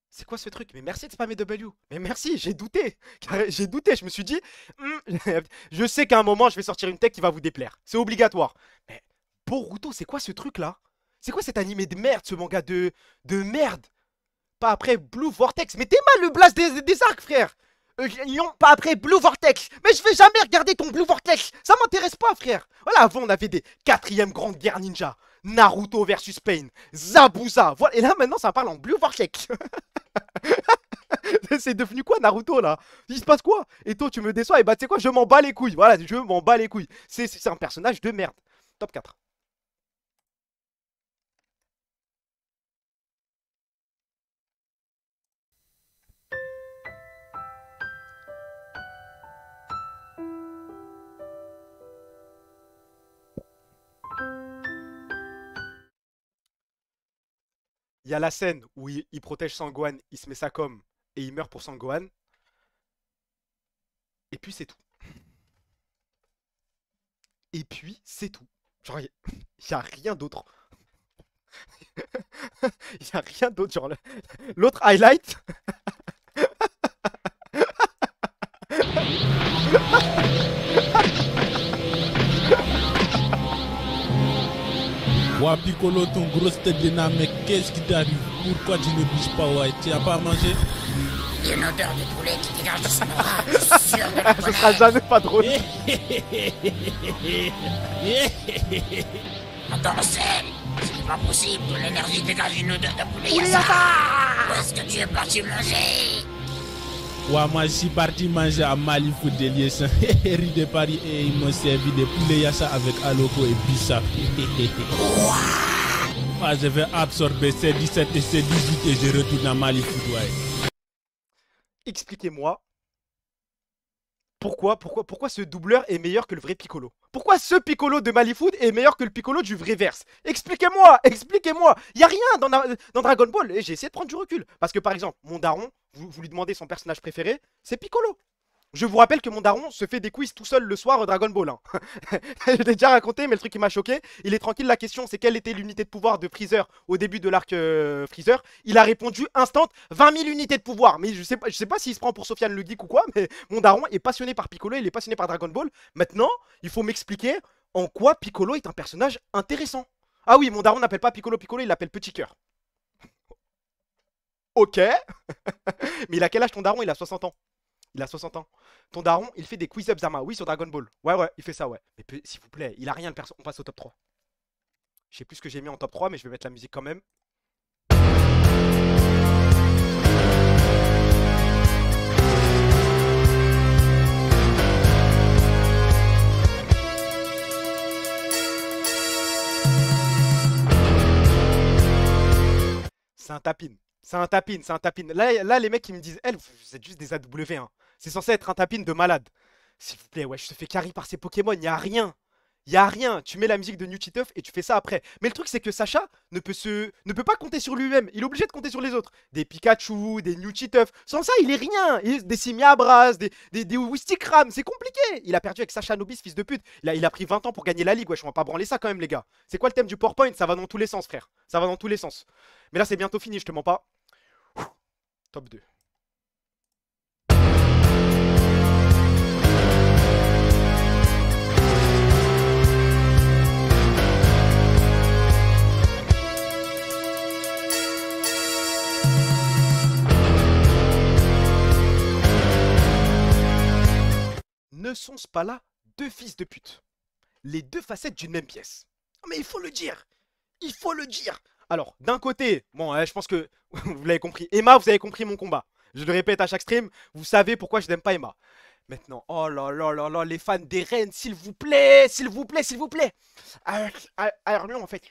C'est quoi ce truc? Mais merci de spammer W. Mais merci, j'ai douté. J'ai douté, je me suis dit... je sais qu'à un moment, je vais sortir une tech qui va vous déplaire. C'est obligatoire. Mais Boruto, c'est quoi ce truc là? C'est quoi cet animé de merde, ce manga de merde? Pas après Blue Vortex. Mais t'es mal le blast des arcs, frère. Non, pas après Blue Vortex. Mais je vais jamais regarder ton Blue Vortex. Ça m'intéresse pas, frère. Voilà, avant, on avait des 4e grandes guerres ninja. Naruto versus Pain. Zabuza. Voilà. Et là, maintenant, ça parle en Blue Vortex. C'est devenu quoi, Naruto, là? Il se passe quoi? Et toi, tu me déçois. Et bah, tu sais quoi, je m'en bats les couilles. Voilà, je m'en bats les couilles. C'est un personnage de merde. Top 4. Il y a la scène où il protège Sangohan, il se met ça comme et il meurt pour Sangohan. Et puis c'est tout. Et puis c'est tout. Genre, il n'y a rien d'autre. Il n'y a rien d'autre. Genre, l'autre highlight. Ouah Piccolo, ton grosse tête de nain, mec, qu'est-ce qui t'arrive? Pourquoi tu ne bouges pas, ouais? Tu n'as pas à manger? Il y a une odeur de poulet qui dégage de son aura, je suis sûr de le Ce sera jamais pas drôle. Attends, Marcel. C'est pas possible, de l'énergie dégage une odeur de poulet Poulet yassa. yassa. Où est-ce que tu es parti manger? Ouais, moi je suis parti manger à Malifoot de Liessin, rue de Paris, et ils m'ont servi des poulets yassa avec aloko et bissap. Moi je vais absorber ces 17 et ces 18 et je retourne à Malifoot, ouais. Expliquez-moi pourquoi ce doubleur est meilleur que le vrai Piccolo? Pourquoi ce Piccolo de Malifoot est meilleur que le Piccolo du vrai Verse? Expliquez-moi, expliquez-moi. Y a rien dans Dragon Ball. Et j'ai essayé de prendre du recul. Parce que par exemple, mon daron, vous lui demandez son personnage préféré, c'est Piccolo. Je vous rappelle que mon daron se fait des quiz tout seul le soir Dragon Ball. Hein. Je l'ai déjà raconté, mais le truc qui m'a choqué, il est tranquille. La question, c'est quelle était l'unité de pouvoir de Freezer au début de l'arc Freezer. Il a répondu instant 20 000 unités de pouvoir. Mais je sais pas s'il se prend pour Sofiane le Geek ou quoi, mais mon daron est passionné par Piccolo, il est passionné par Dragon Ball. Maintenant, il faut m'expliquer en quoi Piccolo est un personnage intéressant. Ah oui, mon daron n'appelle pas Piccolo Piccolo, il l'appelle Petit Cœur. Ok. Mais il a quel âge ton daron? Il a 60 ans. Il a 60 ans. Ton daron, il fait des quiz-up Zama. Oui, sur Dragon Ball. Ouais, il fait ça, ouais. Mais s'il vous plaît, il a rien le perso. On passe au top 3. Je sais plus ce que j'ai mis en top 3, mais je vais mettre la musique quand même. C'est un tapine. C'est un tapine, c'est un tapine. Là, les mecs, ils me disent, vous êtes juste des AW, hein. C'est censé être un tapine de malade. S'il vous plaît, ouais, je te fais carry par ces Pokémon, y a rien. Y a rien. Tu mets la musique de New Chituff et tu fais ça après. Mais le truc, c'est que Sacha ne peut pas compter sur lui-même. Il est obligé de compter sur les autres. Des Pikachu, des New Chituff. Sans ça, il est rien. Des Simiabras, des Wistikram. C'est compliqué. Il a perdu avec Sacha Nobis, fils de pute. Il a pris 20 ans pour gagner la ligue. Wesh, on va pas branler ça quand même, les gars. C'est quoi le thème du PowerPoint? Ça va dans tous les sens, frère. Ça va dans tous les sens. Mais là, c'est bientôt fini, je te mens pas. Top 2. Ne sont-ce pas là deux fils de pute? Les deux facettes d'une même pièce. Mais il faut le dire. Il faut le dire. Alors, d'un côté, bon, je pense que vous l'avez compris. Emma, vous avez compris mon combat. Je le répète à chaque stream, vous savez pourquoi je n'aime pas Emma. Maintenant, oh là là là là, les fans des reines, s'il vous plaît, s'il vous plaît, s'il vous plaît. Alors lui, en fait,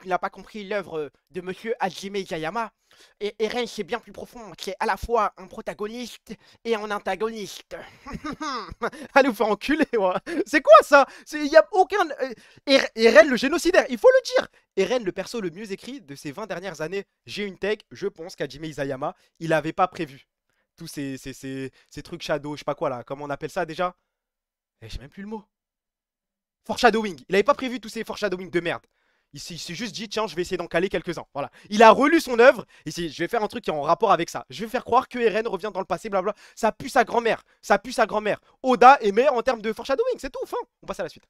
il n'a pas compris l'œuvre de monsieur Hajime Isayama. Et Eren, c'est bien plus profond. C'est à la fois un protagoniste et un antagoniste. Allez vous faire enculer, ouais. C'est quoi ça? Il n'y a aucun... Eren, le génocidaire, il faut le dire. Eren, le perso le mieux écrit de ces 20 dernières années. J'ai une tech, je pense qu'Hajime Isayama, il n'avait pas prévu tous ces trucs shadow, je sais pas quoi là. Comment on appelle ça déjà? J'ai même plus le mot. Foreshadowing. Il n'avait pas prévu tous ces foreshadowing de merde. Il s'est juste dit, tiens, je vais essayer d'en caler quelques-uns. Voilà. Il a relu son œuvre. Et je vais faire un truc qui est en rapport avec ça. Je vais faire croire que Eren revient dans le passé, blabla. Ça pue sa grand-mère. Ça pue sa grand-mère. Oda est meilleur en termes de foreshadowing. C'est tout, fin. On passe à la suite.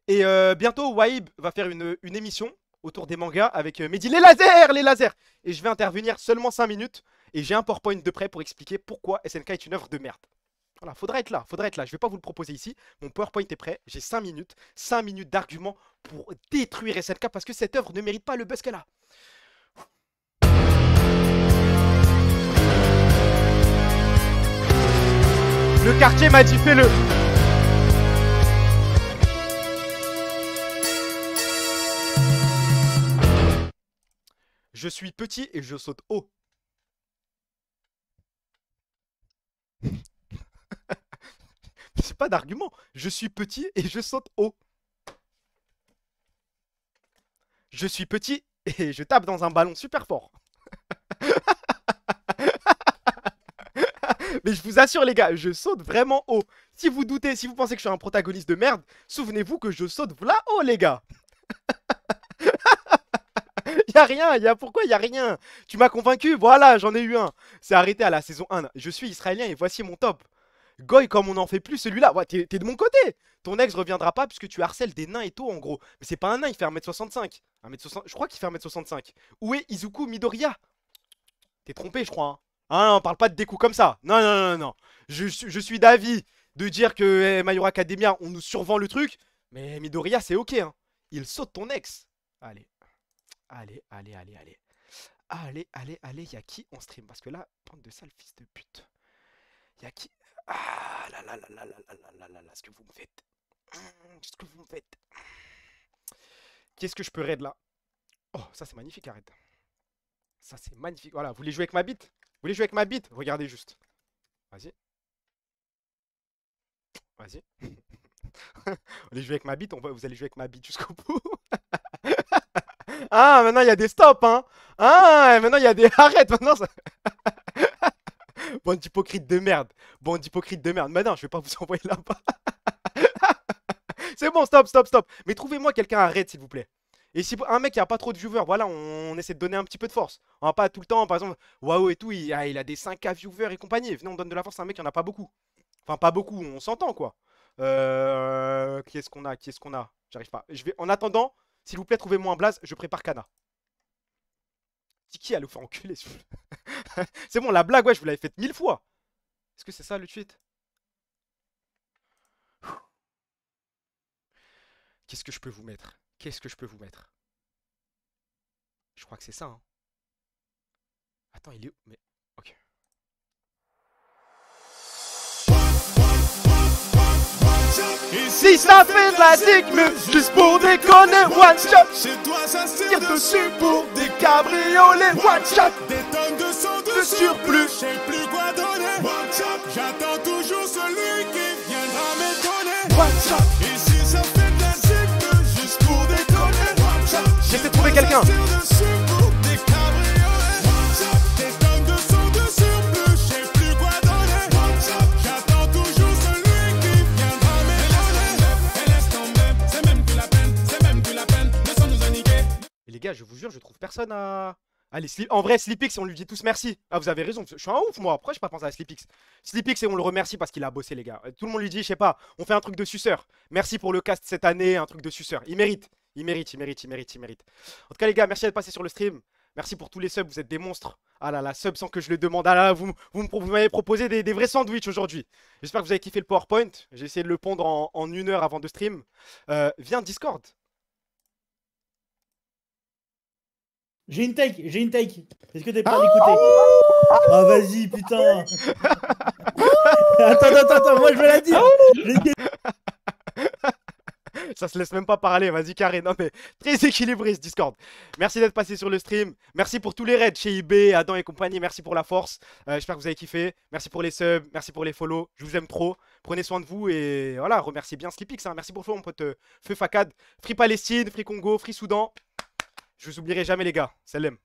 Et bientôt, Waib va faire une émission autour des mangas avec Mehdi. Les lasers, les lasers. Et je vais intervenir seulement 5 minutes. Et j'ai un PowerPoint de près pour expliquer pourquoi SNK est une œuvre de merde. Voilà, faudra être là, faudra être là. Je vais pas vous le proposer ici. Mon PowerPoint est prêt. J'ai 5 minutes d'arguments pour détruire SNK parce que cette œuvre ne mérite pas le buzz qu'elle a. Le quartier m'a dit fais-le. Je suis petit et je saute haut. C'est pas d'argument. Je suis petit et je saute haut. Je suis petit et je tape dans un ballon super fort. Mais je vous assure les gars, je saute vraiment haut. Si vous doutez, si vous pensez que je suis un protagoniste de merde, souvenez-vous que je saute là haut les gars. Y'a rien, pourquoi y'a rien? Tu m'as convaincu, voilà, j'en ai eu un. C'est arrêté à la saison 1. Je suis israélien et voici mon top. Goy, comme on n'en fait plus, celui-là, ouais, t'es de mon côté. Ton ex reviendra pas puisque tu harcèles des nains et tout en gros. Mais c'est pas un nain, il fait 1m65. Je crois qu'il fait 1m65. Où est Izuku Midoriya? T'es trompé, je crois. Hein. Ah non, on parle pas de découp comme ça. Non, non, non, non. Je suis d'avis de dire que My Hero Academia, on nous survend le truc. Mais Midoriya, c'est ok. Hein. Il saute ton ex. Allez. Allez, allez, allez, allez. Allez, allez, allez, y'a qui en stream? Parce que là, bande de sale fils de pute. Y'a qui? Ah là là là là là là là là là, ce que vous me faites. Ce que vous me faites. Qu'est-ce que je peux raid là? Oh, ça c'est magnifique, arrête. Ça c'est magnifique. Voilà, vous voulez jouer avec ma bite? Vous voulez jouer avec ma bite? Regardez juste. Vas-y. Vas-y. Vous voulez jouer avec ma bite? Vous allez jouer avec ma bite jusqu'au bout. Ah, maintenant il y a des stops, hein. Ah, maintenant il y a des arrêtes. Maintenant ça... Bande d'hypocrites de merde. Bande d'hypocrites de merde. Maintenant, je vais pas vous envoyer là-bas. C'est bon, stop, stop, stop. Mais trouvez-moi quelqu'un à raid, s'il vous plaît. Et si un mec qui a pas trop de viewers, voilà, on essaie de donner un petit peu de force. On va pas tout le temps, par exemple, waouh et tout, il a des 5K viewers et compagnie. Venez, on donne de la force à un mec qui en a pas beaucoup. Enfin, pas beaucoup, on s'entend quoi. Qui est-ce qu'on a? Qui est-ce qu'on a? J'arrive pas. En attendant, s'il vous plaît, trouvez-moi un blaze, je prépare Kana. Tiki, elle nous fait enculer. C'est bon, la blague, ouais, je vous l'avais faite 1000 fois. Est-ce que c'est ça le tweet? Qu'est-ce que je peux vous mettre? Qu'est-ce que je peux vous mettre? Je crois que c'est ça, hein. Attends, il est où? Mais... Ok. Si ça fait de la digue, juste pour déconner, one shot. Chez toi ça se tire dessus pour des cabriolets, one shot. Des tonnes de sang de surplus. Je sais plus quoi donner, one shot. J'attends toujours celui qui viendra m'étonner, one shot. Et si ça fait de la digue, juste pour déconner, one shot. J'essaie de trouver quelqu'un. Et les gars, je vous jure, je trouve personne à... Allez, en vrai, Sleepix, on lui dit tous merci. Ah, vous avez raison, je suis un ouf, moi. Pourquoi je pas pensé à Sleepix? Sleepix, et on le remercie parce qu'il a bossé, les gars. Tout le monde lui dit, je sais pas, on fait un truc de suceur. Merci pour le cast cette année, un truc de suceur. Il mérite, il mérite, il mérite, il mérite, il mérite. En tout cas, les gars, merci d'être passé sur le stream. Merci pour tous les subs, vous êtes des monstres. Ah là là, sub sans que je le demande. Ah là, vous m'avez proposé des vrais sandwichs aujourd'hui. J'espère que vous avez kiffé le PowerPoint. J'ai essayé de le pondre en 1 heure avant de stream. Viens, Discord. J'ai une take, j'ai une take. Est-ce que t'es prêt à l'écouter? Ah vas-y, putain. Attends, moi je veux la dire. Ça se laisse même pas parler, vas-y carré. Non mais très équilibré ce Discord. Merci d'être passé sur le stream. Merci pour tous les raids chez IB, Adam et compagnie. Merci pour la force. J'espère que vous avez kiffé. Merci pour les subs, merci pour les follow. Je vous aime trop. Prenez soin de vous et voilà, remerciez bien Sleepix. Hein. Merci pour le follow mon pote Feu Fakad. Free Palestine, Free Congo, Free Soudan. Je vous oublierai jamais les gars. Salam.